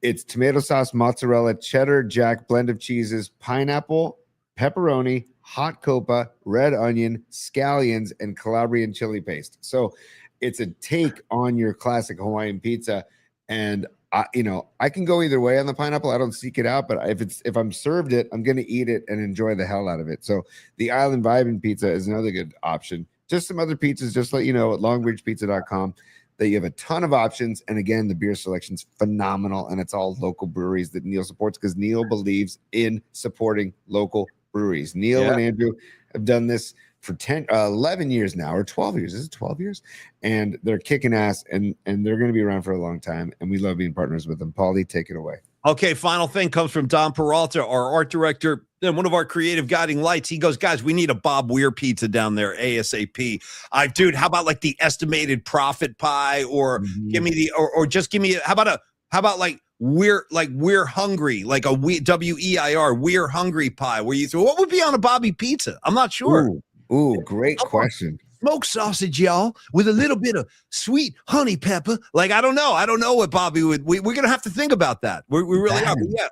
[SPEAKER 3] It's tomato sauce, mozzarella, cheddar, jack, blend of cheeses, pineapple, pepperoni, hot copa, red onion, scallions, and Calabrian chili paste. So it's a take on your classic Hawaiian pizza. And I can go either way on the pineapple. I don't seek it out, but if I'm served it, I'm going to eat it and enjoy the hell out of it. So the Island Vibin' pizza is another good option. Just some other pizzas, just let you know, at longbridgepizza.com that you have a ton of options. And again, the beer selection's phenomenal, and it's all local breweries that Neil supports, because Neil believes in supporting local breweries. Neil and Andrew have done this for 11 years now, or 12 years. Is it 12 years? And they're kicking ass, and they're going to be around for a long time. And we love being partners with them. Paulie, take it away.
[SPEAKER 2] Okay, final thing comes from Don Peralta, our art director, and one of our creative guiding lights. He goes, guys, we need a Bob Weir pizza down there ASAP. Dude, how about like the estimated profit pie, or give me the, or just give me, how about like we're hungry, like a WEIR, we're hungry pie, where you throw, what would be on a Bobby pizza? I'm not sure.
[SPEAKER 3] Ooh, great question.
[SPEAKER 2] Smoked sausage, y'all, with a little bit of sweet honey pepper. Like, I don't know what Bobby would. We're gonna have to think about that. We really are. But yeah,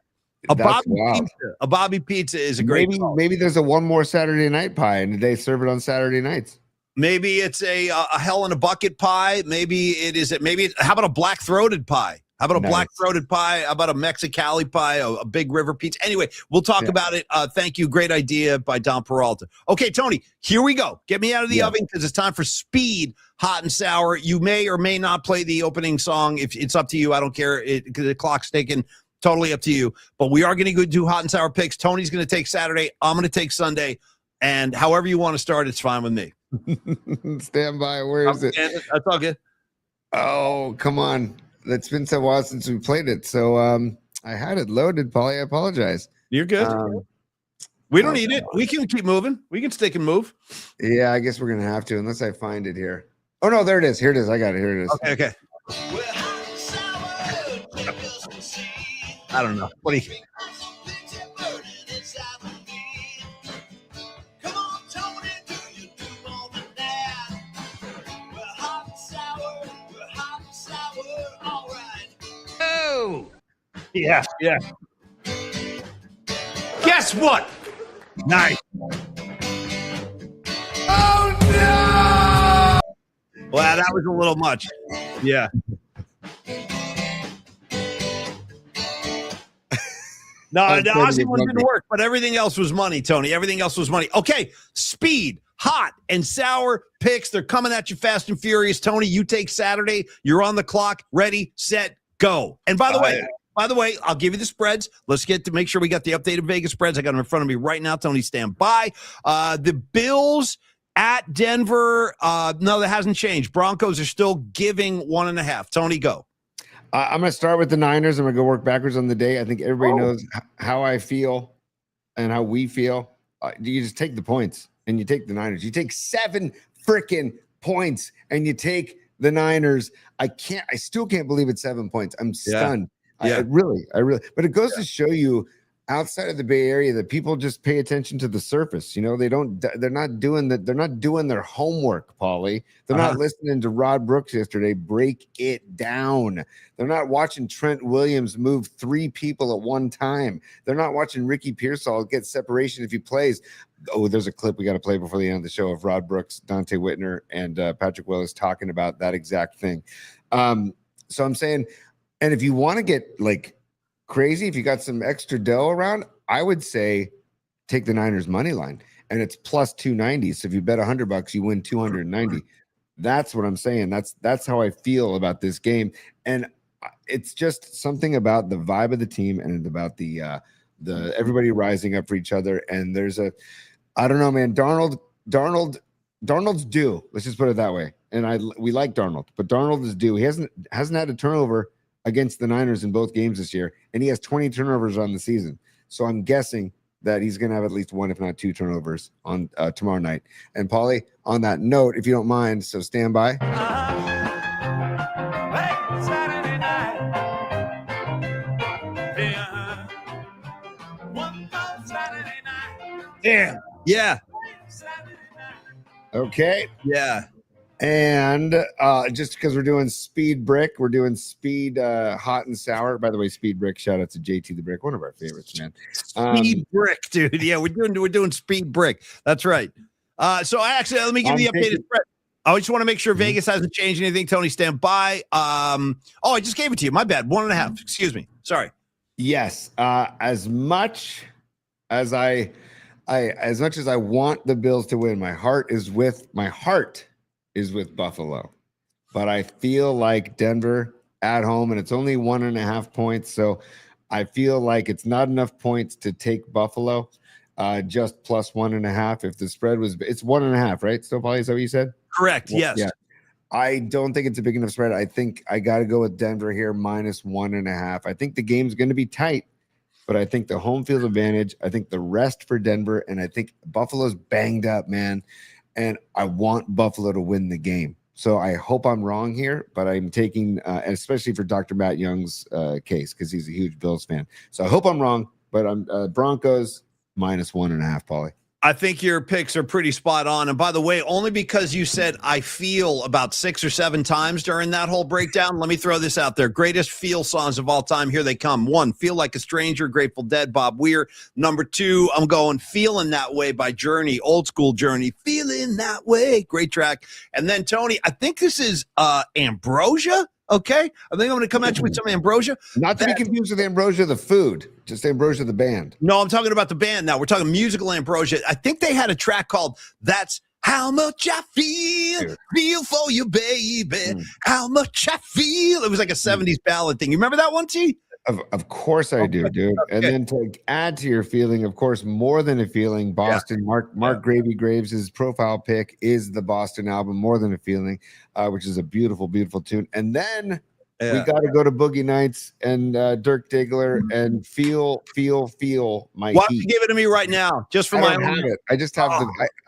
[SPEAKER 2] a Bobby pizza is a great.
[SPEAKER 3] Maybe there's a one more Saturday night pie, and they serve it on Saturday nights.
[SPEAKER 2] Maybe it's a hell in a bucket pie. How about a black throated pie? How about a black throated pie? How about a Mexicali pie? A big river pizza? Anyway, we'll talk about it. Thank you. Great idea by Don Peralta. Okay, Tony, here we go. Get me out of the oven, because it's time for Speed, Hot and Sour. You may or may not play the opening song. If it's up to you, I don't care. The clock's ticking. Totally up to you. But we are going to go do Hot and Sour picks. Tony's going to take Saturday. I'm going to take Sunday. And however you want to start, it's fine with me.
[SPEAKER 3] Stand by. Where is it?
[SPEAKER 2] That's all good.
[SPEAKER 3] Oh, come on. It's been so while since we played it. So I had it loaded, Paulie. I apologize.
[SPEAKER 2] You're good. We don't need it. We can keep moving. We can stick and move.
[SPEAKER 3] Yeah, I guess we're going to have to, unless I find it here. Oh, no, there it is. Here it is. I got it. Here it is.
[SPEAKER 2] Okay. I don't know. What do you... Yeah. Guess what? Nice. Oh no! Well, that was a little much. Yeah. No, the Aussie one didn't work, but everything else was money, Tony. Everything else was money. Okay, Speed, Hot and Sour picks. They're coming at you fast and furious. Tony, you take Saturday. You're on the clock. Ready, set, go. And by the way, I'll give you the spreads. Let's get to make sure we got the updated Vegas spreads. I got them in front of me right now. Tony, stand by. The Bills at Denver. No, that hasn't changed. Broncos are still giving 1.5. Tony, go.
[SPEAKER 3] I'm going to start with the Niners. I'm going to go work backwards on the day. I think everybody knows how I feel and how we feel. You just take the points and you take the Niners. You take 7 freaking points and you take the Niners. I still can't believe it's 7 points. I'm stunned. Yeah. I really, but it goes to show you outside of the Bay Area that people just pay attention to the surface. You know, they're not doing their homework, Paulie. They're not listening to Rod Brooks yesterday. Break it down. They're not watching Trent Williams move 3 people at one time. They're not watching Ricky Pearsall get separation if he plays. Oh, there's a clip we got to play before the end of the show of Rod Brooks, Dante Whitner, and Patrick Willis talking about that exact thing. So I'm saying, and if you want to get like crazy, if you got some extra dough around, I would say take the Niners money line, and it's plus 290. So if you bet $100, you win 290. That's what I'm saying. That's how I feel about this game. And it's just something about the vibe of the team and about the everybody rising up for each other. And there's I don't know, man. Darnold's due. Let's just put it that way. And we like Darnold, but Darnold is due. He hasn't had a turnover against the Niners in both games this year, and he has 20 turnovers on the season. So I'm guessing that he's going to have at least one, if not two, turnovers on tomorrow night. And Paulie, on that note, if you don't mind, so stand by.
[SPEAKER 5] Saturday night. One more Saturday night.
[SPEAKER 2] Damn. Yeah.
[SPEAKER 5] Saturday night.
[SPEAKER 3] Okay.
[SPEAKER 2] Yeah.
[SPEAKER 3] And just because we're doing Speed Brick, we're doing Speed Hot and Sour. By the way, Speed Brick, shout out to JT the Brick, one of our favorites, man.
[SPEAKER 2] Speed Brick, dude. Yeah, we're doing Speed Brick. That's right. So let me give you the updated spread. I just want to make sure Vegas hasn't changed anything. Tony, stand by. I just gave it to you. My bad. 1.5. Excuse me. Sorry.
[SPEAKER 3] Yes. As much as I want the Bills to win, my heart is with Buffalo, but I feel like Denver at home, and it's only 1.5 points. So I feel like it's not enough points to take Buffalo. Just plus 1.5. If the spread it's 1.5, right? So Paulie, is that what you said?
[SPEAKER 2] Correct. Yes.
[SPEAKER 3] Yeah. I don't think it's a big enough spread. I think I got to go with Denver here, minus 1.5. I think the game's going to be tight, but I think the home field advantage, I think the rest for Denver, and I think Buffalo's banged up, man. And I want Buffalo to win the game. So I hope I'm wrong here, but I'm taking, especially for Dr. Matt Young's case, because he's a huge Bills fan. So I hope I'm wrong, but I'm Broncos minus 1.5, Paulie.
[SPEAKER 2] I think your picks are pretty spot on. And by the way, only because you said I feel about 6 or 7 times during that whole breakdown, let me throw this out there. Greatest feel songs of all time. Here they come. 1, Feel Like a Stranger, Grateful Dead, Bob Weir. Number 2, I'm going Feeling That Way by Journey, old school Journey. Feeling That Way. Great track. And then, Tony, I think this is Ambrosia. Okay. I think I'm going to come at you with some Ambrosia.
[SPEAKER 3] Not to be confused with Ambrosia, the food, just Ambrosia, the band.
[SPEAKER 2] No, I'm talking about the band now. We're talking musical Ambrosia. I think they had a track called That's How Much I Feel for You, Baby. How much I feel. It was like a 70s ballad thing. You remember that one, T?
[SPEAKER 3] Of course I do, dude. Okay. And then to add to your feeling, of course, More Than a Feeling, Boston, Mark Gravy Graves' profile pick is the Boston album, More Than a Feeling, which is a beautiful, beautiful tune. And then we got to go to Boogie Nights and Dirk Diggler and Feel My Heat.
[SPEAKER 2] Why don't you give it to me right now, just for my own?
[SPEAKER 3] Have it. I just have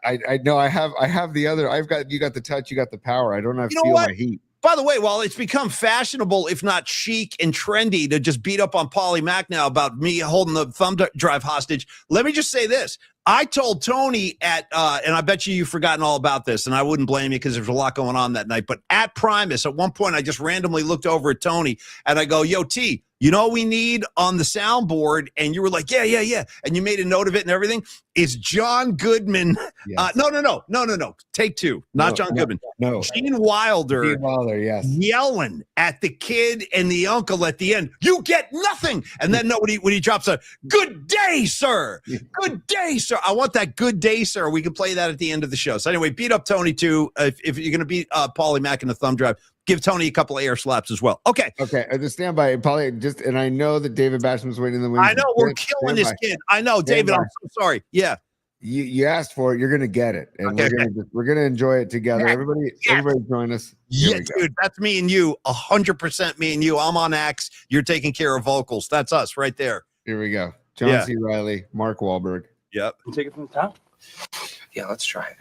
[SPEAKER 3] I know I have the other. You got the touch, you got the power. I don't have Feel My Heat.
[SPEAKER 2] By the way, while it's become fashionable, if not chic and trendy, to just beat up on Paulie Mack now about me holding the thumb drive hostage, let me just say this. I told Tony and I bet you've forgotten all about this, and I wouldn't blame you because there's a lot going on that night, but at Primus, at one point, I just randomly looked over at Tony, and I go, yo, T, you know what we need on the soundboard? And you were like, yeah. And you made a note of it and everything. Is John Goodman. Yes. No. Take 2. Not John Goodman.
[SPEAKER 3] No.
[SPEAKER 2] Gene Wilder,
[SPEAKER 3] yes.
[SPEAKER 2] Yelling at the kid and the uncle at the end. You get nothing. And then when he drops a good day, sir. Good day, sir. I want that good day, sir. We can play that at the end of the show. So anyway, beat up Tony too. If you're going to beat Paulie Mack in the thumb drive, give Tony a couple of air slaps as well. Okay.
[SPEAKER 3] I just stand by. Probably and I know that David Basham's waiting in the wings.
[SPEAKER 2] I know we're killing this kid. I know, David. I'm so sorry. Yeah.
[SPEAKER 3] You asked for it. You're going to get it, and we're going to enjoy it together. Everybody join us.
[SPEAKER 2] Yeah, dude. That's me and you. 100% me and you. I'm on axe. You're taking care of vocals. That's us right there.
[SPEAKER 3] Here we go. John C. Reilly, Mark Wahlberg.
[SPEAKER 2] Yep.
[SPEAKER 7] We'll take it from the top.
[SPEAKER 6] Yeah, let's try it.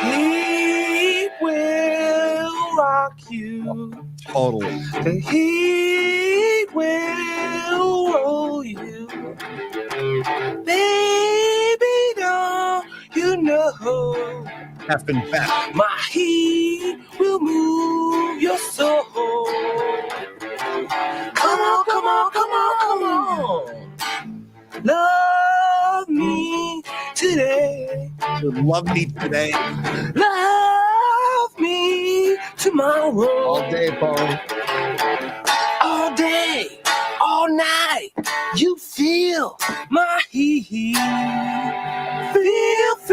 [SPEAKER 7] He will rock you.
[SPEAKER 2] Totally.
[SPEAKER 7] The heat will roll you. Baby, don't you know?
[SPEAKER 2] Effing back.
[SPEAKER 7] My heat will move your soul. Come on. Love me today.
[SPEAKER 2] Love me today.
[SPEAKER 7] Love me tomorrow.
[SPEAKER 3] All day, Paul.
[SPEAKER 7] All day, all night. You feel my heat. Feel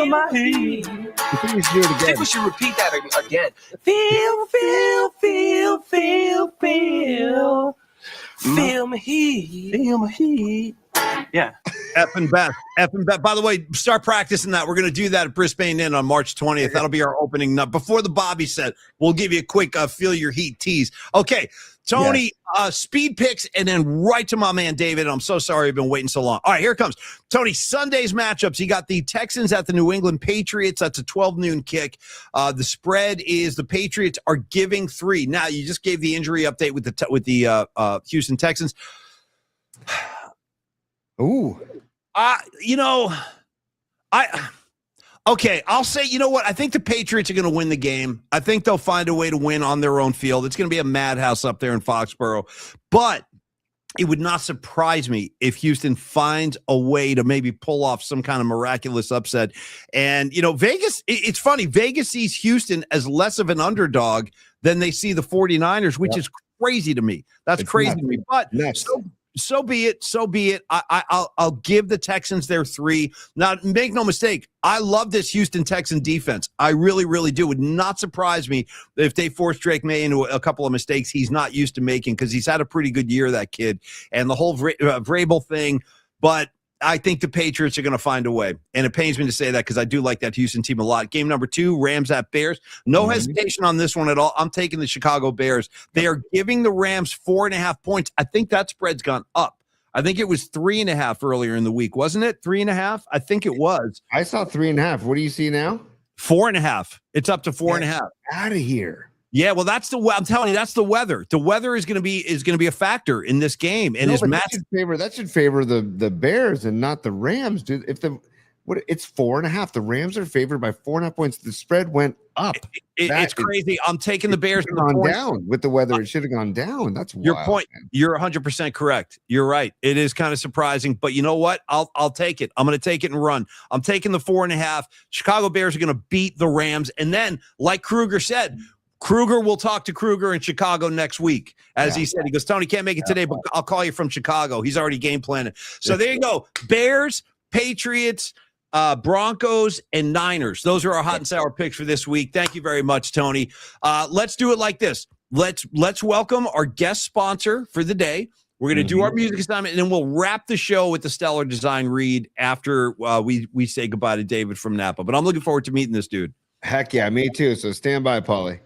[SPEAKER 7] feel my heat.
[SPEAKER 3] I think we should do it
[SPEAKER 7] I think
[SPEAKER 3] again.
[SPEAKER 7] we should repeat that again. Feel, feel, feel, feel, feel. Feel my heat. Feel my heat. Yeah.
[SPEAKER 2] Effing Beth. By the way, start practicing that. We're going to do that at Brisbane Inn on March 20th. That'll be our opening night. Before the Bobby set, we'll give you a quick feel your heat tease. Okay, Tony, speed picks, and then right to my man David. I'm so sorry I've been waiting so long. All right, here it comes. Tony, Sunday's matchups. You got the Texans at the New England Patriots. That's a 12 noon kick. The spread is the Patriots are giving 3. Now, you just gave the injury update with the Houston Texans.
[SPEAKER 3] Ooh.
[SPEAKER 2] Okay, I'll say, you know what? I think the Patriots are going to win the game. I think they'll find a way to win on their own field. It's going to be a madhouse up there in Foxborough. But it would not surprise me if Houston finds a way to maybe pull off some kind of miraculous upset. And, Vegas, it's funny. Vegas sees Houston as less of an underdog than they see the 49ers, which is crazy to me. That's crazy to me. But so be it. So be it. I'll give the Texans their 3. Now, make no mistake, I love this Houston Texan defense. I really, really do. It would not surprise me if they force Drake May into a couple of mistakes he's not used to making, because he's had a pretty good year, that kid, and the whole Vrabel thing. But I think the Patriots are going to find a way. And it pains me to say that because I do like that Houston team a lot. Game number 2, Rams at Bears. No hesitation on this one at all. I'm taking the Chicago Bears. They are giving the Rams 4.5 points. I think that spread's gone up. I think it was 3.5 earlier in the week, wasn't it? 3.5? I think it was.
[SPEAKER 3] I saw 3.5. What do you see now?
[SPEAKER 2] 4.5. It's up to 4.5.
[SPEAKER 3] Out of here.
[SPEAKER 2] Yeah, well, I'm telling you, that's the weather. The weather is going to be a factor in this game, and
[SPEAKER 3] that should favor the Bears and not the Rams, dude. It's 4.5. The Rams are favored by 4.5 points. The spread went up.
[SPEAKER 2] It's crazy. I'm taking the Bears.
[SPEAKER 3] Gone down with the weather. It should have gone down. That's
[SPEAKER 2] your
[SPEAKER 3] wild,
[SPEAKER 2] point. Man. You're 100% correct. You're right. It is kind of surprising, but you know what? I'll take it. I'm going to take it and run. I'm taking the 4.5. Chicago Bears are going to beat the Rams, and then, like Kruger said, Kruger will talk to Kruger in Chicago next week. As he said, he goes, Tony, can't make it today, but I'll call you from Chicago. He's already game planning. So there you go. Bears, Patriots, Broncos, and Niners. Those are our hot and sour picks for this week. Thank you very much, Tony. Let's do it like this. Let's welcome our guest sponsor for the day. We're going to do our music assignment, and then we'll wrap the show with the Stellar Design read after we say goodbye to David from Napa. But I'm looking forward to meeting this dude.
[SPEAKER 3] Heck yeah, me too. So stand by, Paulie.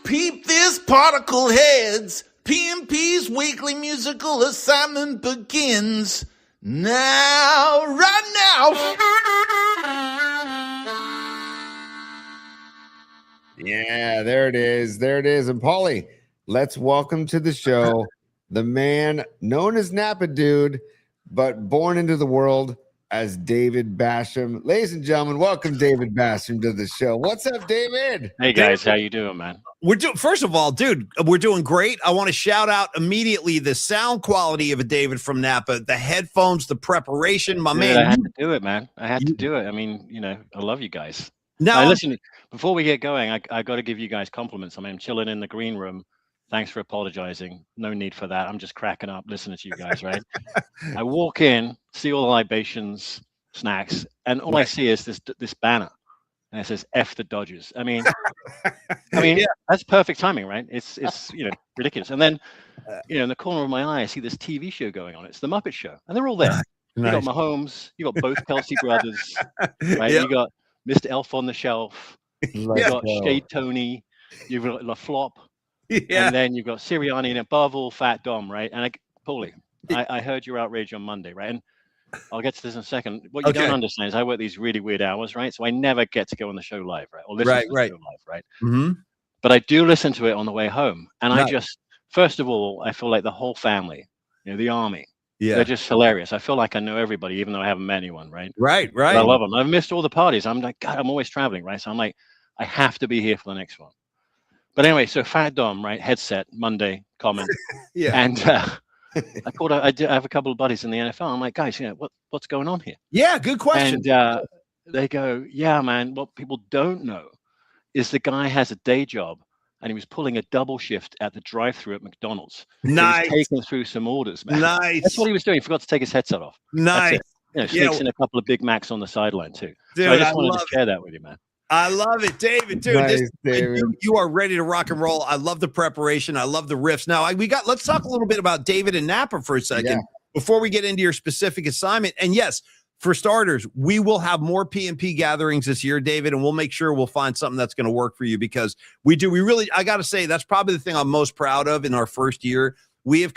[SPEAKER 5] Peep this, particle heads. PMP's weekly musical assignment begins now, right now.
[SPEAKER 3] Yeah, there it is. There it is. And Paulie, let's welcome to the show the man known as Napa Dude, but born into the world as David Basham. Ladies and gentlemen, welcome David Basham to the show. What's up, David?
[SPEAKER 8] Hey guys, how you doing, man?
[SPEAKER 2] First of all, dude, we're doing great. I want to shout out immediately the sound quality of a David from Napa, the headphones, the preparation, man.
[SPEAKER 8] I had to do it, man. I had to do it. I mean, I love you guys. Now, listen, before we get going, I got to give you guys compliments. I mean, I'm chilling in the green room. Thanks for apologizing. No need for that. I'm just cracking up listening to you guys, right? I walk in, see all the libations, snacks, and all I see is this banner. And it says F the Dodgers. I mean, that's perfect timing, right? It's ridiculous. And then, in the corner of my eye, I see this TV show going on. It's the Muppet Show. And they're all there. Nice. You got Mahomes, you got both Kelsey brothers, right? Yep. You got Mr. Elf on the Shelf, you got Shade Tony, you've got La Flop. Yeah. And then you've got Sirianni, and above all, Fat Dom, right? And Paulie, I heard your outrage on Monday, right? And I'll get to this in a second. What you don't understand is I work these really weird hours, right? So I never get to go on the show live, right? Or listen to the show live, right? Mm-hmm. But I do listen to it on the way home. And I just, first of all, I feel like the whole family, the army, they're just hilarious. I feel like I know everybody, even though I haven't met anyone, right?
[SPEAKER 2] Right.
[SPEAKER 8] But I love them. I've missed all the parties. I'm like, God, I'm always traveling, right? So I'm like, I have to be here for the next one. But anyway, so Fat Dom, right? Headset, Monday, common. And I have a couple of buddies in the NFL. I'm like, guys, what's going on here?
[SPEAKER 2] Yeah, good question.
[SPEAKER 8] And they go, yeah, man, what people don't know is the guy has a day job and he was pulling a double shift at the drive-through at McDonald's.
[SPEAKER 2] Nice.
[SPEAKER 8] He was taking through some orders, man.
[SPEAKER 2] Nice.
[SPEAKER 8] That's what he was doing. He forgot to take his headset off.
[SPEAKER 2] Nice.
[SPEAKER 8] Sneaks in a couple of Big Macs on the sideline too.
[SPEAKER 2] Dude,
[SPEAKER 8] so I just wanted to share that with you, man.
[SPEAKER 2] I love it, David. Dude,
[SPEAKER 3] Nice, David.
[SPEAKER 2] You are ready to rock and roll. I love the preparation. I love the riffs. Now, let's talk a little bit about David and Napa for a second before we get into your specific assignment. And yes, for starters, we will have more PMP gatherings this year, David, and we'll make sure we'll find something that's going to work for you, because I got to say, that's probably the thing I'm most proud of in our first year. We have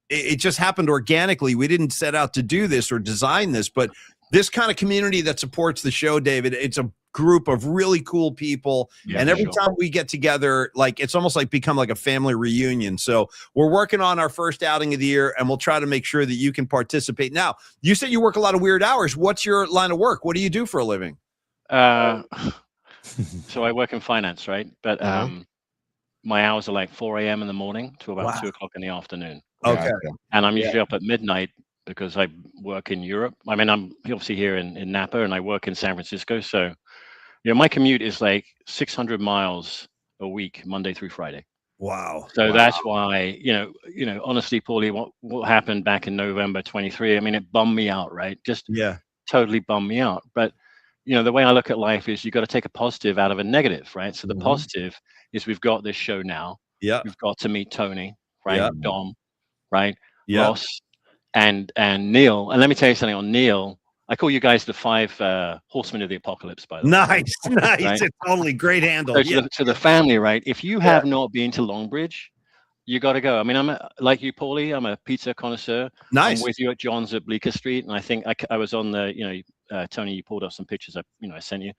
[SPEAKER 2] it just happened organically. We didn't set out to do this or design this, but this kind of community that supports the show, David, it's a group of really cool people. And every time we get together, it's almost like become like a family reunion. So we're working on our first outing of the year, and we'll try to make sure that you can participate. Now, you said you work a lot of weird hours. What's your line of work? What do you do for a living?
[SPEAKER 8] So I work in finance, right? But my hours are like 4 a.m. in the morning to about 2 o'clock in the afternoon.
[SPEAKER 2] Okay.
[SPEAKER 8] And I'm usually up at midnight because I work in Europe. I mean, I'm obviously here in Napa, and I work in San Francisco. So, my commute is like 600 miles a week, Monday through Friday.
[SPEAKER 2] Wow.
[SPEAKER 8] So that's why, honestly, Paulie, what happened back in November 23, I mean, it bummed me out, right? Just totally bummed me out. But, the way I look at life is you got to take a positive out of a negative, right? So the positive is we've got this show now. Yeah. We've got to meet Tony, right? Yeah. Dom, right? Yeah. Ross and Neil. And let me tell you something on Neil. I call you guys the 5 horsemen of the apocalypse, by the way.
[SPEAKER 2] Nice. Right? It's totally great handle.
[SPEAKER 8] So to the family, right? If you have not been to Longbridge, you got to go. I mean, like you, Paulie, I'm a pizza connoisseur.
[SPEAKER 2] Nice.
[SPEAKER 8] I'm with you at John's at Bleecker Street. And I think I was on the, Tony, you pulled up some pictures I sent you.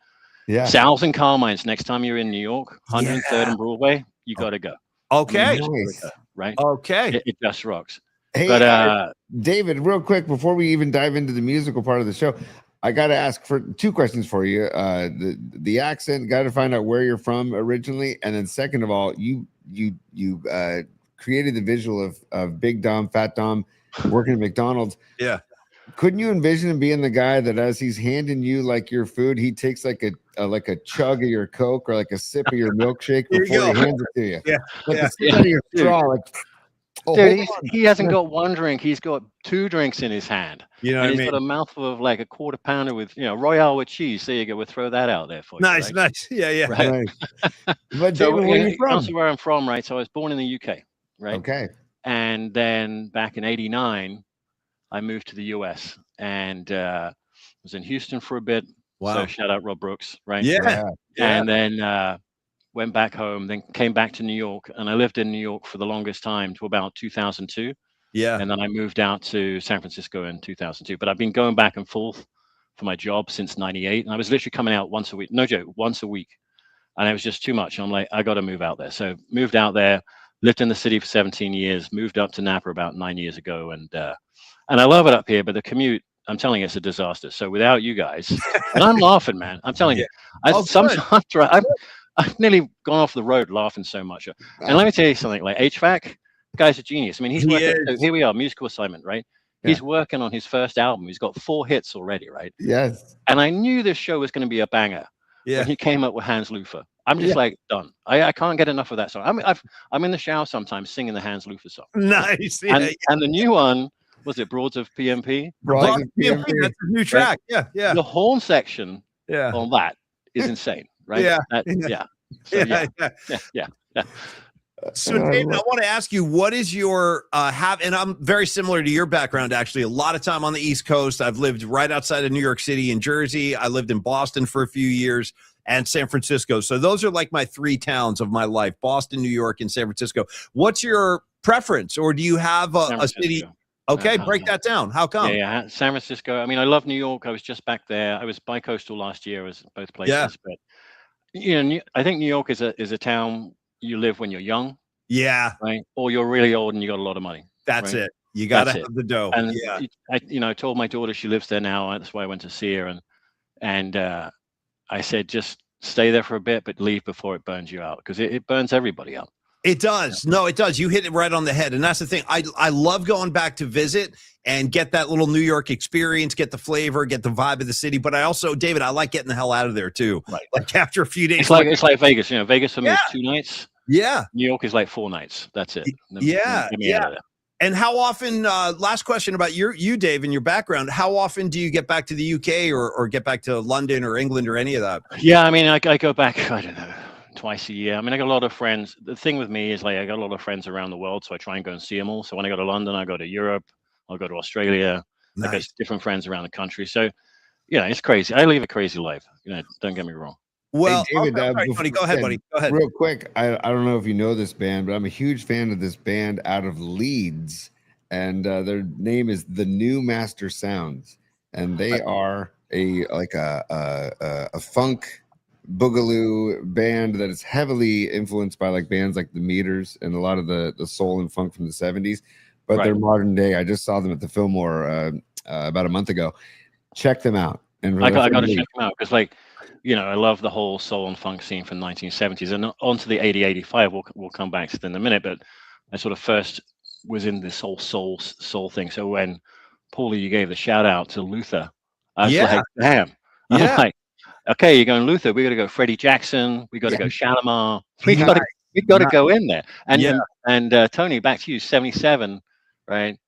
[SPEAKER 3] Yeah.
[SPEAKER 8] Sal's and Carmine's, next time you're in New York, 103rd and Broadway, you got to go.
[SPEAKER 2] Okay.
[SPEAKER 3] Nice.
[SPEAKER 8] Right?
[SPEAKER 2] Okay.
[SPEAKER 8] It just rocks.
[SPEAKER 3] Hey,
[SPEAKER 8] but
[SPEAKER 3] David, real quick, before we even dive into the musical part of the show, I got to ask for 2 questions for you. The accent, got to find out where you're from originally, and then second of all, you created the visual of Big Dom, Fat Dom, working at McDonald's.
[SPEAKER 2] Yeah.
[SPEAKER 3] Couldn't you envision him being the guy that as he's handing you like your food, he takes like a chug of your Coke or like a sip of your milkshake before he hands it to you?
[SPEAKER 2] Yeah.
[SPEAKER 3] Like a sip out of your straw, like.
[SPEAKER 8] Oh, dude, he hasn't got 1 drink. He's got 2 drinks in his hand.
[SPEAKER 2] And
[SPEAKER 8] he's got a mouthful of like a quarter pounder with, Royale with cheese. There you go. We'll throw that out there for you.
[SPEAKER 2] Nice, right? Nice. Yeah.
[SPEAKER 3] Right. But
[SPEAKER 8] so,
[SPEAKER 3] David, where are you from?
[SPEAKER 8] That's where I'm from, right? So I was born in the UK, right?
[SPEAKER 3] Okay.
[SPEAKER 8] And then back in '89, I moved to the US and was in Houston for a bit. Wow. So shout out Rob Brooks, right?
[SPEAKER 2] Yeah.
[SPEAKER 8] And then went back home, then came back to New York, and I lived in New York for the longest time to about 2002. Yeah. And then I moved out to San Francisco in 2002. But I've been going back and forth for my job since '98, and I was literally coming out once a week. No joke, once a week, and it was just too much. I'm like, I got to move out there. So moved out there, lived in the city for 17 years, moved up to Napa about 9 years ago, and I love it up here. But the commute, I'm telling you, it's a disaster. So without you guys, and I'm laughing, man. I'm telling you, I've nearly gone off the road laughing so much. And let me tell you something, like HVAC, guy's a genius. I mean, he's working, so here we are, musical assignment, right? Yeah. He's working on his first album. He's got 4 hits already, right?
[SPEAKER 3] Yes.
[SPEAKER 8] And I knew this show was going to be a banger. Yeah. When he came up with Hans Luther. I'm just like, done. I can't get enough of that song. I'm in the shower sometimes singing the Hans Luther song.
[SPEAKER 2] Nice.
[SPEAKER 8] And the new one, was it Broads of PMP?
[SPEAKER 2] Broads of PMP, that's a new track. Right? Yeah.
[SPEAKER 8] The horn section on that is insane. Right. Yeah.
[SPEAKER 2] So, David, I want to ask you, what is your and I'm very similar to your background, actually. A lot of time on the East Coast. I've lived right outside of New York City in Jersey. I lived in Boston for a few years and San Francisco. So those are like my 3 towns of my life: Boston, New York, and San Francisco. What's your preference, or do you have a city? Okay, break that down. How come?
[SPEAKER 8] Yeah, San Francisco. I mean, I love New York. I was just back there. I was bi-coastal last year. I was both places. Yeah. But I think New York is a town you live when you're young.
[SPEAKER 2] Yeah.
[SPEAKER 8] Right. Or you're really old and you got a lot of money.
[SPEAKER 2] That's it. You got to have the dough.
[SPEAKER 8] And I told my daughter, she lives there now. That's why I went to see her. And I said, just stay there for a bit, but leave before it burns you out, because it burns everybody out.
[SPEAKER 2] It does. No, it does. You hit it right on the head. And that's the thing. I love going back to visit and get that little New York experience, get the flavor, get the vibe of the city. But I also, David, I like getting the hell out of there too. Right. Like after a few days.
[SPEAKER 8] It's like Vegas. Vegas for me is 2 nights.
[SPEAKER 2] Yeah.
[SPEAKER 8] New York is like 4 nights. That's it.
[SPEAKER 2] Yeah.
[SPEAKER 8] Get me out of there.
[SPEAKER 2] And how often, last question about you, Dave, and your background, how often do you get back to the UK or get back to London or England or any of that?
[SPEAKER 8] Yeah, I mean, I go back, I don't know, twice a year. I mean, I got a lot of friends. The thing with me is like I got a lot of friends around the world, so I try and go and see them all. So when I go to London, I go to Europe, I'll go to Australia. I got different friends around the country. So, it's crazy. I live a crazy life. Don't get me wrong.
[SPEAKER 2] Well,
[SPEAKER 3] hey, David,
[SPEAKER 2] buddy, go ahead, buddy. Go ahead.
[SPEAKER 3] Real quick, I don't know if you know this band, but I'm a huge fan of this band out of Leeds, and their name is the New Master Sounds, and they are a funk boogaloo band that is heavily influenced by like bands like the Meters and a lot of the soul and funk from the 70s, but they're modern day. I just saw them at the Fillmore about a month ago. Check them out. And
[SPEAKER 8] I got to check them out because, like, I love the whole soul and funk scene from the 1970s, and onto the 80, 85. We'll come back to in a minute, but I sort of first was in this whole soul thing. So when Paulie, you gave the shout out to Luther, I was like, damn. I'm like, okay, you're going Luther. We got to go Freddie Jackson. We got to go Shalimar. We got to go in there. And Tony, back to you, 77, right?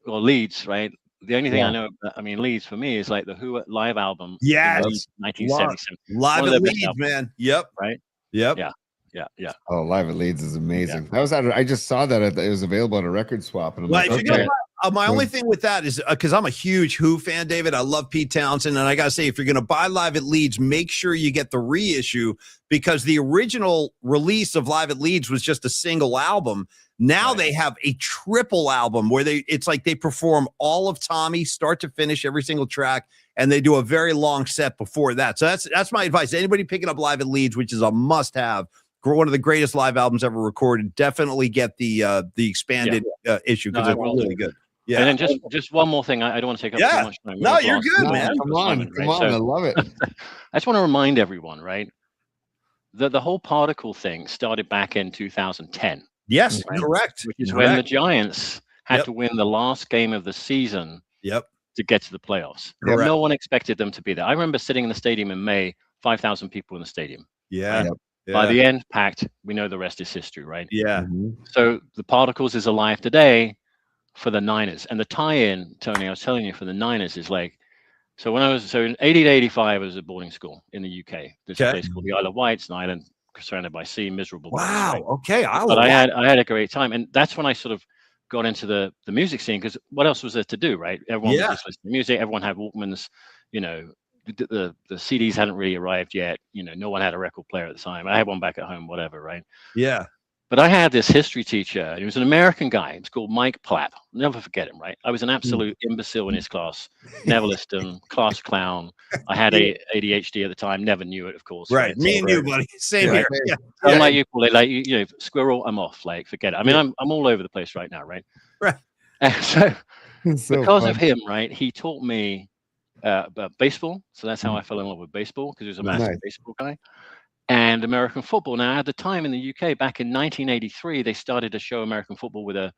[SPEAKER 8] Or Leeds, right? The only thing I know, Leeds for me is like the Who live album.
[SPEAKER 2] Yeah,
[SPEAKER 8] 1977.
[SPEAKER 2] Live at Leeds, man. Yep.
[SPEAKER 8] Right.
[SPEAKER 2] Yep.
[SPEAKER 8] Yeah.
[SPEAKER 3] Oh, Live at Leeds is amazing. That was I just saw that it was available at a record swap, and I'm like, okay.
[SPEAKER 2] My only thing with that is because I'm a huge Who fan, David. I love Pete Townsend, and I gotta say, if you're gonna buy Live at Leeds, make sure you get the reissue because the original release of Live at Leeds was just a single album. Now they have a triple album where it's like they perform all of Tommy, start to finish, every single track, and they do a very long set before that. So that's my advice. Anybody picking up Live at Leeds, which is a must-have, one of the greatest live albums ever recorded, definitely get the expanded issue because it's really good. Yeah.
[SPEAKER 8] And then just one more thing. I don't want to take up too much time.
[SPEAKER 2] No, you're good, man.
[SPEAKER 3] Come on. I love it.
[SPEAKER 8] I just want to remind everyone, right, that the whole particle thing started back in 2010.
[SPEAKER 2] Yes,
[SPEAKER 8] right?
[SPEAKER 2] Correct.
[SPEAKER 8] Which is when the Giants had to win the last game of the season to get to the playoffs. No one expected them to be there. I remember sitting in the stadium in May, 5,000 people in the stadium.
[SPEAKER 2] Yeah.
[SPEAKER 8] Right? By the end, packed. We know the rest is history, right?
[SPEAKER 2] Yeah.
[SPEAKER 8] So the Particles is alive today for the Niners. And the tie-in, Tony, I was telling you, for the Niners is like, so in 80 to 85, I was at boarding school in the UK. There's a place called the Isle of Wight, an island surrounded by sea, miserable.
[SPEAKER 2] Wow.
[SPEAKER 8] Place, right?
[SPEAKER 2] Okay.
[SPEAKER 8] But I had a great time. And that's when I sort of got into the music scene, because what else was there to do, right? Everyone was just listening to music. Everyone had Walkmans, the CDs hadn't really arrived yet. No one had a record player at the time. I had one back at home, whatever, right?
[SPEAKER 2] Yeah.
[SPEAKER 8] But I had this history teacher, and he was an American guy. He was called Mike Platt. I'll never forget him, right? I was an absolute imbecile in his class. Never listened to him, class clown. I had ADHD at the time, never knew it, of course.
[SPEAKER 2] Right. Me and you, buddy. Same here. Yeah.
[SPEAKER 8] I'm like you, Paul, like, squirrel, I'm off. Like, forget it. I mean, I'm all over the place right now, right?
[SPEAKER 2] Right.
[SPEAKER 8] And so because
[SPEAKER 3] fun.
[SPEAKER 8] of him, right, he taught me about baseball. So that's how I fell in love with baseball, because he was a massive baseball guy. And American football. Now, at the time in the UK, back in 1983, they started to show American football with the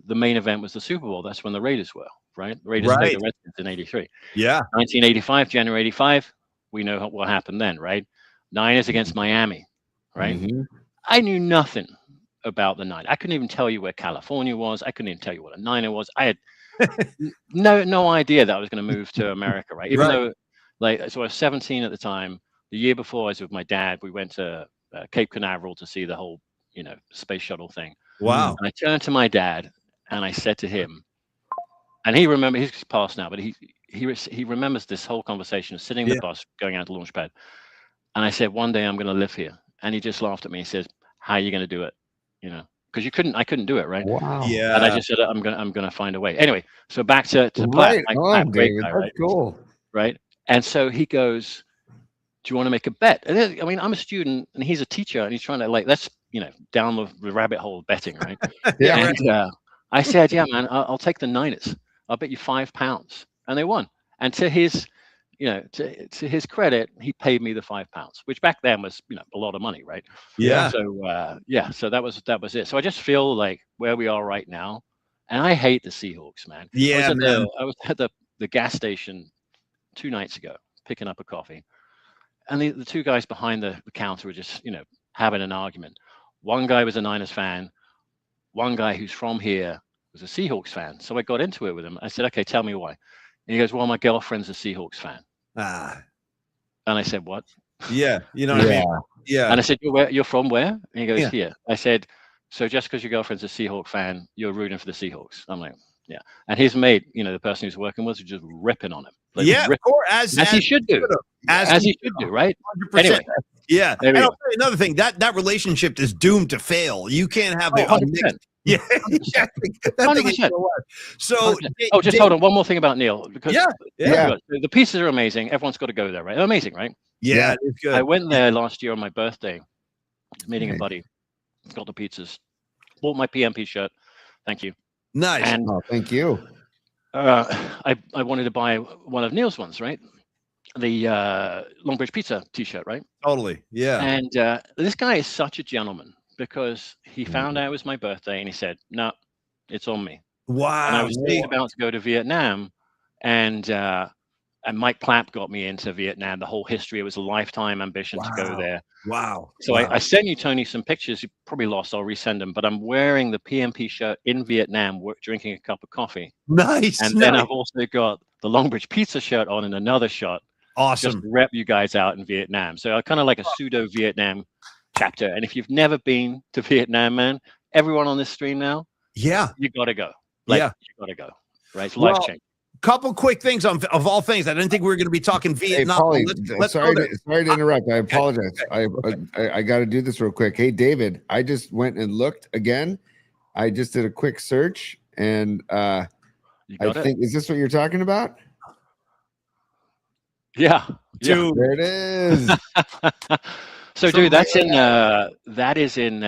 [SPEAKER 8] main event was the Super Bowl. That's when the Raiders were, right? The Raiders played the Redskins in 83.
[SPEAKER 2] Yeah.
[SPEAKER 8] 1985, January 85, we know what happened then, right? Niners against Miami, right? I knew nothing about the Niners. I couldn't even tell you where California was. I couldn't even tell you what a Niner was. I had no idea that I was going to move to America, right? Even though, so I was 17 at the time. The year before, I was with my dad. We went to Cape Canaveral to see the whole, space shuttle thing.
[SPEAKER 2] Wow.
[SPEAKER 8] And I turned to my dad and I said to him, and he remembered, he's passed now, but he remembers this whole conversation, sitting in the bus, going out to Launchpad. And I said, one day I'm going to live here. And he just laughed at me. He says, how are you going to do it? Because I couldn't do it, right?
[SPEAKER 3] Wow.
[SPEAKER 8] Yeah. And I just said, I'm gonna find a way. Anyway, so back to Platt, great guy, right?
[SPEAKER 3] Cool.
[SPEAKER 8] Right. And so he goes, do you want to make a bet? And then, I mean, I'm a student and he's a teacher, and he's trying to let's down the rabbit hole of betting, right? And I said, yeah, man, I'll take the Niners. I'll bet you £5, and they won. And to his to his credit, he paid me the £5, which back then was a lot of money, right?
[SPEAKER 2] Yeah.
[SPEAKER 8] So that was it. So I just feel like where we are right now, and I hate the Seahawks, man.
[SPEAKER 2] Yeah,
[SPEAKER 8] I was at the gas station 2 nights ago picking up a coffee. And the two guys behind the counter were just, having an argument. One guy was a Niners fan. One guy who's from here was a Seahawks fan. So I got into it with him. I said, okay, tell me why. And he goes, well, my girlfriend's a Seahawks fan.
[SPEAKER 2] Ah,
[SPEAKER 8] And I said, what?
[SPEAKER 2] yeah. You know what I mean? Yeah.
[SPEAKER 8] And I said, you're from where? And he goes,
[SPEAKER 2] Yeah.
[SPEAKER 8] here. I said, so just because your girlfriend's a Seahawks fan, you're rooting for the Seahawks. I'm like, yeah. And his mate, the person he's working with, was just ripping on him. Like,
[SPEAKER 2] yeah, of course, as
[SPEAKER 8] he should do. As he should do, right?
[SPEAKER 2] 100%.
[SPEAKER 8] Anyway.
[SPEAKER 2] Yeah.
[SPEAKER 8] There
[SPEAKER 2] And
[SPEAKER 8] we
[SPEAKER 2] I'll
[SPEAKER 8] go.
[SPEAKER 2] tell you another thing, that relationship is doomed to fail. You can't have the
[SPEAKER 8] 100%.
[SPEAKER 2] yeah, that thing ain't
[SPEAKER 8] 100%.
[SPEAKER 2] gonna work. So
[SPEAKER 8] just hold on. One more thing about Neil. Because
[SPEAKER 2] yeah.
[SPEAKER 8] the pieces are amazing. Everyone's got to go there, right? They're amazing, right?
[SPEAKER 2] Yeah, it's good.
[SPEAKER 8] I went there last year on my birthday, meeting a buddy. Got the pizzas. Bought my PMP shirt. Thank you.
[SPEAKER 2] Nice.
[SPEAKER 8] And
[SPEAKER 3] thank you.
[SPEAKER 8] I wanted to buy one of Neil's ones, right? The Longbridge Pizza T-shirt, right?
[SPEAKER 2] Totally. Yeah.
[SPEAKER 8] And this guy is such a gentleman because he found out it was my birthday and he said, "No, it's on me."
[SPEAKER 2] Wow.
[SPEAKER 8] And I was just about to go to Vietnam, and Mike Clapp got me into Vietnam. The whole history. It was a lifetime ambition to go there.
[SPEAKER 2] Wow.
[SPEAKER 8] So I sent you, Tony, some pictures. You probably lost. I'll resend them. But I'm wearing the PMP shirt in Vietnam, drinking a cup of coffee.
[SPEAKER 2] Nice.
[SPEAKER 8] And then I've also got the Longbridge Pizza shirt on in another shot.
[SPEAKER 2] Awesome.
[SPEAKER 8] Just to rep you guys out in Vietnam. So I kind of like a pseudo Vietnam chapter. And if you've never been to Vietnam, man, everyone on this stream now,
[SPEAKER 2] you
[SPEAKER 8] got to go. You got to go. Right? It's life changing.
[SPEAKER 2] Couple quick things of all things. I didn't think we were going to be talking Vietnam.
[SPEAKER 3] Hey,
[SPEAKER 2] let's
[SPEAKER 3] sorry to interrupt. I apologize. I got to do this real quick. Hey, David, I just went and looked again. I just did a quick search, and I think is this what you're talking about?
[SPEAKER 8] Yeah.
[SPEAKER 3] There it is.
[SPEAKER 8] So, dude, that is in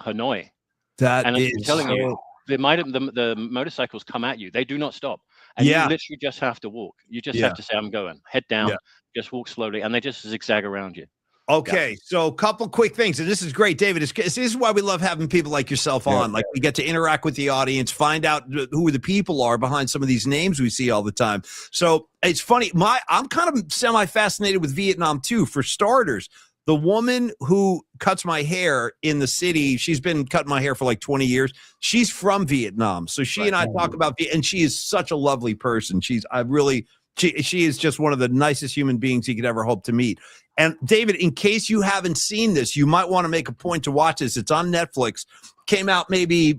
[SPEAKER 8] Hanoi.
[SPEAKER 2] That
[SPEAKER 8] and
[SPEAKER 2] is
[SPEAKER 8] I'm telling you, the motorcycles come at you. They do not stop. And you literally just have to walk. You just have to say, I'm going. Head down, just walk slowly, and they just zigzag around you.
[SPEAKER 2] Okay, so a couple quick things, and this is great, David. This is why we love having people like yourself on. Like, we get to interact with the audience, find out who the people are behind some of these names we see all the time. So it's funny. I'm kind of semi-fascinated with Vietnam too. For starters, the woman who cuts my hair in the city, she's been cutting my hair for like 20 years. She's from Vietnam, so she and I talk about, and she is such a lovely person. She is just one of the nicest human beings you could ever hope to meet. And David, in case you haven't seen this, you might want to make a point to watch this. It's on Netflix. Came out maybe,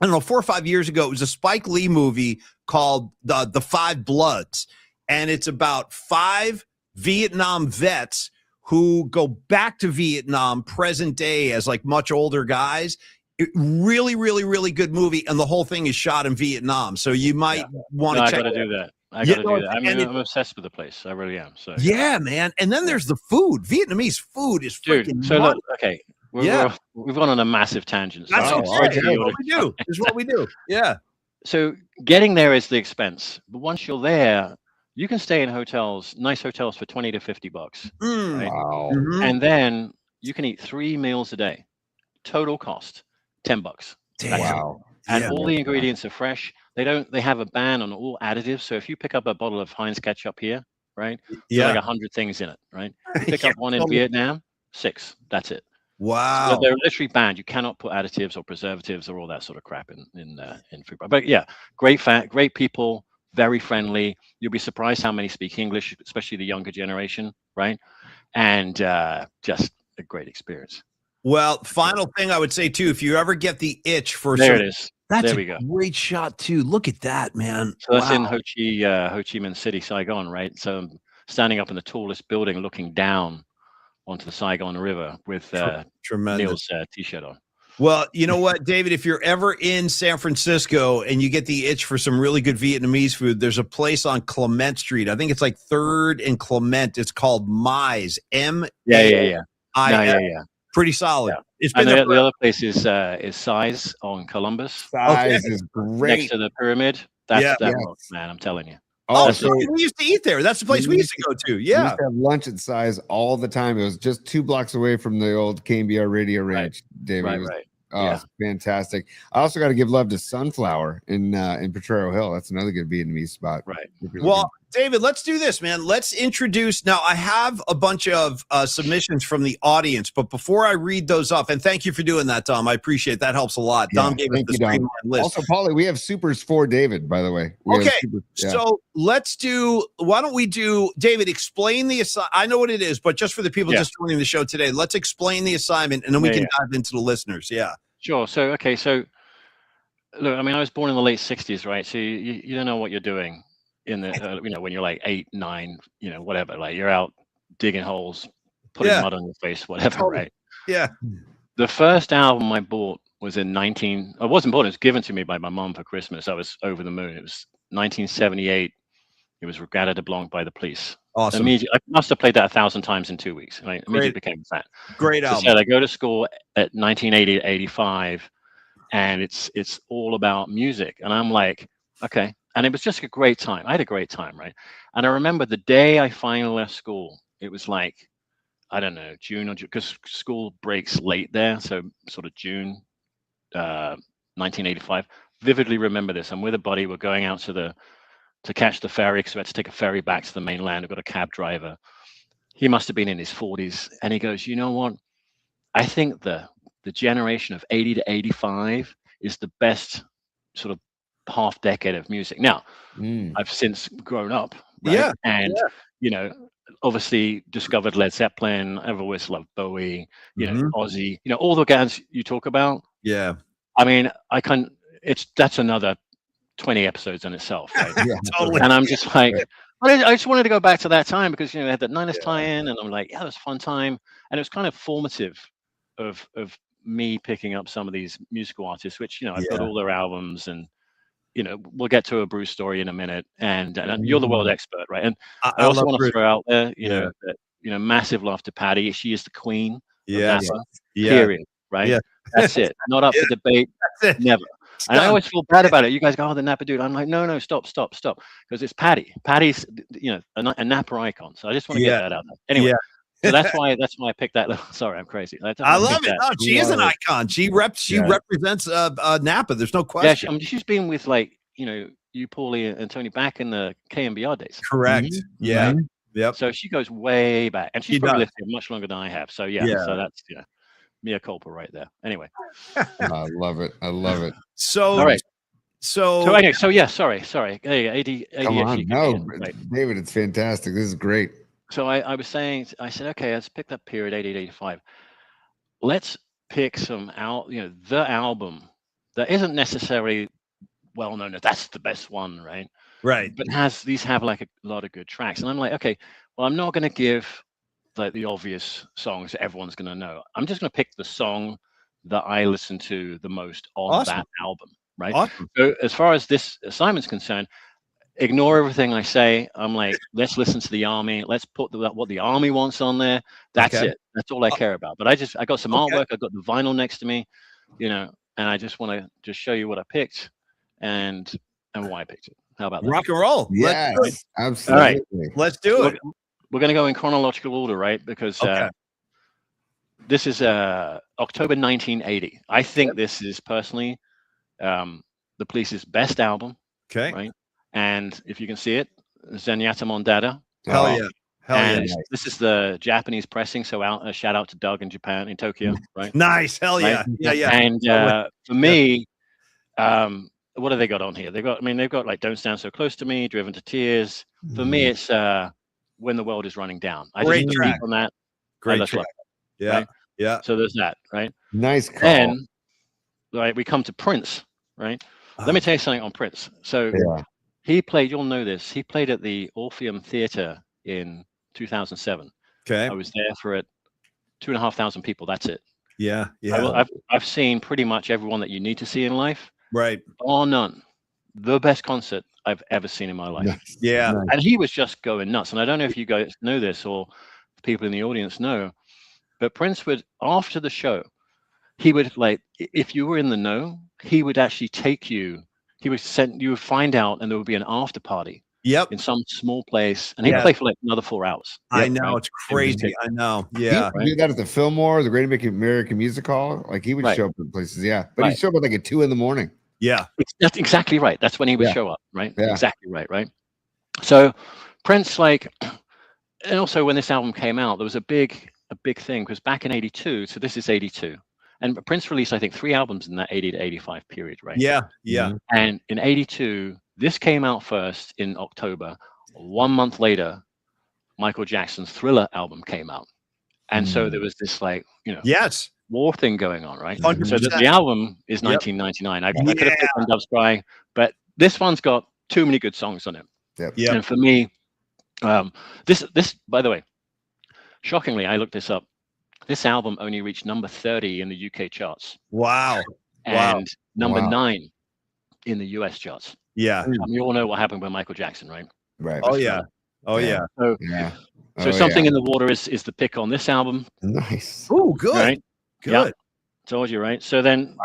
[SPEAKER 2] I don't know, 4 or 5 years ago. It was a Spike Lee movie called The Five Bloods. And it's about 5 Vietnam vets who go back to Vietnam present day as like much older guys. Really, really, really good movie. And the whole thing is shot in Vietnam. So you might want to check it out.
[SPEAKER 8] I got to do that. I got to do that. I mean, I'm obsessed with the place. I really am. So
[SPEAKER 2] yeah, man. And then there's the food. Vietnamese food is freaking.
[SPEAKER 8] So look, okay, we've gone on a massive tangent. So
[SPEAKER 2] that's what we do. Is what we do. Yeah.
[SPEAKER 8] So getting there is the expense, but once you're there, you can stay in hotels, nice hotels, for $20 to $50. Right?
[SPEAKER 3] Wow.
[SPEAKER 2] Mm-hmm.
[SPEAKER 8] And then you can eat 3 meals a day. Total cost $10.
[SPEAKER 3] Wow.
[SPEAKER 8] And all the ingredients are fresh. They have a ban on all additives. So if you pick up a bottle of Heinz ketchup here, right?
[SPEAKER 2] Yeah.
[SPEAKER 8] Like 100 things in it, right? You pick up one in Vietnam, 6. That's it.
[SPEAKER 2] Wow.
[SPEAKER 8] So they're literally banned. You cannot put additives or preservatives or all that sort of crap in food. But yeah, great people, very friendly. You'll be surprised how many speak English, especially the younger generation, right? And just a great experience.
[SPEAKER 2] Well, final thing I would say too, if you ever get the itch for
[SPEAKER 8] there it is.
[SPEAKER 2] That's
[SPEAKER 8] there we go.
[SPEAKER 2] Great shot too. Look at that, man.
[SPEAKER 8] So that's in Ho Chi Minh City, Saigon, right? So I'm standing up in the tallest building, looking down onto the Saigon River with Neil's T-shirt on.
[SPEAKER 2] Well, you know what, David, if you're ever in San Francisco and you get the itch for some really good Vietnamese food, there's a place on Clement Street. I think it's like 3rd and Clement. It's called Mize.
[SPEAKER 8] Yeah.
[SPEAKER 2] Pretty solid.
[SPEAKER 8] Yeah.
[SPEAKER 2] It's been
[SPEAKER 8] the other place is Size on Columbus.
[SPEAKER 3] Size is great.
[SPEAKER 8] Next to the pyramid. That's man, I'm telling you.
[SPEAKER 2] Oh, so we used to eat there. That's the place we used to go to. Yeah.
[SPEAKER 3] We used to have lunch at Size all the time. It was just 2 blocks away from the old KBR Radio Ranch, David.
[SPEAKER 8] Right.
[SPEAKER 3] Oh, fantastic. I also got to give love to Sunflower in Potrero Hill. That's another good Vietnamese spot.
[SPEAKER 8] Right.
[SPEAKER 2] Well, David, let's do this, man. Let's introduce. Now, I have a bunch of submissions from the audience, but before I read those off, and thank you for doing that, Dom. I appreciate that. Helps a lot.
[SPEAKER 3] Yeah,
[SPEAKER 2] Dom gave us the streamlined list.
[SPEAKER 3] Also, Paulie, we have supers for David, by the way.
[SPEAKER 2] So let's do. Why don't we do? David, explain the assignment. I know what it is, but just for the people just joining the show today, let's explain the assignment, and then we can dive into the listeners. Yeah.
[SPEAKER 8] Sure. So look, I mean, I was born in the late '60s, right? So you don't know what you're doing in the when you're like 8, 9, whatever, like you're out digging holes, putting mud on your face, whatever, right?
[SPEAKER 2] Yeah.
[SPEAKER 8] The first album I bought was I wasn't bought, it was given to me by my mom for Christmas. I was over the moon. It was 1978. It was Regatta de Blanc by the Police.
[SPEAKER 2] Awesome.
[SPEAKER 8] I must have played that 1,000 times in 2 weeks. I immediately became a fan.
[SPEAKER 2] Great album.
[SPEAKER 8] So I go to school at 1980 to 85, and it's all about music. And I'm like, okay. And it was just a great time. I had a great time, right? And I remember the day I finally left school, it was like, I don't know, June or June, because school breaks late there. So sort of June 1985. Vividly remember this. I'm with a buddy. We're going out to catch the ferry because we had to take a ferry back to the mainland. We've got a cab driver. He must have been in his 40s. And he goes, you know what? I think the generation of 80 to 85 is the best sort of half decade of music. Now, I've since grown up, right? And obviously discovered Led Zeppelin. I've always loved Bowie, Ozzy, all the guys you talk about.
[SPEAKER 2] Yeah.
[SPEAKER 8] I mean, that's another 20 episodes in itself, right?
[SPEAKER 2] Totally.
[SPEAKER 8] And I'm just like, I just wanted to go back to that time because I had that Niners tie-in, and I'm like, yeah, it was a fun time, and it was kind of formative of me picking up some of these musical artists, which I've got all their albums, and we'll get to a Bruce story in a minute, and you're the world expert, right? And I also want to throw out there, that massive love to Patty. She is the queen. Period. Right. Yeah. That's it. Not up for debate. Never. And I always feel bad about it. You guys go, oh, the Napa dude. I'm like, no, stop, because it's Patty. Patty's a Napa icon. So I just want to get that out there. Anyway. So that's why I picked that. Sorry, I'm crazy.
[SPEAKER 2] I love it. No, she is an icon. She represents Napa. There's no question.
[SPEAKER 8] Yeah, she's been with you, Paulie, and Tony back in the KMBR days.
[SPEAKER 2] Correct. Yeah.
[SPEAKER 8] Right?
[SPEAKER 2] Yep.
[SPEAKER 8] So she goes way back, and she's probably lived here much longer than I have. So so that's mea culpa right there. Anyway.
[SPEAKER 3] I love it.
[SPEAKER 2] So
[SPEAKER 8] all right.
[SPEAKER 2] So
[SPEAKER 8] anyway, sorry. Hey,
[SPEAKER 3] come on. No, right. David, it's fantastic. This is great.
[SPEAKER 8] So I was saying, I said, okay, let's pick that period, 88, 85. Let's pick some the album that isn't necessarily well known. That's the best one, right?
[SPEAKER 2] Right.
[SPEAKER 8] But have like a lot of good tracks. And I'm like, okay, well, I'm not going to give like the obvious songs that everyone's going to know. I'm just going to pick the song that I listen to the most on that album, right?
[SPEAKER 2] Awesome.
[SPEAKER 8] So as far as this assignment's concerned, ignore everything I say. I'm like, let's listen to the Army. Let's put what the Army wants on there. That's it. That's all I care about. But I got some artwork. I got the vinyl next to me, and I just want to just show you what I picked and why I picked it. How about that?
[SPEAKER 2] Rock and roll.
[SPEAKER 3] Yes, absolutely.
[SPEAKER 8] All right,
[SPEAKER 2] let's do it.
[SPEAKER 8] We're going to go in chronological order, right? Because this is October 1980. I think this is personally the Police's best album.
[SPEAKER 2] Okay.
[SPEAKER 8] Right. And if you can see it, Zenyatta Mondada.
[SPEAKER 2] Hell yeah.
[SPEAKER 8] This is the Japanese pressing. So a shout out to Doug in Japan, in Tokyo, right?
[SPEAKER 2] Nice. Hell yeah.
[SPEAKER 8] Right? Yeah. And for me, what have they got on here? They've got like Don't Stand So Close to Me, Driven to Tears. For me, it's When the World Is Running Down.
[SPEAKER 2] Great track
[SPEAKER 8] on that.
[SPEAKER 2] Great track. Yeah.
[SPEAKER 8] Right?
[SPEAKER 2] Yeah.
[SPEAKER 8] So there's that, right?
[SPEAKER 3] Nice call.
[SPEAKER 8] And we come to Prince, right? Let me tell you something on Prince. So he played, you'll know this, he played at the Orpheum Theatre in 2007.
[SPEAKER 2] Okay.
[SPEAKER 8] I was there for it. 2,500 people. That's it.
[SPEAKER 2] Yeah. Yeah.
[SPEAKER 8] I've seen pretty much everyone that you need to see in life.
[SPEAKER 2] Right.
[SPEAKER 8] Or none. The best concert I've ever seen in my life.
[SPEAKER 3] Nice.
[SPEAKER 2] Yeah.
[SPEAKER 3] Nice.
[SPEAKER 8] And he was just going nuts. And I don't know if you guys know this or people in the audience know, but Prince would, after the show, he would if you were in the know, he would actually take you. You would find out, and there would be an after party.
[SPEAKER 2] Yep.
[SPEAKER 8] In some small place, and he'd play for like another 4 hours.
[SPEAKER 2] I know, right? It's crazy. I know. Yeah.
[SPEAKER 3] He would do that at the Fillmore, the Great American Music Hall. Like he would show up in places. Yeah. But he'd show up at like at 2 a.m.
[SPEAKER 2] Yeah.
[SPEAKER 8] That's exactly right. That's when he would show up. Right.
[SPEAKER 3] Yeah.
[SPEAKER 8] Exactly right. Right. So Prince, like, and also when this album came out, there was a big thing because back in '82, so this is '82, and Prince released I think 3 albums in that '80 to '85 period, right?
[SPEAKER 2] Yeah.
[SPEAKER 8] And in '82, this came out first in October. 1 month later, Michael Jackson's Thriller album came out, and so there was this like
[SPEAKER 2] Yes.
[SPEAKER 8] war thing going on, right?
[SPEAKER 2] 100%.
[SPEAKER 8] So the album is 1999. I could have picked on Dove's Cry, but this one's got too many good songs on it.
[SPEAKER 2] Yeah.
[SPEAKER 8] And for me, this by the way, shockingly, I looked this up. This album only reached number 30 in the UK charts.
[SPEAKER 2] Wow.
[SPEAKER 8] And number 9 in the US charts.
[SPEAKER 2] Yeah.
[SPEAKER 8] We all know what happened with Michael Jackson, right?
[SPEAKER 3] Right.
[SPEAKER 2] Oh yeah. Oh yeah.
[SPEAKER 8] So Something in the Water is the pick on this album.
[SPEAKER 3] Nice.
[SPEAKER 2] Oh, good.
[SPEAKER 8] Right?
[SPEAKER 2] Good.
[SPEAKER 8] Yep. Told you, right? So then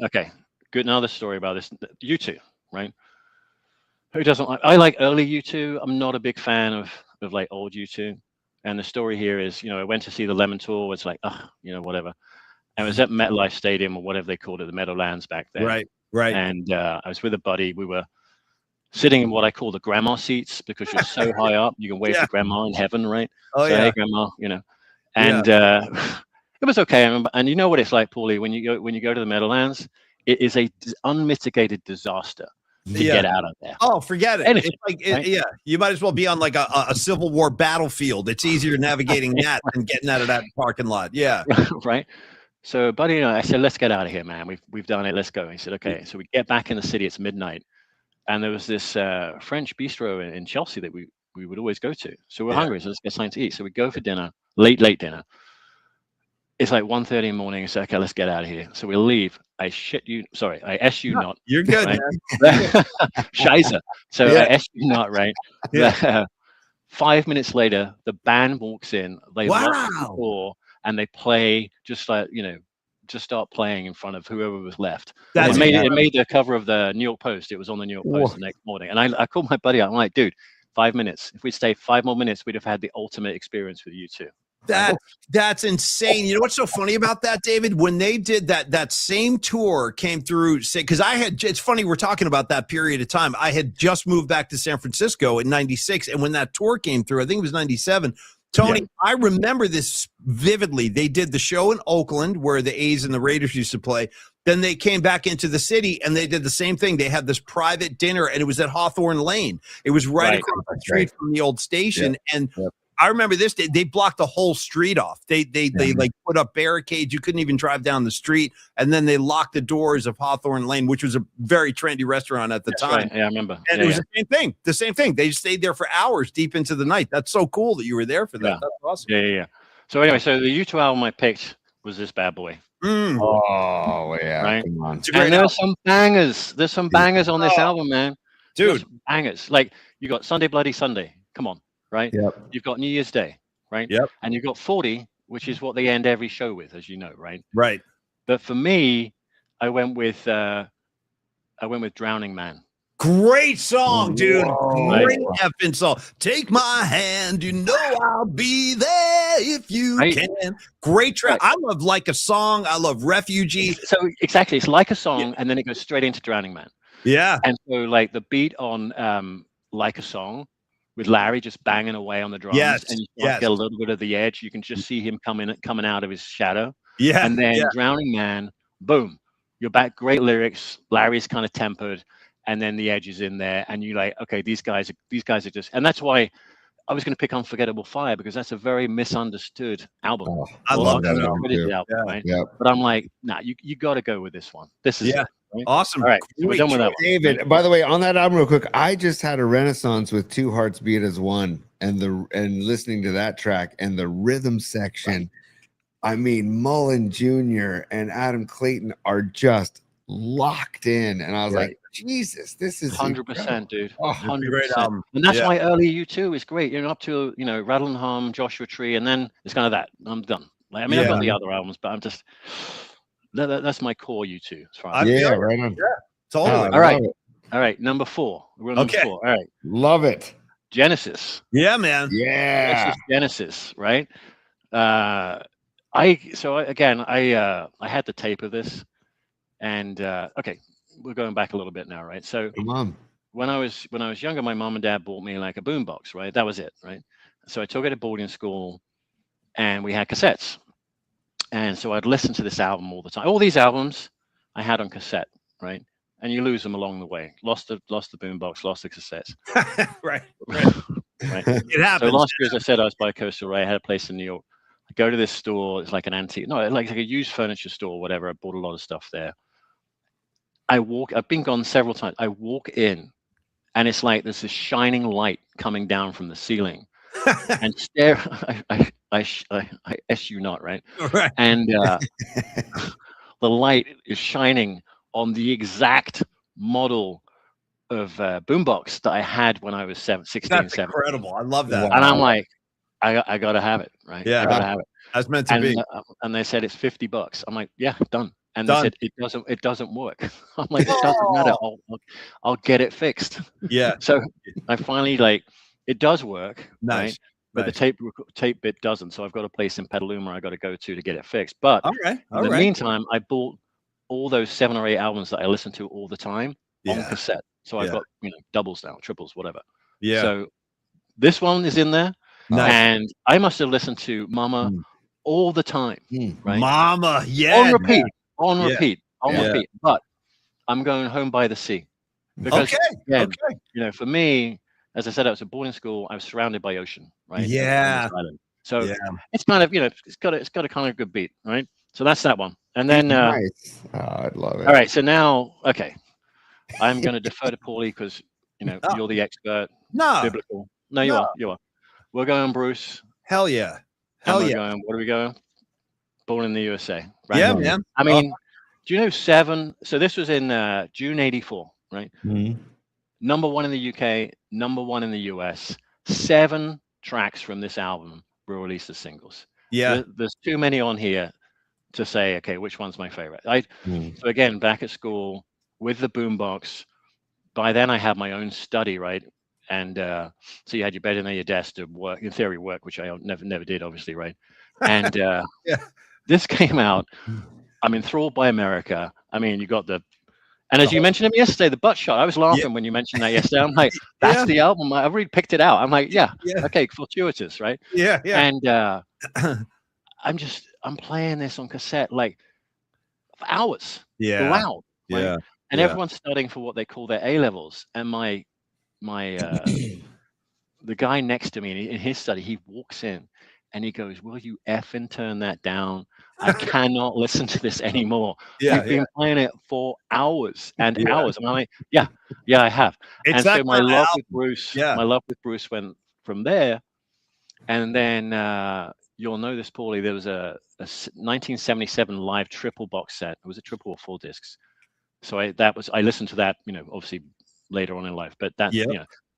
[SPEAKER 8] okay, good. Another story about this. U2, right? Who doesn't like? I like early U2. I'm not a big fan of like old U2. And the story here is, I went to see the Lemon Tour. It's like, whatever. And it was at MetLife Stadium or whatever they called it, the Meadowlands back then.
[SPEAKER 2] Right.
[SPEAKER 8] And I was with a buddy. We were sitting in what I call the grandma seats because you're so high up, you can wave to grandma in heaven, right?
[SPEAKER 2] Oh,
[SPEAKER 8] so, hey, grandma, And it was okay. And you know what it's like, Paulie, when you go to the Meadowlands, it is a unmitigated disaster to get out of there.
[SPEAKER 2] Oh, forget it.
[SPEAKER 8] Anything,
[SPEAKER 2] It's like,
[SPEAKER 8] right?
[SPEAKER 2] you might as well be on like a Civil War battlefield. It's easier navigating that than getting out of that parking lot. Yeah.
[SPEAKER 8] Right. So, buddy, I said, let's get out of here, man. We've done it. Let's go. He said, okay. So we get back in the city. It's midnight. And there was this French bistro in Chelsea that we would always go to. So we're hungry. So let's get something to eat. So we go for dinner, late dinner. It's like 1:30 in the morning. So, okay, let's get out of here. So we leave. I S you not.
[SPEAKER 2] You're good,
[SPEAKER 8] right?
[SPEAKER 2] man.
[SPEAKER 8] Scheiße. So I S you not, right?
[SPEAKER 2] Yeah.
[SPEAKER 8] 5 minutes later, the band walks in. They lock the
[SPEAKER 2] Wow.
[SPEAKER 8] door and they play just like, just start playing in front of whoever was left.
[SPEAKER 2] That's
[SPEAKER 8] It made the cover of the New York Post. It was on the New York Post the next morning. And I called my buddy. I'm like, dude, 5 minutes. If we'd stayed 5 more minutes, we'd have had the ultimate experience with you two.
[SPEAKER 2] That's insane. You know what's so funny about that, David? When they did that same tour came through, because it's funny we're talking about that period of time. I had just moved back to San Francisco in '96, and when that tour came through, I think it was '97. Tony, I remember this vividly. They did the show in Oakland where the A's and the Raiders used to play. Then they came back into the city and they did the same thing. They had this private dinner and it was at Hawthorne Lane. It was right across the street from the old station. And I remember this day, they blocked the whole street off. They like put up barricades. You couldn't even drive down the street. And then they locked the doors of Hawthorne Lane, which was a very trendy restaurant at the time.
[SPEAKER 8] Right. Yeah, I remember.
[SPEAKER 2] And it was the same thing. They stayed there for hours deep into the night. That's so cool that you were there for that.
[SPEAKER 8] Yeah.
[SPEAKER 2] That's awesome.
[SPEAKER 8] Yeah. So anyway, so the U2 album I picked was this bad boy.
[SPEAKER 3] Oh, yeah.
[SPEAKER 8] Right?
[SPEAKER 3] Come on.
[SPEAKER 8] And there's some bangers. There's some bangers on this album, man.
[SPEAKER 2] Dude.
[SPEAKER 8] Bangers. Like you got Sunday Bloody Sunday. Come on. Right?
[SPEAKER 3] Yep.
[SPEAKER 8] You've got New Year's Day. Right?
[SPEAKER 2] Yep.
[SPEAKER 8] And you've got 40, which is what they end every show with, as you know, right?
[SPEAKER 2] Right.
[SPEAKER 8] But for me, I went with Drowning Man.
[SPEAKER 2] Great song, dude.
[SPEAKER 3] Whoa.
[SPEAKER 2] Great effing song. Take my hand, you know I'll be there if you can. Great track. I love Like a Song. I love Refugee.
[SPEAKER 8] So exactly, it's like a song, and then it goes straight into Drowning Man.
[SPEAKER 2] Yeah.
[SPEAKER 8] And so like the beat on Like a Song with Larry just banging away on the drums, and you get a little bit of the edge. You can just see him coming out of his shadow.
[SPEAKER 2] Yeah.
[SPEAKER 8] And then Drowning Man, boom, you're back. Great lyrics. Larry's kind of tempered. And then the edge is in there, and you're like, okay, these guys are just, and that's why I was going to pick Unforgettable Fire, because that's a very misunderstood album.
[SPEAKER 3] Oh, I love that album too.
[SPEAKER 8] Right? But I'm like, nah, you got to go with this one. This is it, right?
[SPEAKER 2] Awesome.
[SPEAKER 8] All right, so we're done with that one.
[SPEAKER 3] David, by the way, on that album, real quick, I just had a renaissance with Two Hearts Beat as One, and listening to that track and the rhythm section. I mean, Mullen Jr. and Adam Clayton are just locked in, and I was like, Jesus, this is
[SPEAKER 8] 100%, dude.
[SPEAKER 2] 100%. Great album.
[SPEAKER 8] And that's why early U2 is great. You're up to Rattle and Hum, Joshua Tree, and then it's kind of that. I'm done. Like, I mean, I've got the other albums, but I'm just that's my core U2. As far as
[SPEAKER 3] right on.
[SPEAKER 2] Yeah, totally.
[SPEAKER 8] All right. Number 4. We're on number 4. All right.
[SPEAKER 3] Love it.
[SPEAKER 8] Genesis.
[SPEAKER 2] Yeah, man.
[SPEAKER 3] Yeah.
[SPEAKER 8] Genesis, right? I had the tape of this, and okay. We're going back a little bit now, right? So
[SPEAKER 3] come on.
[SPEAKER 8] when I was younger, my mom and dad bought me like a boombox, right? That was it, right? So I took it to boarding school, and we had cassettes, and so I'd listen to this album all the time. All these albums I had on cassette, right? And you lose them along the way. Lost the boombox, lost the cassettes.
[SPEAKER 2] Right.
[SPEAKER 8] Right.
[SPEAKER 2] It happens.
[SPEAKER 8] So last year, as I said, I was by Coastal Ray. I had a place in New York. I go to this store. It's like an antique, no, like a used furniture store, or whatever. I bought a lot of stuff there. I've been gone several times. I walk in, and it's like there's this shining light coming down from the ceiling, and stare. I S you not, right?
[SPEAKER 2] Right.
[SPEAKER 8] And the light is shining on the exact model of boombox that I had when I was 16,
[SPEAKER 2] That's
[SPEAKER 8] 17.
[SPEAKER 2] incredible. I love that.
[SPEAKER 8] And I'm like, I gotta have it, right?
[SPEAKER 2] Yeah.
[SPEAKER 8] I gotta have it.
[SPEAKER 2] That's meant to be.
[SPEAKER 8] And they said it's $50. I'm like, yeah, done. And
[SPEAKER 2] Done.
[SPEAKER 8] they said it doesn't work. I'm like, it doesn't matter. I'll get it fixed.
[SPEAKER 2] Yeah.
[SPEAKER 8] So I finally it does work.
[SPEAKER 2] Nice.
[SPEAKER 8] Right? But the tape bit doesn't. So I've got a place in Petaluma I got to go to get it fixed. But in the meantime, I bought all those 7 or 8 albums that I listen to all the time on cassette. So I've got doubles now, triples, whatever.
[SPEAKER 2] Yeah.
[SPEAKER 8] So this one is in there.
[SPEAKER 2] Nice.
[SPEAKER 8] And I must have listened to Mama all the time. Right?
[SPEAKER 2] Mama, yeah.
[SPEAKER 8] On repeat. On
[SPEAKER 2] Yeah.
[SPEAKER 8] repeat. On
[SPEAKER 2] Yeah.
[SPEAKER 8] repeat. But I'm going Home by the Sea. Because again, for me, as I said, I was at boarding school. I was surrounded by ocean, right?
[SPEAKER 2] Yeah.
[SPEAKER 8] So it's kind of, it's got a kind of good beat, right? So that's that one. And then
[SPEAKER 3] Nice. Oh, I love it.
[SPEAKER 8] all right, so now I'm going to defer to Paulie because you're the expert.
[SPEAKER 2] No.
[SPEAKER 8] Biblical. No, you are. We're going Bruce.
[SPEAKER 2] Hell yeah.
[SPEAKER 8] Hell yeah. What are we going? Born in the USA. Right?
[SPEAKER 2] Yeah, man.
[SPEAKER 8] I mean, do you know 7? So this was in June '84, right?
[SPEAKER 3] Mhm.
[SPEAKER 8] Number 1 in the UK, number 1 in the US. 7 tracks from this album were released as singles.
[SPEAKER 2] Yeah.
[SPEAKER 8] There's too many on here to say, okay, which one's my favorite? So again, back at school with the boombox. By then, I had my own study, right? And so you had your bed in there, your desk to work, in theory, work, which I never did, obviously, right? And this came out. I'm enthralled by America. I mean, you got and as you mentioned him yesterday, the butt shot. I was laughing when you mentioned that yesterday. I'm like, that's the album. I already picked it out. I'm like, okay, fortuitous, right?
[SPEAKER 2] Yeah.
[SPEAKER 8] And I'm playing this on cassette like for hours.
[SPEAKER 2] Yeah.
[SPEAKER 8] Loud. Right?
[SPEAKER 2] Yeah.
[SPEAKER 8] And everyone's studying for what they call their A levels. And my the guy next to me in his study, he walks in and he goes, "Will you effing turn that down? I cannot listen to this anymore. You've been playing it for hours and hours." And I'm like, yeah, I have.
[SPEAKER 2] It's
[SPEAKER 8] and so my love with Bruce went from there. And then you'll know this, Paulie. There was a 1977 live triple box set. It was a triple or 4 discs. So I listened to that, obviously later on in life. But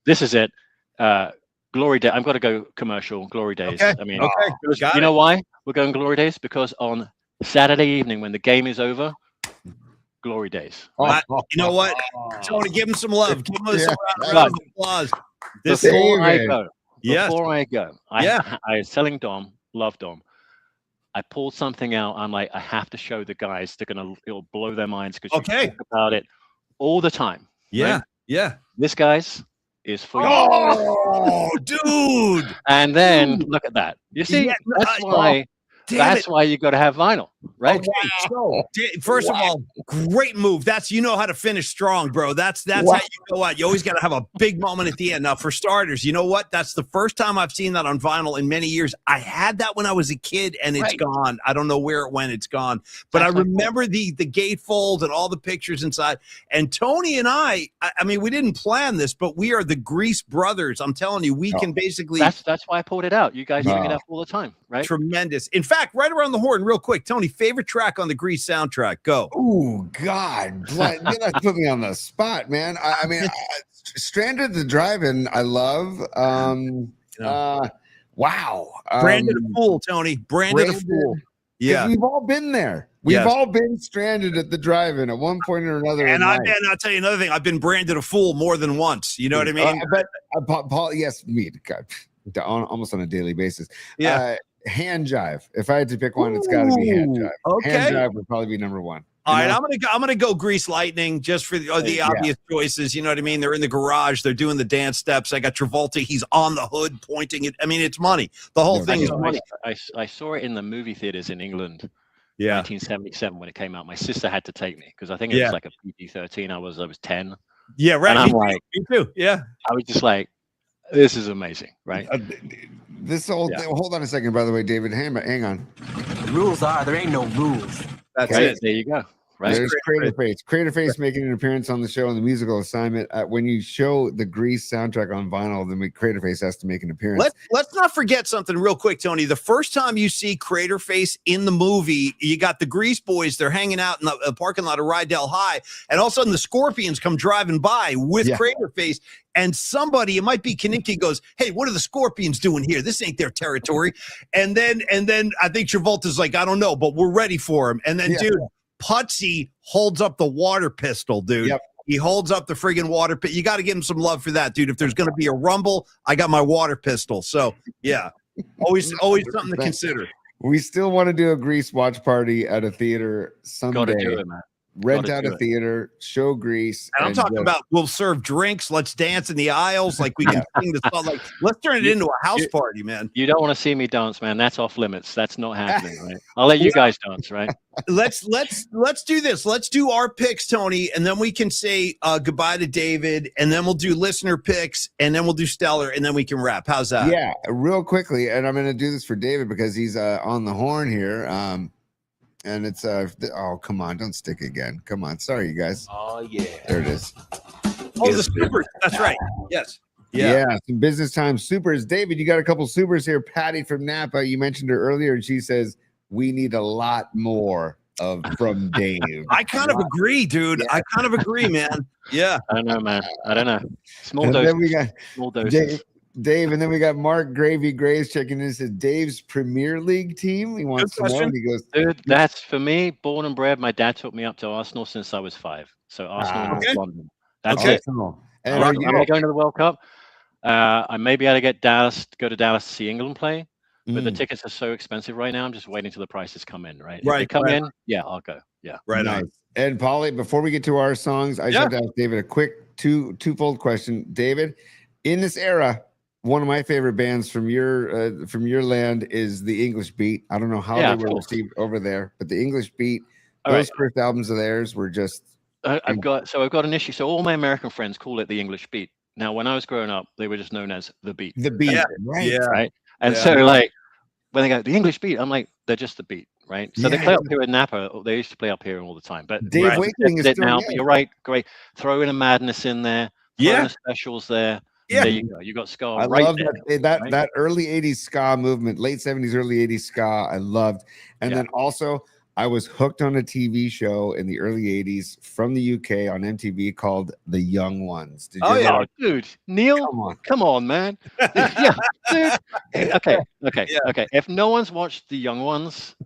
[SPEAKER 8] this is it. Glory Days. I've got to go commercial. Glory Days.
[SPEAKER 2] Okay.
[SPEAKER 8] I mean,
[SPEAKER 2] you
[SPEAKER 8] know why we're going Glory Days? Because on Saturday evening when the game is over, Glory Days.
[SPEAKER 2] You know what? Tony, give him some love. Give him some round of applause.
[SPEAKER 8] Before I go,
[SPEAKER 2] I
[SPEAKER 8] was telling Dom, love Dom. I pulled something out. I'm like, I have to show the guys. It'll blow their minds because you talk about it all the time.
[SPEAKER 2] Yeah.
[SPEAKER 8] Right?
[SPEAKER 2] Yeah.
[SPEAKER 8] This, guys, is for you.
[SPEAKER 2] Oh, dude.
[SPEAKER 8] And then look at that. You see, that's why you got to have vinyl, right?
[SPEAKER 2] Okay, so first of all, great move. That's how to finish strong, bro. That's how you go out. You always got to have a big moment at the end. Now, for starters, you know what? That's the first time I've seen that on vinyl in many years. I had that when I was a kid, and it's gone. I don't know where it went. It's gone. But I remember the gatefold and all the pictures inside. And Tony and I mean, we didn't plan this, but we are the Grease brothers. I'm telling you, we can basically.
[SPEAKER 8] That's why I pulled it out. You guys bring it up all the time, right?
[SPEAKER 2] Tremendous. In fact, right around the horn, real quick, Tony, favorite track on the Grease soundtrack? Go.
[SPEAKER 3] Oh, God. You're not putting me on the spot, man. I mean, Stranded the Drive-In, I love. Wow.
[SPEAKER 2] Branded a fool, Tony. Branded a fool. Yeah.
[SPEAKER 3] We've all been there. We've all been stranded at the drive-in at one point or another.
[SPEAKER 2] And I'll tell you another thing. I've been branded a fool more than once. You know what I mean?
[SPEAKER 3] But Paul, yes, me. God, almost on a daily basis.
[SPEAKER 2] Yeah.
[SPEAKER 3] Hand jive. If I had to pick one, it's got to be hand jive.
[SPEAKER 2] Okay.
[SPEAKER 3] Hand jive would probably be number 1.
[SPEAKER 2] All right, I'm gonna go Grease Lightning just for the obvious choices. You know what I mean? They're in the garage, they're doing the dance steps. I got Travolta, he's on the hood pointing it. I mean, it's money. The whole thing is money.
[SPEAKER 8] I saw it in the movie theaters in England.
[SPEAKER 2] Yeah,
[SPEAKER 8] 1977 when it came out. My sister had to take me because I think it was like a PG-13. I was 10.
[SPEAKER 2] Yeah, right.
[SPEAKER 8] And I'm like,
[SPEAKER 2] me too. Yeah,
[SPEAKER 8] I was just like, this is amazing, right?
[SPEAKER 3] This whole thing, hold on a second, by the way, David. Hang on.
[SPEAKER 7] The rules are there ain't no rules.
[SPEAKER 2] That's
[SPEAKER 8] right.
[SPEAKER 2] it.
[SPEAKER 8] There you go. Right.
[SPEAKER 3] There's Creator Face. Creator Face making an appearance on the show on the musical assignment. When you show the Grease soundtrack on vinyl, then Creator Face has to make an appearance.
[SPEAKER 2] Let's not forget something real quick, Tony. The first time you see Creator Face in the movie, you got the Grease Boys. They're hanging out in the parking lot of Rydell High, and all of a sudden the Scorpions come driving by with Creator Face. And somebody, it might be Kanicki, goes, "Hey, what are the Scorpions doing here? This ain't their territory." And then I think Travolta's like, "I don't know, but we're ready for him." And then, dude, Putsy holds up the water pistol, dude.
[SPEAKER 3] Yep.
[SPEAKER 2] He holds up the friggin' water pistol. You got to give him some love for that, dude. If there's going to be a rumble, I got my water pistol. So, yeah, always something to consider.
[SPEAKER 3] We still want to do a Grease watch party at a theater someday.
[SPEAKER 8] Gotta do it, man.
[SPEAKER 3] Rent out a theater, show Grease.
[SPEAKER 2] And I'm talking about we'll serve drinks, let's dance in the aisles, like we can sing the song. Like, let's turn it into a house party, man.
[SPEAKER 8] You don't want to see me dance, man. That's off limits. That's not happening, right? I'll let you guys dance, right?
[SPEAKER 2] Let's do this. Let's do our picks, Tony, and then we can say goodbye to David, and then we'll do listener picks, and then we'll do Stellar, and then we can wrap. How's that?
[SPEAKER 3] Yeah, real quickly, and I'm going to do this for David because he's on the horn here. And it's oh, come on, don't stick again. Come on, sorry, you guys.
[SPEAKER 7] Oh yeah,
[SPEAKER 3] there it is.
[SPEAKER 2] Oh, the supers. That's right. Yes.
[SPEAKER 3] Yeah, some business time supers. David, you got a couple supers here. Patty from Napa, you mentioned her earlier, and she says we need a lot more from Dave.
[SPEAKER 2] I kind of agree, dude. I kind of agree, man. Yeah.
[SPEAKER 8] I don't know, man. I don't know. Small doses.
[SPEAKER 3] Then we got
[SPEAKER 8] small doses.
[SPEAKER 3] Dave, and then we got Mark Gravy Graves checking in. Says Dave's Premier League team. He wants to know. And he goes,
[SPEAKER 8] dude, that's for me. Born and bred. My dad took me up to Arsenal since I was 5. So Arsenal and London. That's it.
[SPEAKER 3] And
[SPEAKER 8] am I going to the World Cup? I may be able to go to Dallas to see England play, but the tickets are so expensive right now. I'm just waiting till the prices come in. Right. If they come in, yeah, I'll go. Yeah.
[SPEAKER 2] Right.
[SPEAKER 3] Nice. And Polly, before we get to our songs, I just have to ask David a quick twofold question. David, in this era, one of my favorite bands from your land is the English Beat. I don't know how they were received over there, but the English Beat, those first albums of theirs were just.
[SPEAKER 8] I've got an issue. So all my American friends call it the English Beat. Now, when I was growing up, they were just known as the Beat.
[SPEAKER 3] The Beat, right?
[SPEAKER 2] Yeah.
[SPEAKER 8] Right. And so, like, when they go the English Beat, I'm like, they're just the Beat, right? So they play up here in Napa. They used to play up here all the time. But
[SPEAKER 3] Dave Wakeling is still
[SPEAKER 8] now. But you're right. Great. Throw in a Madness in there. Throw in the specials there.
[SPEAKER 2] Yeah,
[SPEAKER 8] there you go. You got ska.
[SPEAKER 3] I love that early 80s ska movement, late 70s, early 80s ska. I loved. And then also I was hooked on a TV show in the early 80s from the UK on MTV called The Young Ones. Did you
[SPEAKER 8] dude. Neil, come on, man. Yeah, dude. Okay. If no one's watched The Young Ones,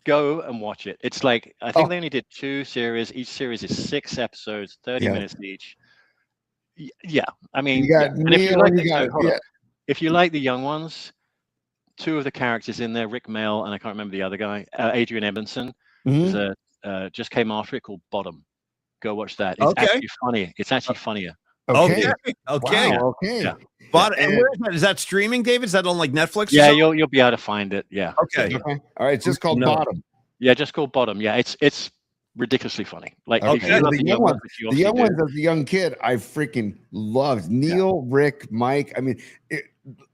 [SPEAKER 8] go and watch it. It's like I think they only did 2 series. Each series is 6 episodes, 30 minutes each. Yeah, I mean, if you like the Young Ones, 2 of the characters in there, Rick Mail and I can't remember the other guy, Adrian Ebenson, just came after it called Bottom. Go watch that. It's actually funny. It's actually funnier.
[SPEAKER 2] Okay.
[SPEAKER 3] Wow, okay.
[SPEAKER 2] Yeah. Bottom. And where is that? Is that streaming, David? Is that on like Netflix?
[SPEAKER 8] Yeah, you'll be able to find it. Yeah.
[SPEAKER 2] Okay.
[SPEAKER 3] All right. It's just called Bottom.
[SPEAKER 8] Yeah, just called Bottom. Yeah, it's ridiculously funny. Like
[SPEAKER 3] the young ones as a young kid, I freaking loved Neil, Rick, Mike. I mean,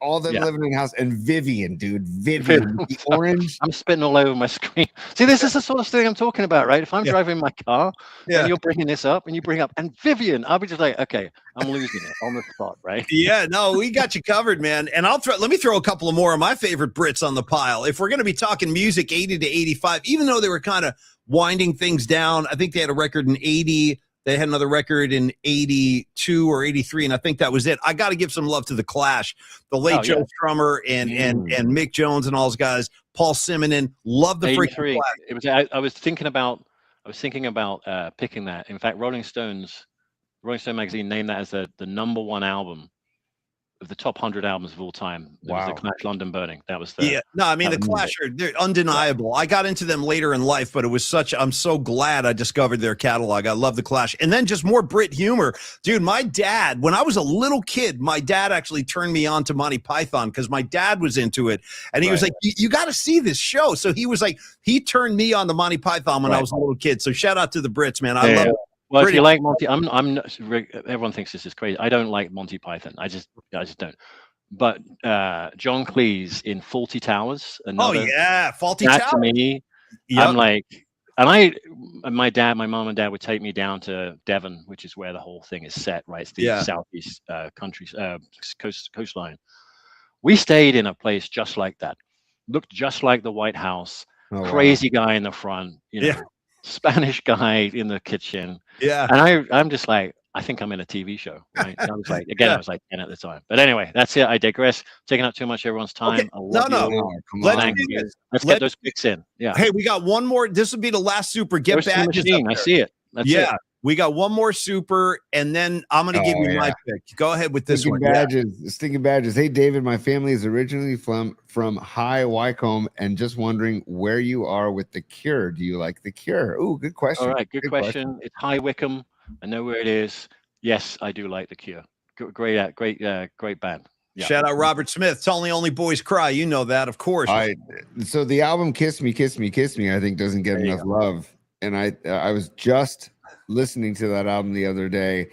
[SPEAKER 3] all them living in the house, and Vivian, dude. Vivian, the orange.
[SPEAKER 8] I'm spitting all over my screen. See, this is the sort of thing I'm talking about, right? If I'm driving my car and you're bringing this up and you bring up and Vivian, I'll be just like, okay, I'm losing it on the spot, right?
[SPEAKER 2] Yeah, no, we got you covered, man. And let me throw a couple of more of my favorite Brits on the pile. If we're going to be talking music 80 to 85, even though they were kind of winding things down, I think they had a record in 80. They had another record in 82 or 83, and I think that was it. I got to give some love to The Clash, the late Joe Strummer and Mick Jones and all those guys. Paul Simonon, love the freaking Clash.
[SPEAKER 8] It was. I was thinking about picking that. In fact, Rolling Stone magazine named that as the number 1 album of the top 100 albums of all time. It was the Clash London Burning. That was the
[SPEAKER 2] No, I mean the Clash they're undeniable. I got into them later in life, but it was I'm so glad I discovered their catalog. I love the Clash. And then just more Brit humor. Dude, my dad, when I was a little kid, my dad actually turned me on to Monty Python because my dad was into it. And he was like, you got to see this show. So he was like, he turned me on to Monty Python when I was a little kid. So shout out to the Brits, man. I love it.
[SPEAKER 8] Well, if you like Monty, I'm not, everyone thinks this is crazy. I don't like Monty Python. I just don't. But John Cleese in Fawlty Towers.
[SPEAKER 2] Fawlty
[SPEAKER 8] Towers.
[SPEAKER 2] To
[SPEAKER 8] me, I'm like, and my mom and dad would take me down to Devon, which is where the whole thing is set, right? It's the southeast coastline. We stayed in a place just like that. Looked just like the White House. Crazy guy in the front, Spanish guy in the kitchen. And I'm just like, I think I'm in a TV show. Right? I was like, again, I was like 10 at the time. But anyway, that's it. I digress. Taking up too much of everyone's time.
[SPEAKER 2] Okay.
[SPEAKER 8] Let's get those picks in. Yeah.
[SPEAKER 2] Hey, we got one more. This will be the last super. Get badges.
[SPEAKER 8] I see it. That's it.
[SPEAKER 2] We got one more super, and then I'm going to give you my pick. Go ahead with this
[SPEAKER 3] Stinking badges. Stinking badges. Hey, David, my family is originally from High Wycombe, and just wondering where you are with The Cure. Do you like The Cure? Oh, good question.
[SPEAKER 8] All right, good question. It's High Wycombe. I know where it is. Yes, I do like The Cure. Great band. Yeah.
[SPEAKER 2] Shout out Robert Smith. It's Only Boys Cry. You know that, of course.
[SPEAKER 3] So the album Kiss Me, Kiss Me, Kiss Me, I think doesn't get enough love. And I was just listening to that album the other day.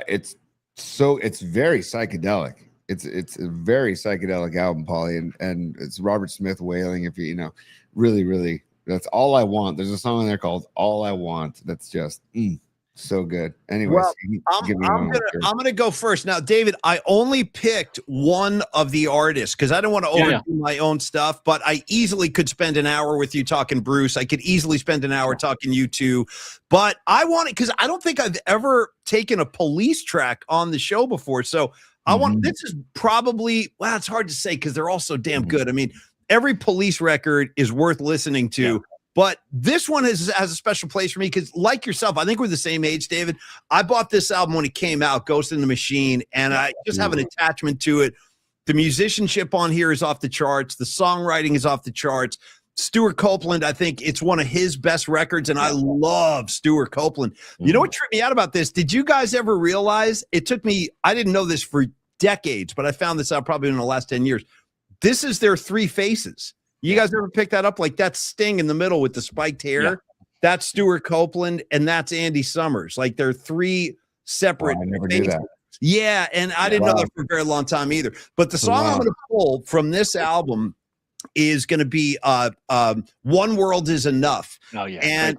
[SPEAKER 3] It's very psychedelic. It's a very psychedelic album, Paulie, and it's Robert Smith wailing. If you really, that's All I Want. There's a song in there called All I Want. That's just so good. Anyways,
[SPEAKER 2] I'm gonna go first now, David. I only picked one of the artists because I don't want to overdo my own stuff, but I easily could spend an hour with you talking Bruce. I could easily spend an hour talking U2, but I want it because I don't think I've ever taken a Police track on the show before. So I want this is probably it's hard to say because they're all so damn good. I mean, every Police record is worth listening to. Yeah. But this one has a special place for me because, like yourself, I think we're the same age, David. I bought this album when it came out, Ghost in the Machine, and I just have an attachment to it. The musicianship on here is off the charts. The songwriting is off the charts. Stuart Copeland, I think it's one of his best records, and I love Stuart Copeland. You know what tripped me out about this? Did you guys ever realize it took me – I didn't know this for decades, but I found this out probably in the last 10 years. This is their three faces. You guys ever pick that up? Like that Sting in the middle with the spiked hair? Yeah. That's Stuart Copeland, and that's Andy Summers. Like they're three separate.
[SPEAKER 3] I never knew that.
[SPEAKER 2] Yeah, and I didn't know that for a very long time either. But the song I'm going to pull from this album is going to be One World Is Enough.
[SPEAKER 8] Oh, yeah.
[SPEAKER 2] And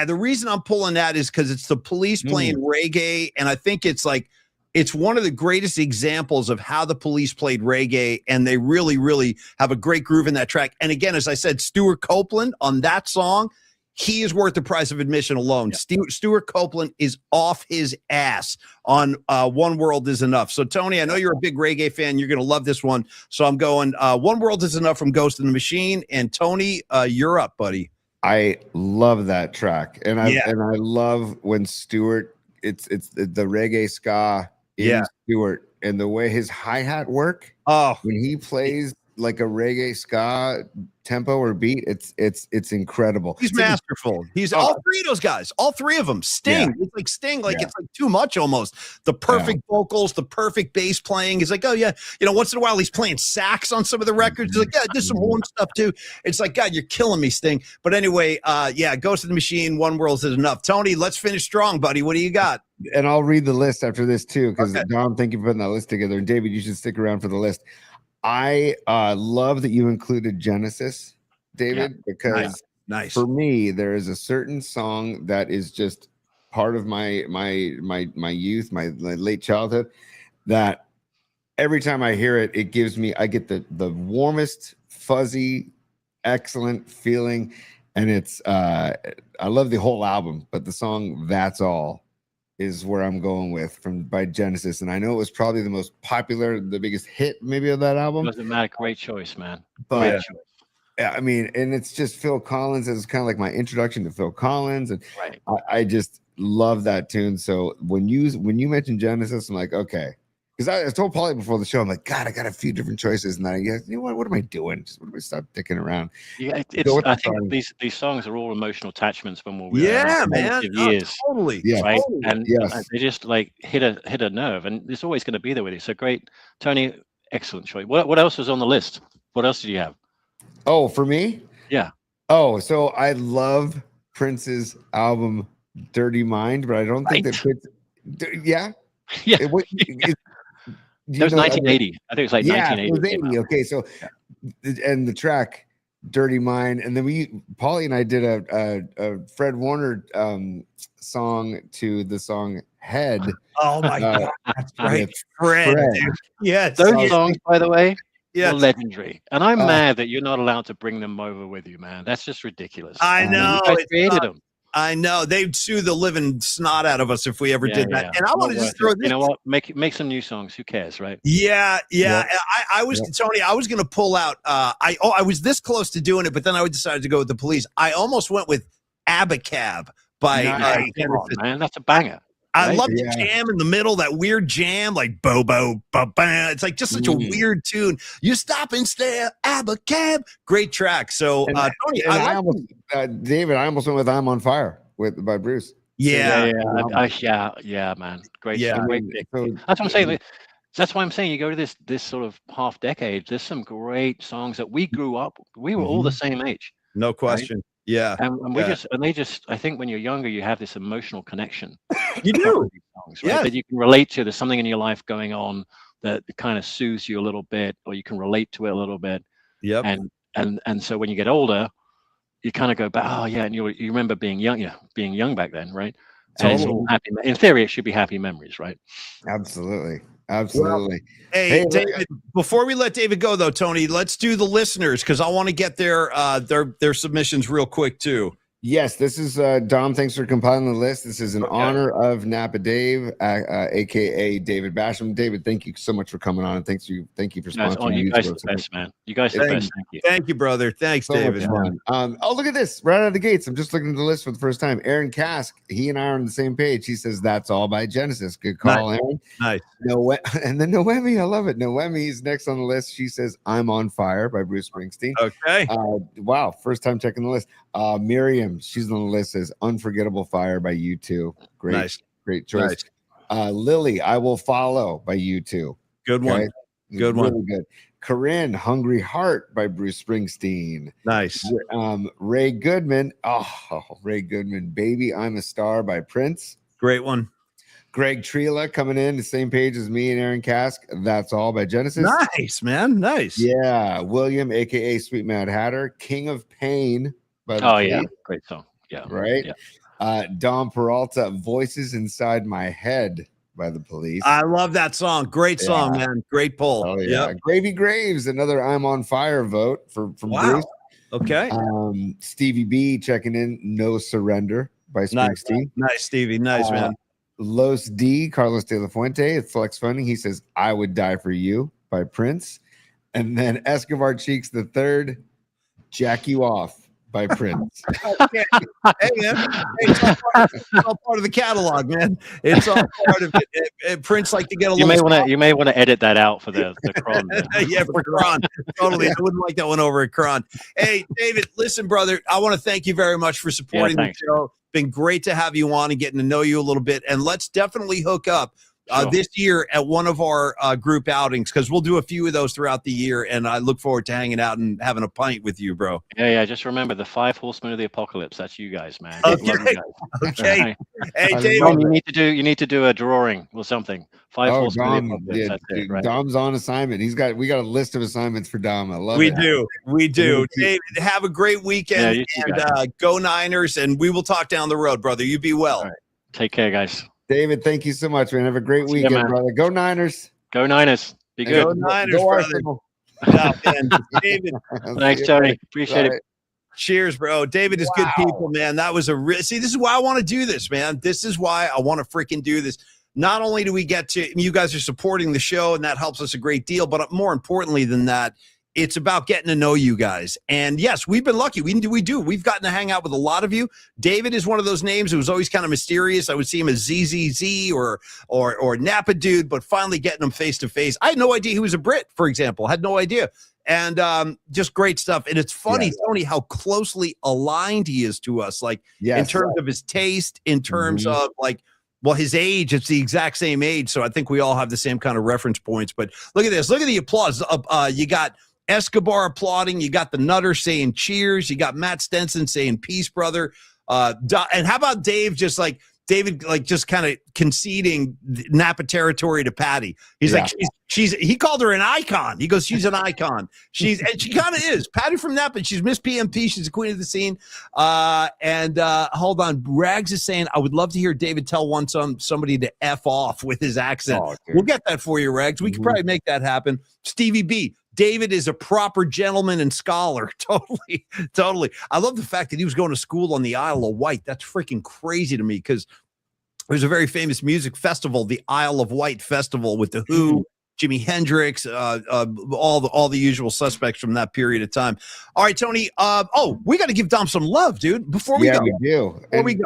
[SPEAKER 2] the reason I'm pulling that is because it's the Police playing reggae, and I think it's one of the greatest examples of how the Police played reggae, and they really, really have a great groove in that track. And again, as I said, Stuart Copeland on that song, he is worth the price of admission alone. Yeah. Stuart Copeland is off his ass on One World Is Enough. So, Tony, I know you're a big reggae fan. You're going to love this one. So I'm going One World Is Enough from Ghost in the Machine. And, Tony, you're up, buddy.
[SPEAKER 3] I love that track. And I love when Stuart, it's the reggae ska Stewart, and the way his hi-hat work when he plays like a reggae ska tempo or beat, it's incredible.
[SPEAKER 2] He's masterful. He's all three of those guys, all three of them. Sting, it's like Sting, it's like too much almost. The perfect vocals, the perfect bass playing. He's like, once in a while he's playing sax on some of the records. He's like, there's some horn stuff too. It's like, God, you're killing me, Sting. But anyway, Ghost in the Machine, One World Is Enough. Tony, let's finish strong, buddy. What do you got?
[SPEAKER 3] And I'll read the list after this too, because Dom, thank you for putting that list together. And David, you should stick around for the list. I love that you included Genesis, David, because for me, there is a certain song that is just part of my youth, my late childhood, that every time I hear it, it gives me, I get the warmest, fuzzy, excellent feeling. And it's, I love the whole album, but the song That's All is where I'm going with by Genesis. And I know it was probably the most popular, the biggest hit maybe of that album.
[SPEAKER 8] Doesn't matter. Great choice, man.
[SPEAKER 3] But I mean, and it's just Phil Collins. It's kind of like my introduction to Phil Collins. And I just love that tune. So when you mentioned Genesis, I'm like, okay, Because I told Paulie before the show, I'm like, God, I got a few different choices, and then I guess, you know what am I doing? Just what do I stop dicking around?
[SPEAKER 8] Yeah,
[SPEAKER 3] Go with
[SPEAKER 8] I
[SPEAKER 3] the
[SPEAKER 8] think
[SPEAKER 3] song.
[SPEAKER 8] these songs are all emotional attachments when we were
[SPEAKER 2] Yeah,
[SPEAKER 8] in
[SPEAKER 2] man.
[SPEAKER 8] formative
[SPEAKER 2] Oh,
[SPEAKER 8] years,
[SPEAKER 2] totally.
[SPEAKER 3] Yeah.
[SPEAKER 8] right?
[SPEAKER 2] Totally.
[SPEAKER 8] And
[SPEAKER 3] Yes.
[SPEAKER 8] they just like hit a nerve, and it's always going to be there with you. So great, Tony. Excellent choice. What else was on the list? What else did you have?
[SPEAKER 3] Oh, for me?
[SPEAKER 8] Yeah.
[SPEAKER 3] Oh, so I love Prince's album Dirty Mind, but I don't think that fits. Yeah.
[SPEAKER 8] Yeah.
[SPEAKER 3] It, what, it,
[SPEAKER 8] That was 1980. I think it was like
[SPEAKER 3] yeah,
[SPEAKER 8] 1980.
[SPEAKER 3] it was 80. Okay, so and the track Dirty Mind, and then Paulie and I did a Fred Warner song to the song Head.
[SPEAKER 2] Oh my God, that's right,
[SPEAKER 3] with
[SPEAKER 2] Fred.
[SPEAKER 3] Fred.
[SPEAKER 2] Dude. Yes,
[SPEAKER 8] Those songs, by the way,
[SPEAKER 2] yes.
[SPEAKER 8] were legendary. And I'm mad that you're not allowed to bring them over with you, man. That's just ridiculous.
[SPEAKER 2] I know.
[SPEAKER 8] You guys created them.
[SPEAKER 2] I know. They'd sue the living snot out of us if we ever did that. And I want to just throw this.
[SPEAKER 8] You know what? Make some new songs. Who cares, right?
[SPEAKER 2] Yeah. I was Tony. I was going to pull out. I was this close to doing it, but then I decided to go with the Police. I almost went with Abacab by.
[SPEAKER 8] Come on, man, that's a banger.
[SPEAKER 2] I love the jam in the middle, that weird jam, like bo bo ba ba. It's like just such a weird tune. You stop and stare, Abacab. Great track. So Tony,
[SPEAKER 3] David, I almost went with "I'm on Fire" by Bruce.
[SPEAKER 2] Yeah,
[SPEAKER 8] man. Great. Great. So, that's what I'm saying. That's why I'm saying you go to this sort of half decade. There's some great songs that we grew up. We were all the same age.
[SPEAKER 2] No question. Right? Yeah,
[SPEAKER 8] and they just. I think when you're younger, you have this emotional connection.
[SPEAKER 2] You do,
[SPEAKER 8] songs, right? That you can relate to. There's something in your life going on that kind of soothes you a little bit, or you can relate to it a little bit.
[SPEAKER 2] Yep.
[SPEAKER 8] And so when you get older, you kind of go back. Oh yeah, and you remember being young back then, right? And it's all happy. In theory, it should be happy memories, right?
[SPEAKER 3] Absolutely.
[SPEAKER 2] Well, hey, David, before we let David go, though, Tony, let's do the listeners because I want to get their submissions real quick, too.
[SPEAKER 3] Yes, this is Dom. Thanks for compiling the list. This is in honor of Napa Dave, aka David Basham. David, thank you so much for coming on, and thank you for sponsoring.
[SPEAKER 8] You guys are the best, man. You guys are the best. Thank you.
[SPEAKER 2] Thank you, brother. Thanks,
[SPEAKER 3] so
[SPEAKER 2] David.
[SPEAKER 3] Oh, look at this! Right out of the gates, I'm just looking at the list for the first time. Aaron Kask, he and I are on the same page. He says that's all by Genesis. Good call, Aaron.
[SPEAKER 2] Nice.
[SPEAKER 3] And then Noemi, I love it. Noemi's next on the list. She says "I'm on Fire" by Bruce Springsteen.
[SPEAKER 2] Okay.
[SPEAKER 3] Wow, first time checking the list. Miriam, she's on the list, says "Unforgettable Fire" by U2. Great choice. Nice. Lily, "I Will Follow" by U2.
[SPEAKER 2] Good one. Good one.
[SPEAKER 3] Really good. Corinne, "Hungry Heart" by Bruce Springsteen.
[SPEAKER 2] Nice.
[SPEAKER 3] Ray Goodman, Ray Goodman, "Baby I'm a Star" by Prince.
[SPEAKER 2] Great one.
[SPEAKER 3] Greg Trela coming in the same page as me and Aaron Kask. "That's All" by Genesis.
[SPEAKER 2] Nice, man. Nice.
[SPEAKER 3] Yeah. William, aka Sweet Mad Hatter, "King of Pain" by
[SPEAKER 8] great song. Yeah.
[SPEAKER 3] Right. Yeah. Dom Peralta, "Voices Inside My Head" by the Police.
[SPEAKER 2] I love that song. Great song, man. Great poll.
[SPEAKER 3] Oh yeah. Yep. Gravy Graves, another "I'm on Fire" vote from Bruce.
[SPEAKER 2] Okay.
[SPEAKER 3] Stevie B checking in, "No Surrender" by Springsteen.
[SPEAKER 2] Nice, Stevie. Nice, man.
[SPEAKER 3] Los D, Carlos De La Fuente, it's Flex Funding. He says "I Would Die for You" by Prince. And then Escobar Cheeks the Third, "Jack You Off" by Prince.
[SPEAKER 2] Okay. Hey, man. It's all part of the catalog, man. It's all part of it. Prince like to get a little.
[SPEAKER 8] You may want to edit that out for the Cron.
[SPEAKER 2] Yeah, for Cron. Totally. I wouldn't like that one over at Cron. Hey, David, listen, brother. I want to thank you very much for supporting the show. Been great to have you on and getting to know you a little bit. And let's definitely hook up this year at one of our group outings because we'll do a few of those throughout the year. And I look forward to hanging out and having a pint with you, bro.
[SPEAKER 8] Yeah. Just remember the 5 horsemen of the apocalypse. That's you guys, man.
[SPEAKER 2] Okay. Okay. Hey, David,
[SPEAKER 8] you need to do a drawing or something. 5 horsemen of the apocalypse.
[SPEAKER 3] Yeah,
[SPEAKER 8] that's it, right?
[SPEAKER 3] Dom's on assignment. We got a list of assignments for Dom. I love
[SPEAKER 2] it. We do. David, have a great weekend and go Niners. And we will talk down the road, brother. You be well.
[SPEAKER 8] All right. Take care, guys.
[SPEAKER 3] David, thank you so much, man. Have a great weekend, brother. Go Niners.
[SPEAKER 8] Go Niners. Be good.
[SPEAKER 2] Go Niners, brother. No, man. David.
[SPEAKER 8] Thanks, Tony. Appreciate it.
[SPEAKER 2] Cheers, bro. David is good people, man. That was see, this is why I want to do this, man. This is why I want to freaking do this. Not only do we get to, you guys are supporting the show, and that helps us a great deal, but more importantly than that, it's about getting to know you guys. And yes, we've been lucky. We've gotten to hang out with a lot of you. David is one of those names who was always kind of mysterious. I would see him as ZZZ or Napa Dude, but finally getting him face to face. I had no idea he was a Brit, for example. I had no idea. And just great stuff. And it's funny, Tony, how closely aligned he is to us, like in terms of his taste, in terms of like, well, his age, it's the exact same age. So I think we all have the same kind of reference points. But look at this. Look at the applause. You got Escobar applauding. You got the Nutter saying cheers. You got Matt Stenson saying peace, brother. And how about Dave David just kind of conceding Napa territory to Patty. He's like, he called her an icon. He goes, she's an icon. And she kind of is. Patty from Napa, she's Miss PMP. She's the queen of the scene. Hold on. Rags is saying, I would love to hear David tell somebody to F off with his accent. We'll get that for you, Rags. We could probably make that happen. Stevie B. David is a proper gentleman and scholar. Totally. I love the fact that he was going to school on the Isle of Wight. That's freaking crazy to me because there's a very famous music festival, the Isle of Wight Festival, with the Who, Jimi Hendrix, all the usual suspects from that period of time. All right, Tony. We got to give Dom some love, dude. Before we go.
[SPEAKER 3] We do.
[SPEAKER 2] We go.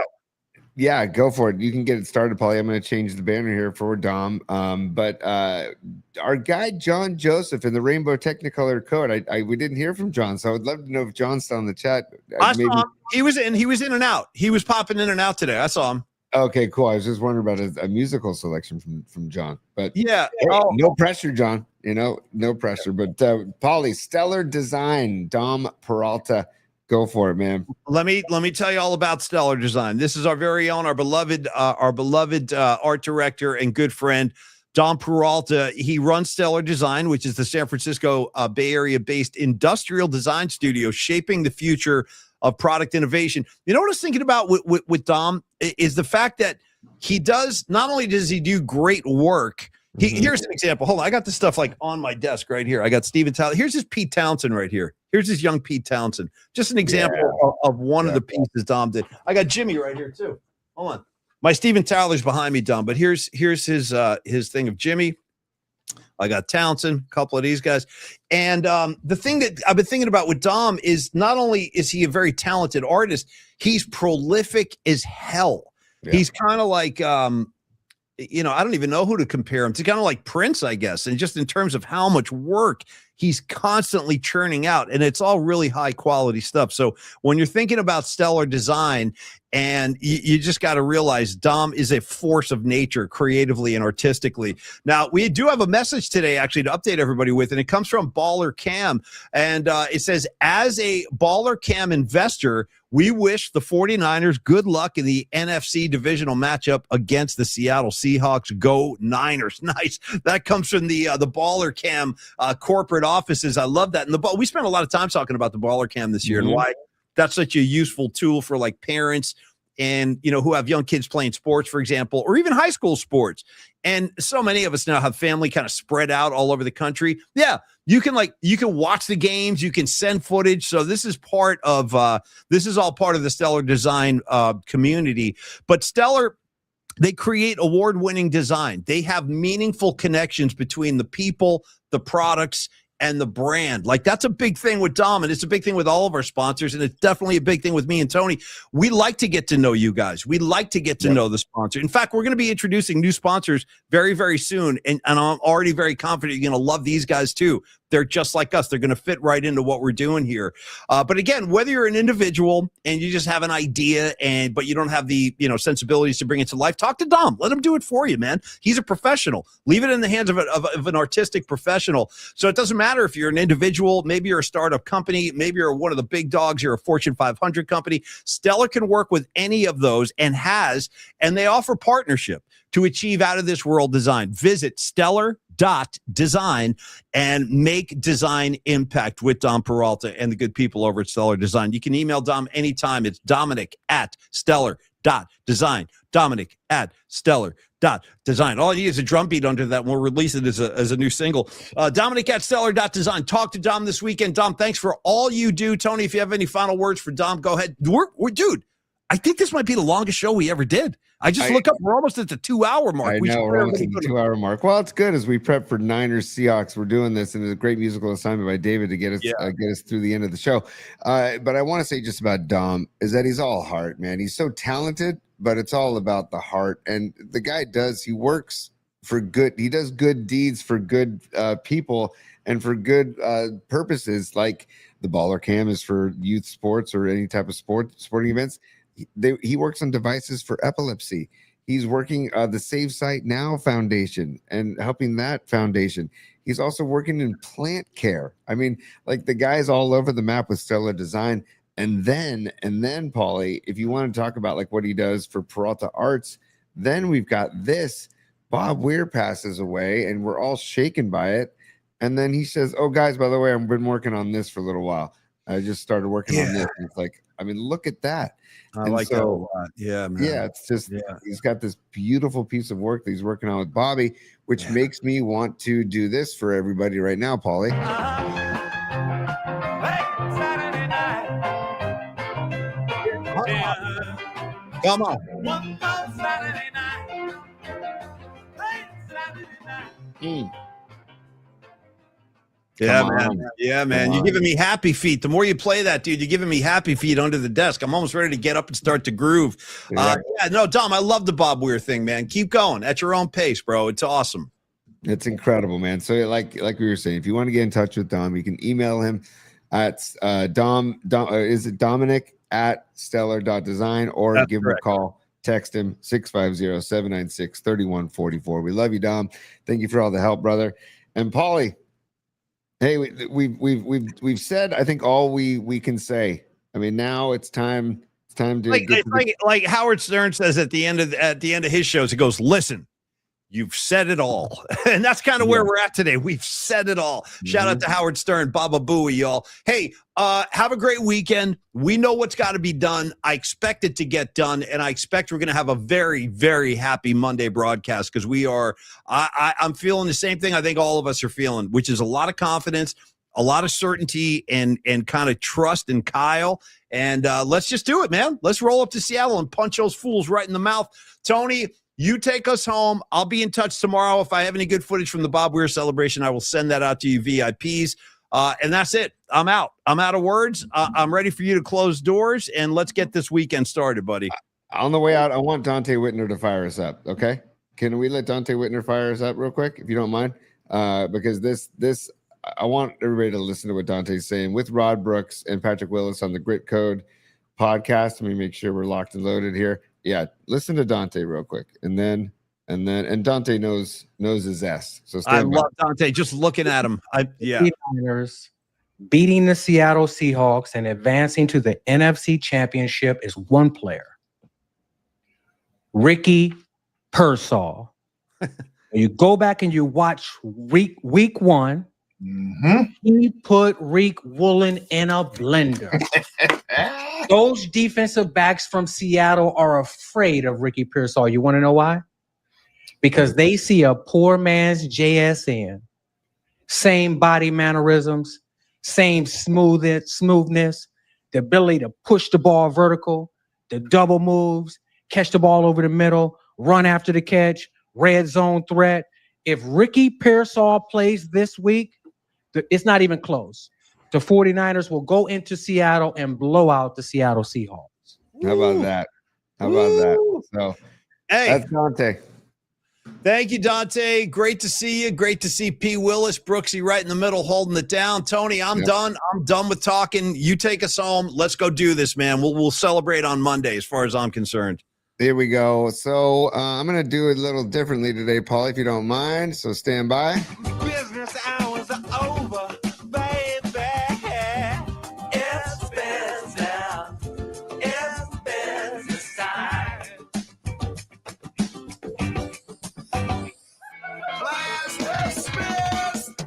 [SPEAKER 3] Yeah, go for it. You can get it started, Paulie. I'm going to change the banner here for Dom. But our guy, John Joseph, in the Rainbow Technicolor Code, we didn't hear from John, so I would love to know if John's still in the chat.
[SPEAKER 2] I saw him. He was in and out. He was popping in and out today. I saw him.
[SPEAKER 3] Okay, cool. I was just wondering about a musical selection from John. But
[SPEAKER 2] yeah,
[SPEAKER 3] no pressure, John. No pressure. But Paulie, stellar design, Dom Peralta. Go for it, man.
[SPEAKER 2] Let me tell you all about Stellar Design. This is our very own, our beloved art director and good friend, Dom Peralta. He runs Stellar Design, which is the San Francisco Bay Area-based industrial design studio shaping the future of product innovation. You know what I was thinking about with Dom is the fact that he does, not only does he do great work, here's an example. Hold on. I got this stuff like on my desk right here. I got Steven Tyler. Here's his Pete Townsend right here. Here's his young Pete Townsend. Just an example of one of the pieces Dom did. I got Jimmy right here too. Hold on. My Steven Tyler's behind me, Dom, but here's his thing of Jimmy. I got Townsend, a couple of these guys. And the thing that I've been thinking about with Dom is not only is he a very talented artist, he's prolific as hell. Yeah. He's kind of like I don't even know who to compare him to. Kind of like Prince, I guess. And just in terms of how much work he's constantly churning out, and it's all really high quality stuff. So when you're thinking about Stellar Design, and you just got to realize Dom is a force of nature creatively and artistically. Now, we do have a message today, actually, to update everybody with, and it comes from Baller Cam. And it says, as a Baller Cam investor, we wish the 49ers good luck in the NFC divisional matchup against the Seattle Seahawks. Go Niners. Nice. That comes from the Baller Cam corporate offices. I love that. And we spent a lot of time talking about the Baller Cam this year and why that's such a useful tool for like parents and, who have young kids playing sports, for example, or even high school sports. And so many of us now have family kind of spread out all over the country. Yeah. You can watch the games, you can send footage. So this is all part of the Stellar Design community. But Stellar, they create award-winning design. They have meaningful connections between the people, the products, and the brand. Like, that's a big thing with Dom, and it's a big thing with all of our sponsors, and it's definitely a big thing with me and Tony. We like to get to know you guys. We like to get to know the sponsor. In fact, we're going to be introducing new sponsors very, very soon, and I'm already very confident you're going to love these guys too. They're just like us. They're going to fit right into what we're doing here. But again, whether you're an individual and you just have an idea but you don't have the sensibilities to bring it to life, talk to Dom. Let him do it for you, man. He's a professional. Leave it in the hands of an artistic professional. So it doesn't matter if you're an individual, maybe you're a startup company, maybe you're one of the big dogs, you're a Fortune 500 company. Stellar can work with any of those and they offer partnership to achieve out of this world design. Visit stellar.design and make design impact with Dom Peralta and the good people over at Stellar Design. You can email Dom anytime. It's Dominic@stellar.design. Dominic@stellar.design. All you need is a drum beat under that, and we'll release it as a new single. Dominic@stellar.design. Talk to Dom this weekend. Dom, thanks for all you do. Tony, if you have any final words for Dom, go ahead. Dude, I think this might be the longest show we ever did. I look up, we're almost at the 2-hour mark.
[SPEAKER 3] I know, we're almost at the 2-hour mark. Well, it's good as we prep for Niners Seahawks. We're doing this, and it's a great musical assignment by David to get us through the end of the show. But I want to say just about Dom is that he's all heart, man. He's so talented, but it's all about the heart. And the guy he works for good. He does good deeds for good people and for good purposes, like the Baller Cam is for youth sports or any type of sporting events. He works on devices for epilepsy. He's working the Save Site Now Foundation and helping that foundation. He's also working in plant care. I mean, like the guy's all over the map with stellar design. And then, Paulie, if you want to talk about like what he does for Peralta Arts, then we've got this. Bob Weir passes away, and we're all shaken by it. And then he says, "Oh, guys, by the way, I've been working on this for a little while. I just started working on this." And it's like, I mean, look at that.
[SPEAKER 2] I like that a lot. Yeah, man.
[SPEAKER 3] Yeah, it's just he's got this beautiful piece of work that he's working on with Bobby, which makes me want to do this for everybody right now, Paulie.
[SPEAKER 2] Come on.
[SPEAKER 5] One more Saturday night. Saturday night.
[SPEAKER 2] Yeah, man. Yeah, man. You're giving me happy feet. The more you play that, dude, you're giving me happy feet under the desk. I'm almost ready to get up and start to groove. No, Dom, I love the Bob Weir thing, man. Keep going at your own pace, bro. It's awesome.
[SPEAKER 3] It's incredible, man. So like we were saying, if you want to get in touch with Dom, you can email him at is it Dominic at stellar.design, or
[SPEAKER 2] That's
[SPEAKER 3] give
[SPEAKER 2] correct.
[SPEAKER 3] him a call, text him 650-796-3144. We love you, Dom. Thank you for all the help, brother. And Paulie, hey, we've said I think all we can say. I mean, now it's time to
[SPEAKER 2] like Howard Stern says at the end of his shows. He goes, "Listen, you've said it all," and that's kind of where we're at today. We've said it all. Shout out to Howard Stern, Baba Booey, y'all. Hey, have a great weekend. We know what's got to be done. I expect it to get done, and I expect we're going to have a very, very happy Monday broadcast because we are. I'm feeling the same thing I think all of us are feeling, which is a lot of confidence, a lot of certainty, and kind of trust in Kyle. And let's just do it, man. Let's roll up to Seattle and punch those fools right in the mouth. Tony, you take us home. I'll be in touch tomorrow. If I have any good footage from the Bob Weir celebration, I will send that out to you VIPs. And that's it. I'm out. I'm out of words. I'm ready for you to close doors, and let's get this weekend started, buddy.
[SPEAKER 3] On the way out, I want Dante Whitner to fire us up. Okay. Can we let Dante Whitner fire us up real quick, if you don't mind? Because this, I want everybody to listen to what Dante's saying with Rod Brooks and Patrick Willis on the Grit Code podcast. Let me make sure we're locked and loaded here. Yeah, listen to Dante real quick, and Dante knows his ass. So
[SPEAKER 2] I love Dante. Just looking at him,
[SPEAKER 9] Niners beating the Seattle Seahawks and advancing to the NFC Championship is one player, Ricky Pearsall. You go back and you watch week one. He put Reek Woolen in a blender. Those defensive backs from Seattle are afraid of Ricky Pearsall. You want to know why? Because they see a poor man's JSN. Same body mannerisms, same smoothness, the ability to push the ball vertical, the double moves, catch the ball over the middle, run after the catch, red zone threat. If Ricky Pearsall plays this week, it's not even close. The 49ers will go into Seattle and blow out the Seattle Seahawks.
[SPEAKER 3] How about that? So,
[SPEAKER 2] hey,
[SPEAKER 3] that's Dante.
[SPEAKER 2] Thank you, Dante. Great to see you. Great to see P. Willis, Brooksy right in the middle holding it down. Tony, I'm done. I'm done with talking. You take us home. Let's go do this, man. We'll celebrate on Monday as far as I'm concerned.
[SPEAKER 3] Here we go. So I'm going to do it a little differently today, Paul, if you don't mind. So stand by.
[SPEAKER 5] Business hours are over, baby. It's business time. Class dismissed.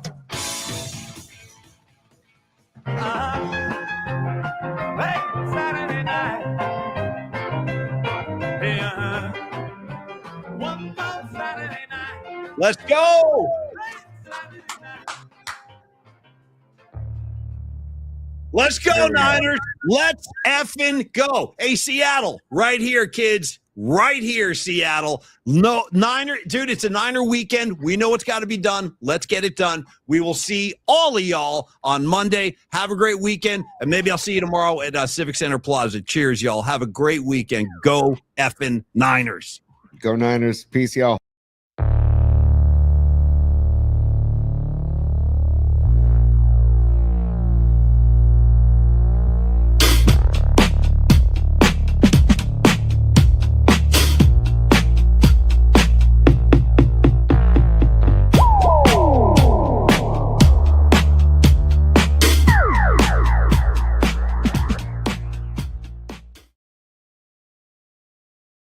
[SPEAKER 5] Late Saturday night. One more Saturday night.
[SPEAKER 2] Let's go. Let's go, Niners. Let's effing go. Hey, Seattle, right here, kids. Right here, Seattle. No, Niner, dude, it's a Niner weekend. We know what's got to be done. Let's get it done. We will see all of y'all on Monday. Have a great weekend, and maybe I'll see you tomorrow at Civic Center Plaza. Cheers, y'all. Have a great weekend. Go effing Niners.
[SPEAKER 3] Go Niners. Peace, y'all.